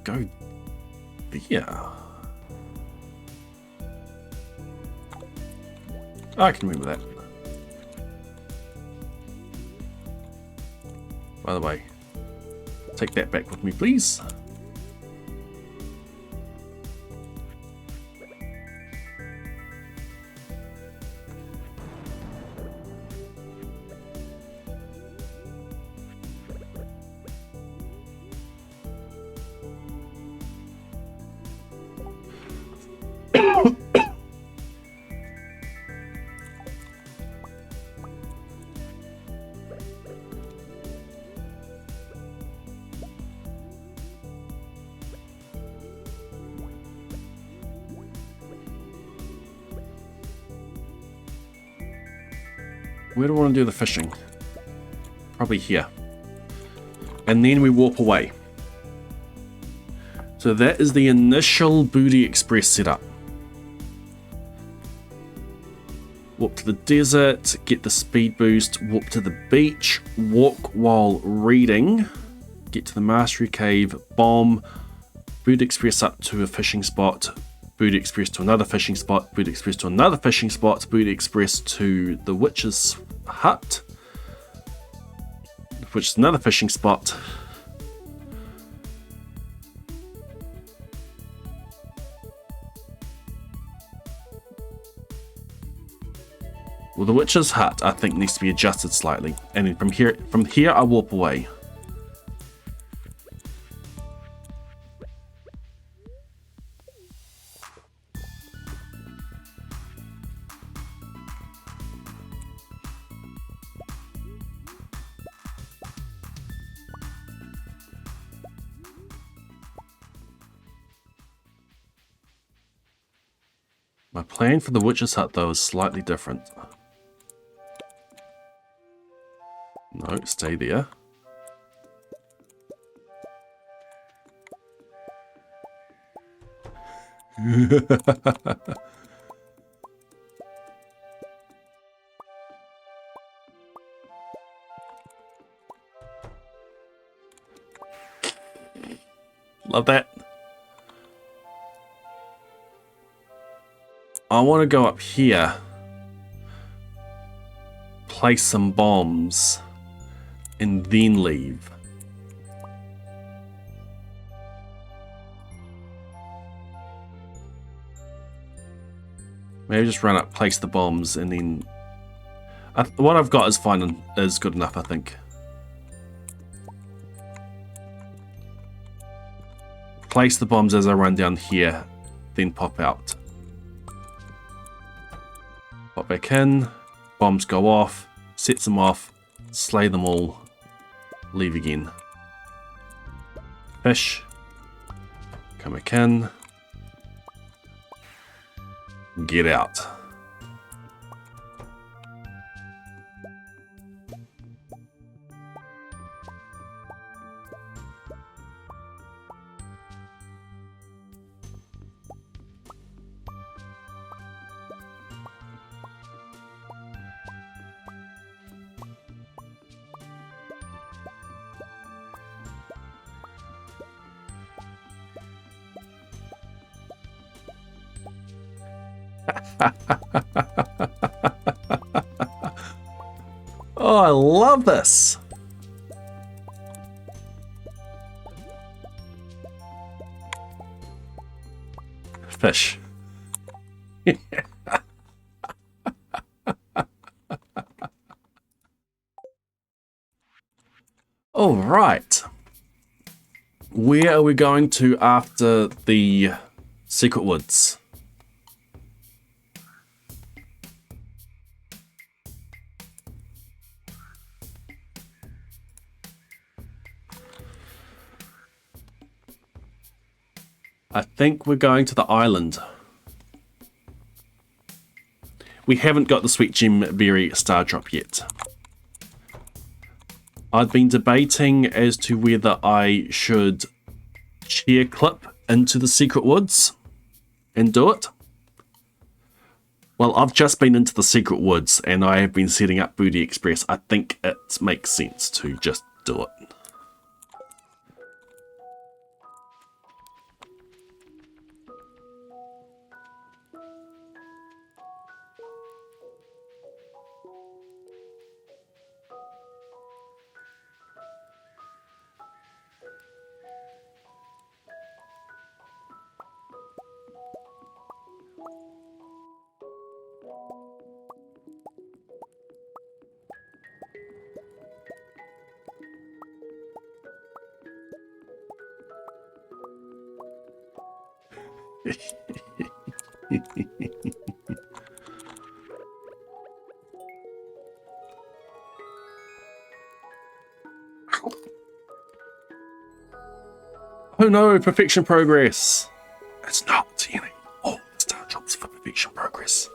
go there? I can remember that. By the way, take that back with me, please. Where do I want to do the fishing? Probably here. And then we warp away. So that is the initial Booty Express setup. Warp to the desert, get the speed boost, warp to the beach, walk while reading, get to the Mastery Cave, bomb, Booty Express up to a fishing spot, Booty Express to another fishing spot, Booty Express to another fishing spot, Booty Express to the witch's hut, which is another fishing spot. Well, the witch's hut I think needs to be adjusted slightly, and then from here I warp away. My plan for the witch's hut though is slightly different. No, stay there. Love that. I want to go up here, place some bombs, and then leave. Maybe just run up, place the bombs, and then... what I've got is fine, is good enough, I think. Place the bombs as I run down here, then pop out. Pop back in, bombs go off, sets them off, slay them all, leave again. Fish, come back in, get out. Oh, I love this. Fish. All right. Where are we going to after the Secret Woods? I think we're going to the island. We haven't got the Sweet Gem Berry Star Drop yet. I've been debating as to whether I should chair clip into the Secret Woods and do it. Well, I've just been into the Secret Woods and I have been setting up Booty Express. I think it makes sense to just do it. Oh no, perfection progress. It's not any. All the star drops for perfection progress.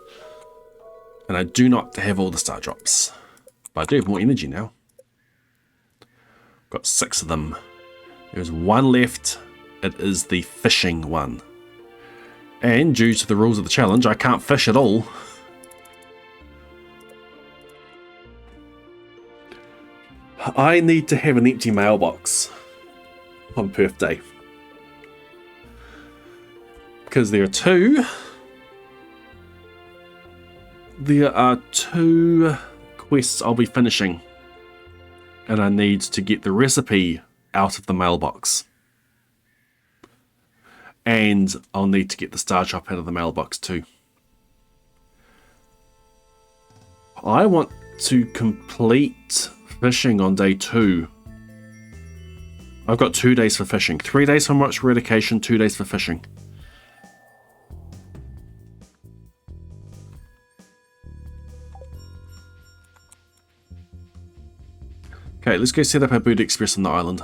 And I do not have all the star drops. But I do have more energy now. Got 6 of them. There's 1 left. It is the fishing one. And due to the rules of the challenge, I can't fish at all. I need to have an empty mailbox on Perth Day. Because there are 2. There are 2 quests I'll be finishing. And I need to get the recipe out of the mailbox. And I'll need to get the star drop out of the mailbox too. I want to complete fishing on day 2. I've got 2 days for fishing. 3 days for monster eradication, 2 days for fishing. Okay, let's go set up our Boot Express on the island.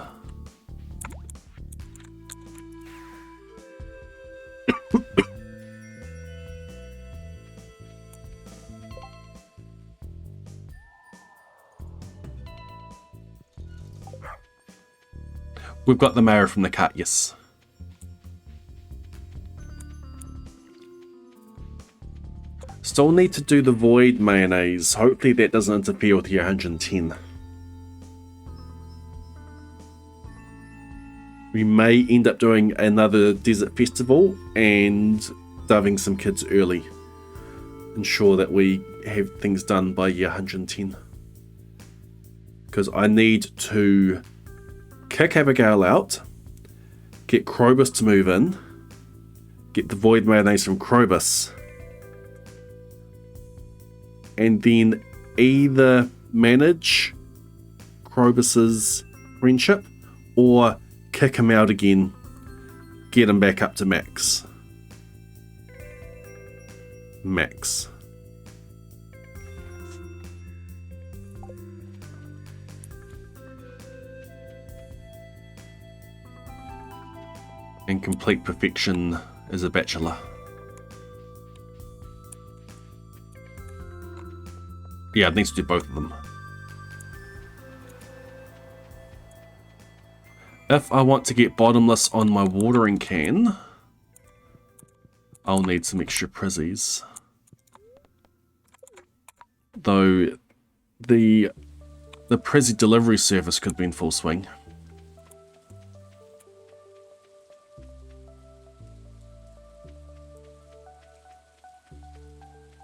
We've got the mayor from the cut, yes. Still need to do the void mayonnaise. Hopefully that doesn't interfere with year 110. We may end up doing another desert festival and dubbing some kids early. Ensure that we have things done by year 110. Because I need to kick Abigail out, get Krobus to move in, get the void mayonnaise from Krobus, and then either manage Krobus's friendship or kick him out again, get him back up to max. And complete perfection as a bachelor. Yeah, it needs to do both of them. If I want to get bottomless on my watering can, I'll need some extra prizzies. Though the prizzy delivery service could be in full swing.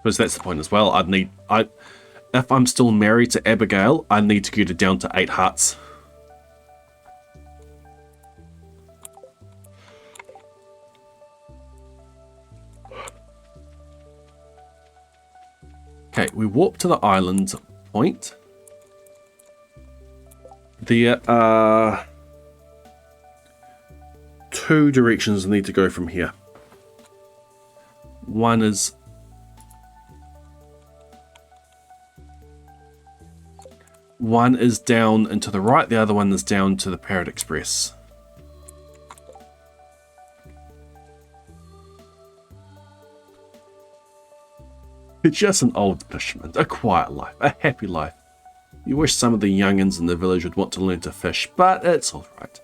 Because that's the point as well. If I'm still married to Abigail, I need to get her down to 8 hearts. Okay, we warp to the island point. There are 2 directions we need to go from here. One is down and to the right, the other one is down to the Parrot Express. It's just an old fisherman, a quiet life, a happy life. You wish some of the young'uns in the village would want to learn to fish, but it's alright.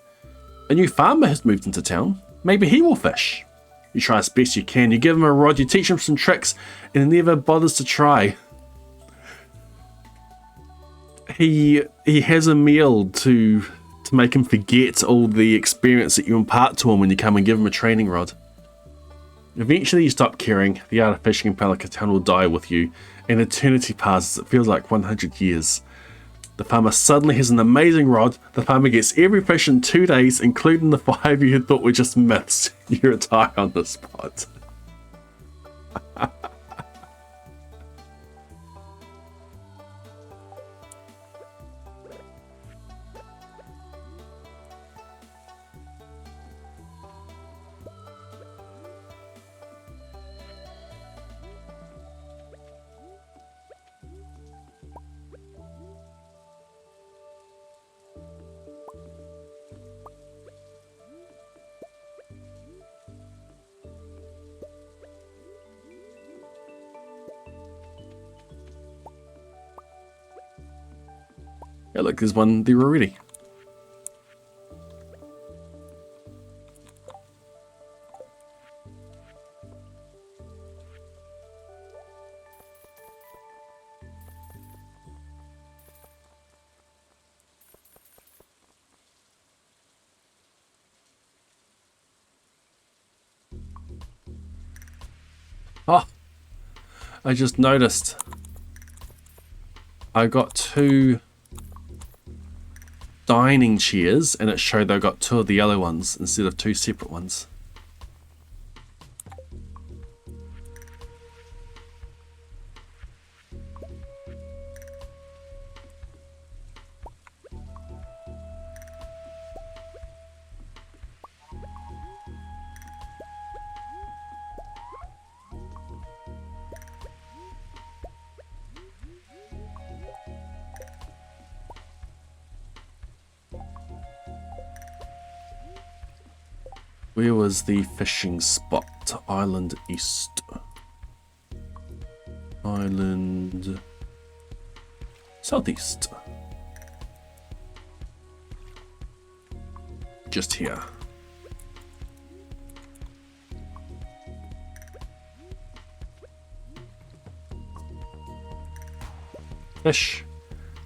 A new farmer has moved into town. Maybe he will fish. You try as best you can. You give him a rod, you teach him some tricks, and he never bothers to try. He has a meal to make him forget all the experience that you impart to him when you come and give him a training rod. Eventually you stop caring. The art of fishing in Palikatan will die with you. An eternity passes. It feels like 100 years. The farmer suddenly has an amazing rod. The farmer gets every fish in 2 days, including the 5 you thought were just myths. You retire on the spot. Yeah, look, there's one there already. Oh, I just noticed. I got 2 dining chairs, and it showed I got 2 of the yellow ones instead of 2 separate ones. Where was the fishing spot? Island East. Island Southeast. Just here. Fish.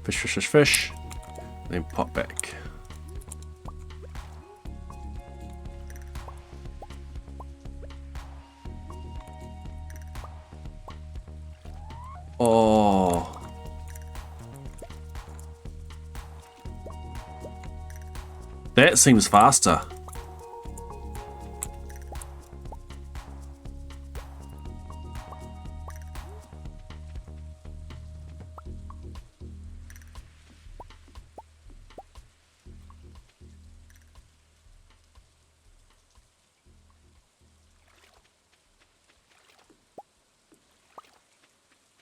Fish, fish, fish, fish. Then pop back. Oh. That seems faster.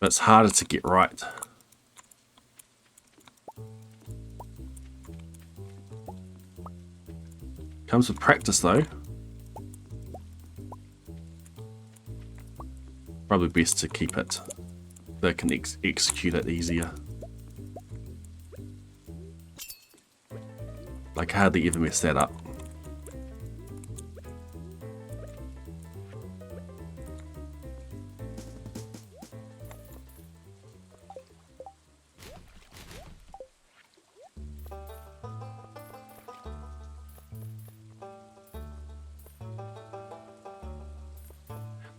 But it's harder to get right. Comes with practice though. Probably best to keep it. They can execute it easier. Like hardly ever mess that up.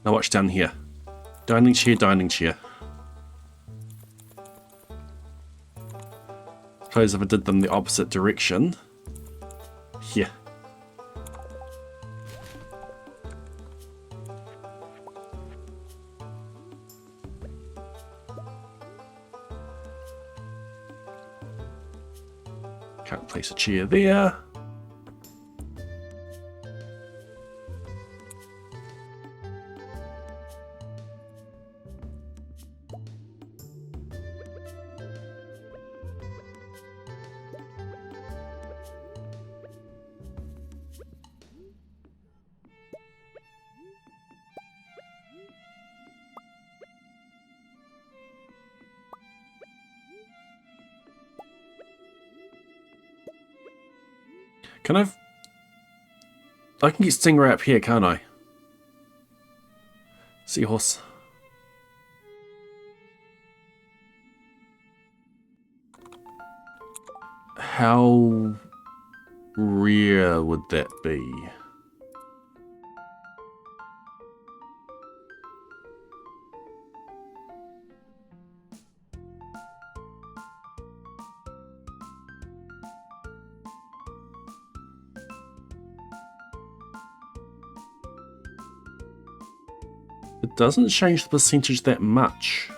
Now watch down here. Dining chair, dining chair. Suppose if I did them the opposite direction. Here. Can't place a chair there. Can I can get Stingray up here, can't I? Seahorse. How rare would that be? It doesn't change the percentage that much.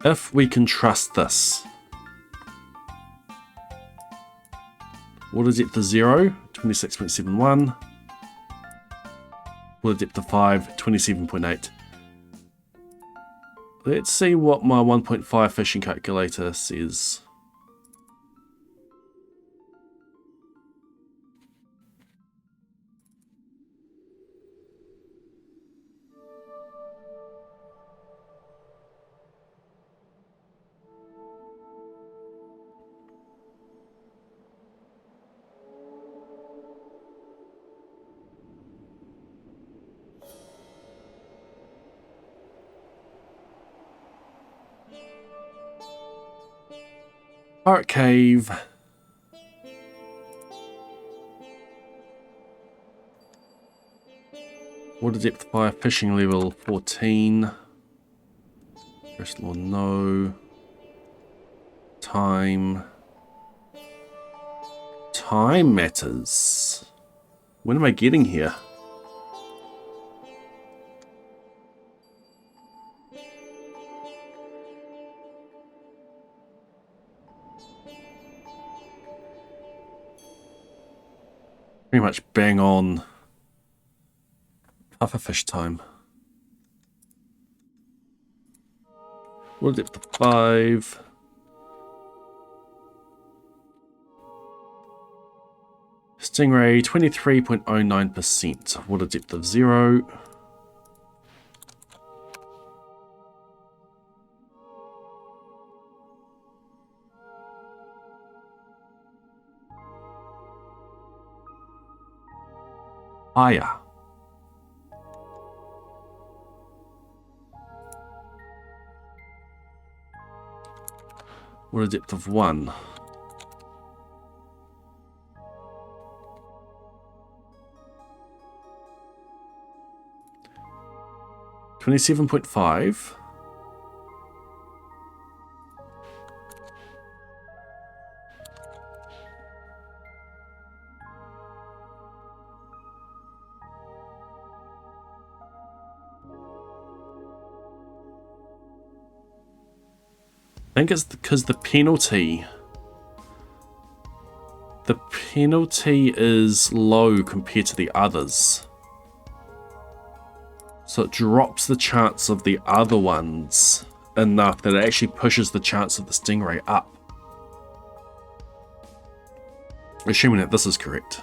If we can trust this. Water depth of 0, 26.71. Water depth of 5, 27.8. Let's see what my 1.5 fishing calculator says. Art cave. Water depth by fishing level 14. First law, no. Time. Time matters. When am I getting here? Pretty much bang on pufferfish time. Water depth of 5. Stingray 23.09%. Water depth of 0. Higher. Water depth of 1. $27.5. I think it's because the penalty is low compared to the others. So it drops the chance of the other ones enough that it actually pushes the chance of the Stingray up. Assuming that this is correct.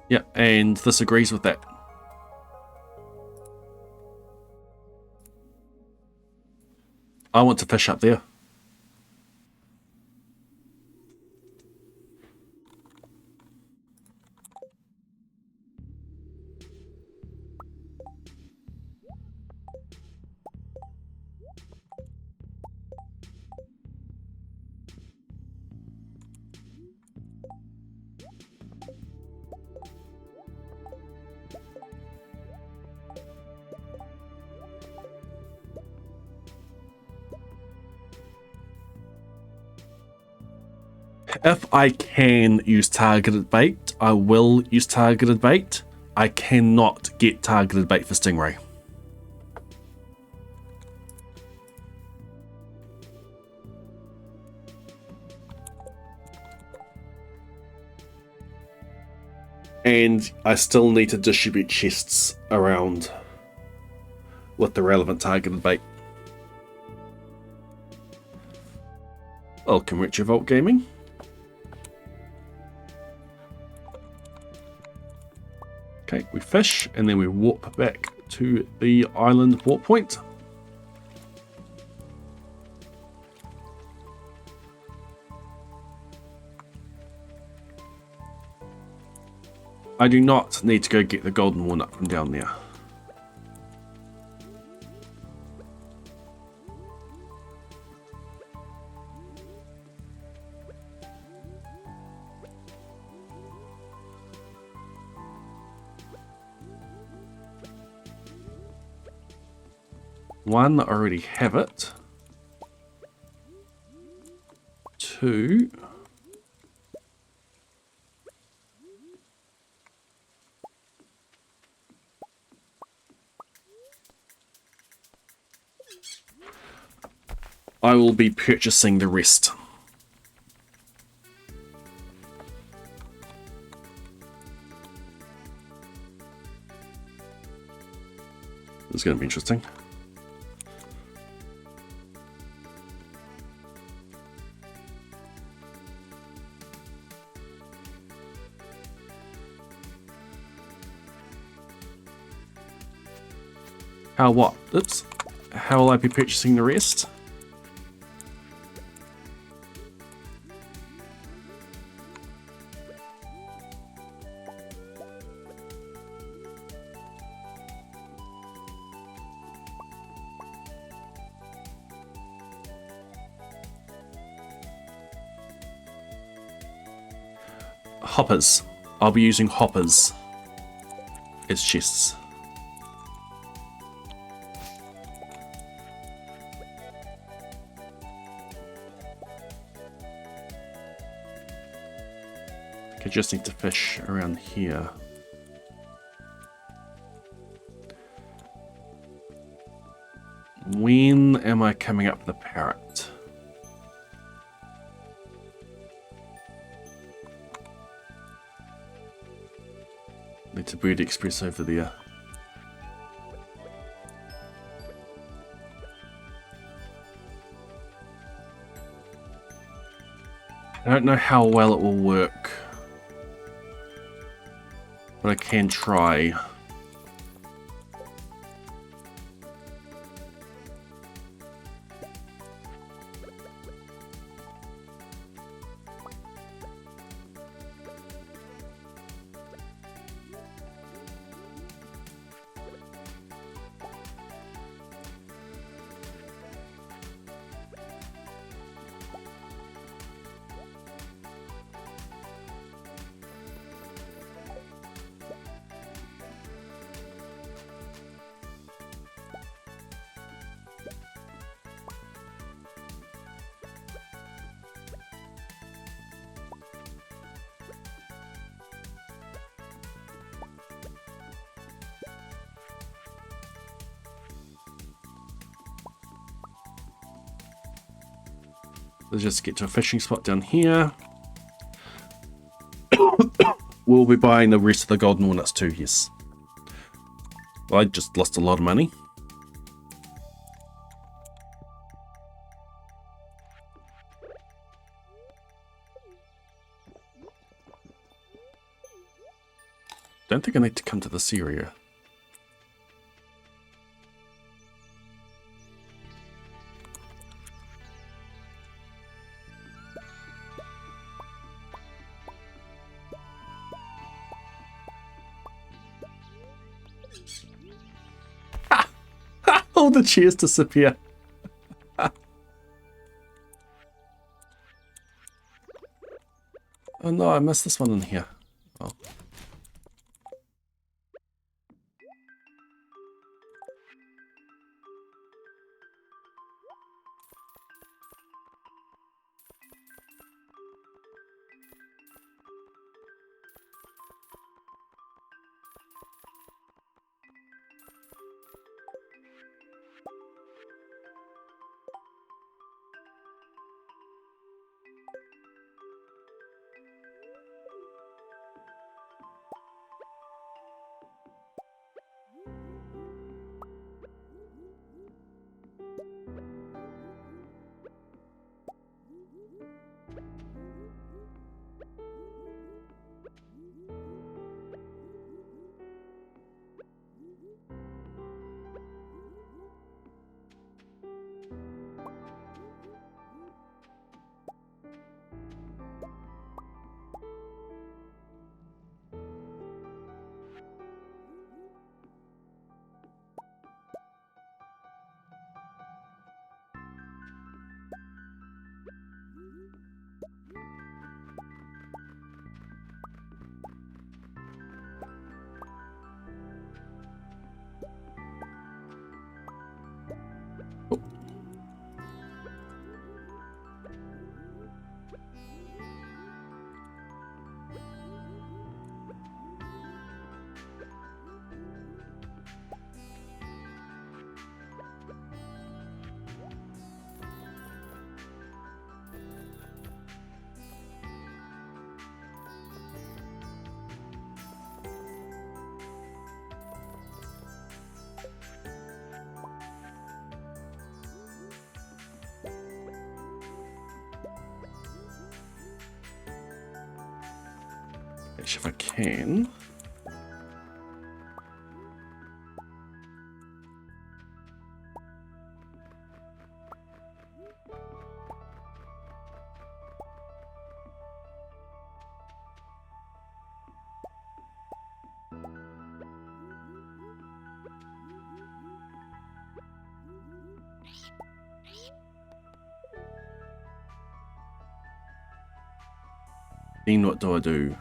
Yeah, and this agrees with that. I want to fish up there. If I can use targeted bait, I will use targeted bait. I cannot get targeted bait for stingray. And I still need to distribute chests around with the relevant targeted bait. Welcome, Retrovolt Gaming. Okay, we fish, and then we warp back to the island warp point. I do not need to go get the golden walnut from down there. One, I already have it. Two. I will be purchasing the rest. This is going to be interesting. How what? Oops. How will I be purchasing the rest? Hoppers. I'll be using hoppers as chests. I just need to fish around here. When am I coming up with the parrot? Need to Bird Express over there. I don't know how well it will work, but I can try. Let's just get to a fishing spot down here. We'll be buying the rest of the golden walnuts too, yes. I just lost a lot of money. Don't think I need to come to this area. All the cheers disappear. Oh no, I missed this one in here. Oh. If I can. Then what do I do?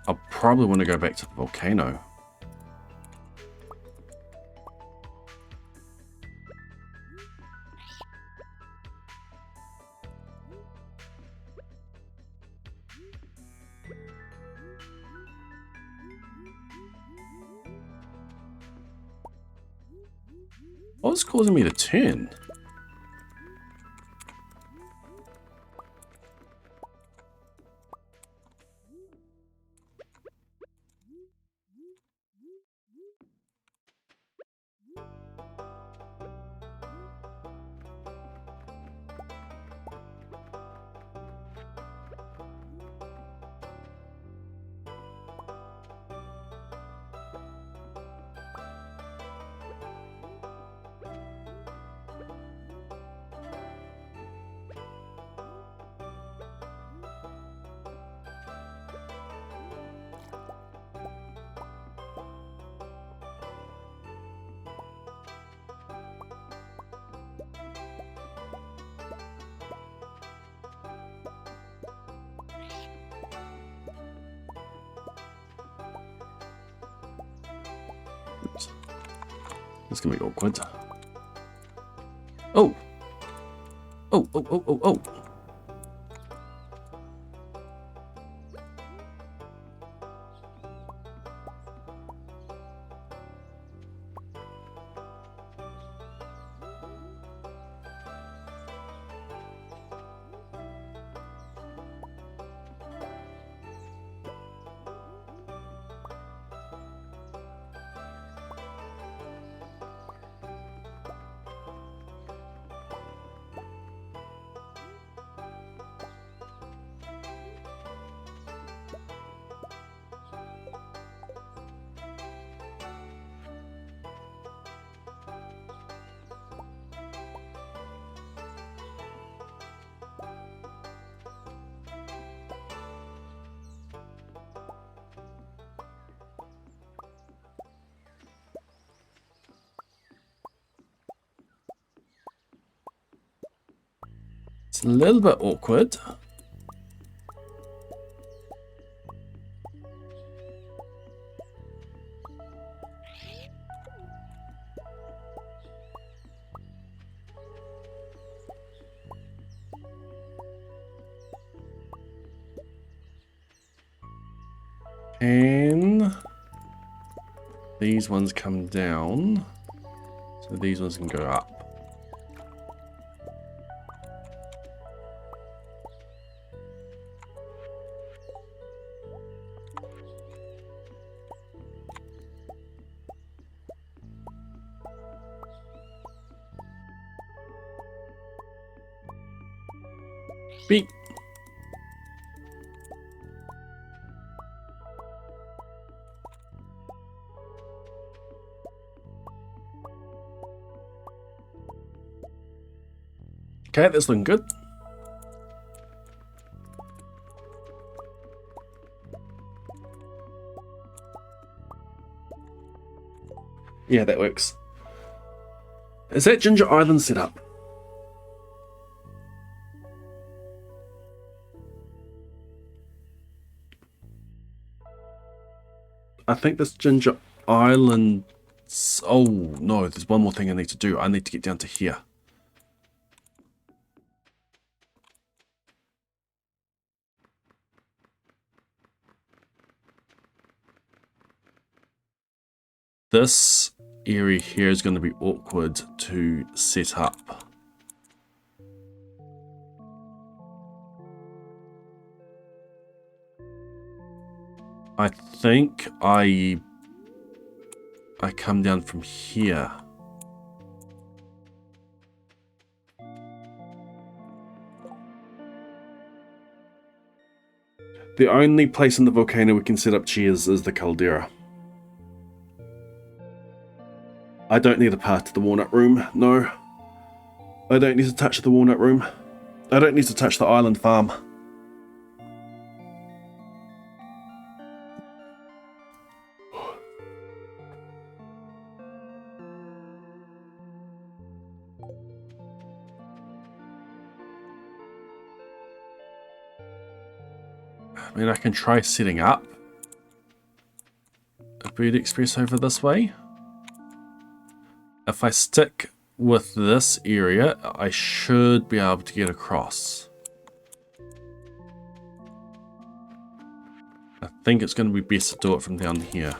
I'll probably want to go back to the volcano. What's causing me to turn? It's gonna be awkward. Oh! Oh, oh, oh, oh, oh! It's a little bit awkward. And these ones come down, so these ones can go up. Beep. Okay, that's looking good. Yeah, that works. Is that Ginger Island set up? I think this Ginger Island... Oh, no, there's one more thing I need to do. I need to get down to here. This area here is going to be awkward to set up. I think I come down from here. The only place in the volcano we can set up chairs is the caldera. I don't need a path to the walnut room, no. I don't need to touch the walnut room. I don't need to touch the island farm. I mean, I can try setting up a Bird Express over this way. If I stick with this area, I should be able to get across. I think it's going to be best to do it from down here.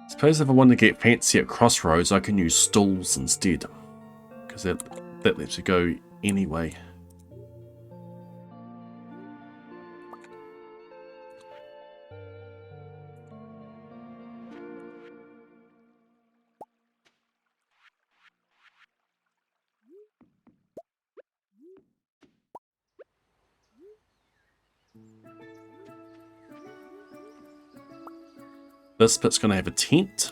Suppose if I want to get fancy at crossroads, I can use stools instead, because that lets you go anyway. This bit's going to have a tent.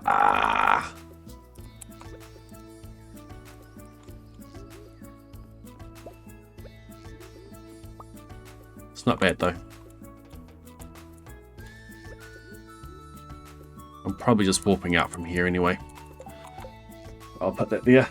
Ah. It's not bad though. I'm probably just warping out from here anyway. I'll put that there.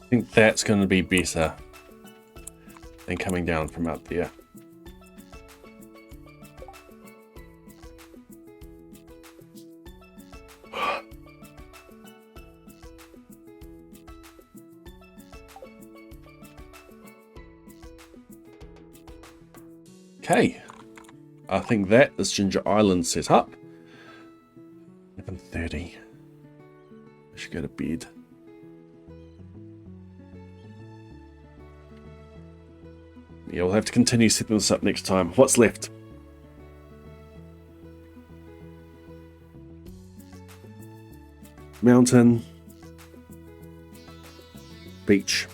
I think that's going to be better than coming down from out there. Okay. I think that is Ginger Island set up. 11:30. I should go to bed. Yeah, we'll have to continue setting this up next time. What's left? Mountain. Beach.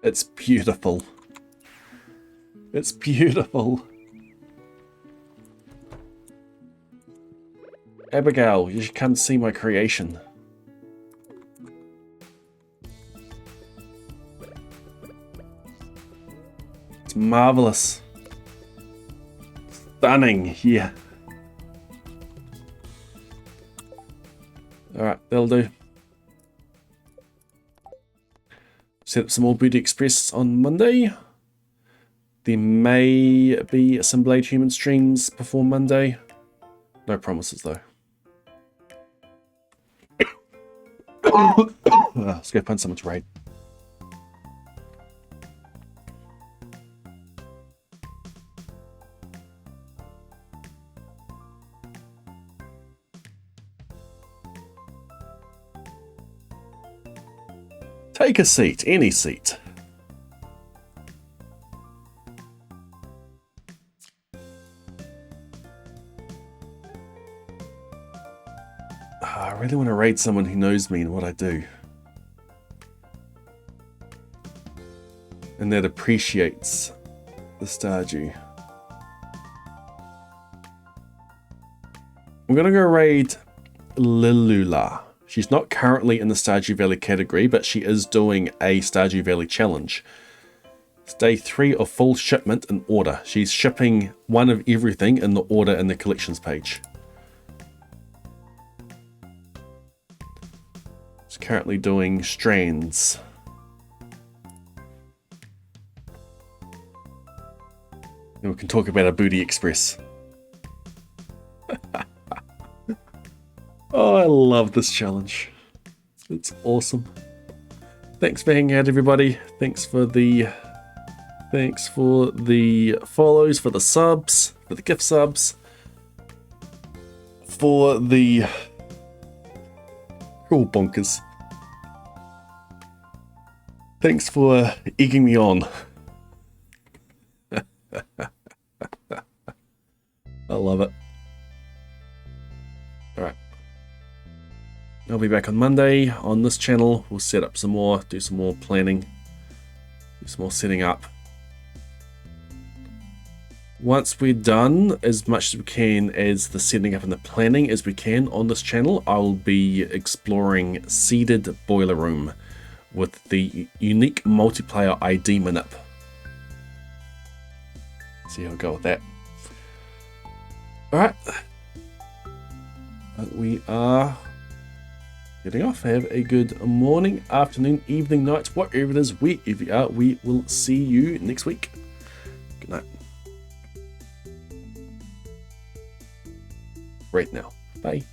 It's beautiful. It's beautiful. Abigail, you should come see my creation. It's marvelous. Stunning, yeah. Alright, that'll do. Set up some more Booty Express on Monday. There may be some Blade Human streams before Monday. No promises though. Let's go find someone to raid. Take a seat, any seat. I really want to raid someone who knows me and what I do. And that appreciates the Stardew. I'm going to go raid Lilula. She's not currently in the Stardew Valley category, but she is doing a Stardew Valley challenge. It's day 3 of full shipment in order. She's shipping one of everything in the order in the collections page. She's currently doing strands. And we can talk about a Booty Express. Oh, I love this challenge. It's awesome. Thanks for hanging out, everybody. Thanks for the follows, for the subs, for the gift subs, for the all bonkers. Thanks for egging me on. I love it. Alright. I'll be back on Monday on this channel. We'll set up some more, do some more planning, do some more setting up. Once we're done as much as we can as the setting up and the planning as we can on this channel, I'll be exploring Seeded Boiler Room with the unique multiplayer ID manip. See how I go with that. Alright. We are getting off. Have a good morning, afternoon, evening, night, whatever it is, wherever you are. We will see you next week. Good night. Right now. Bye.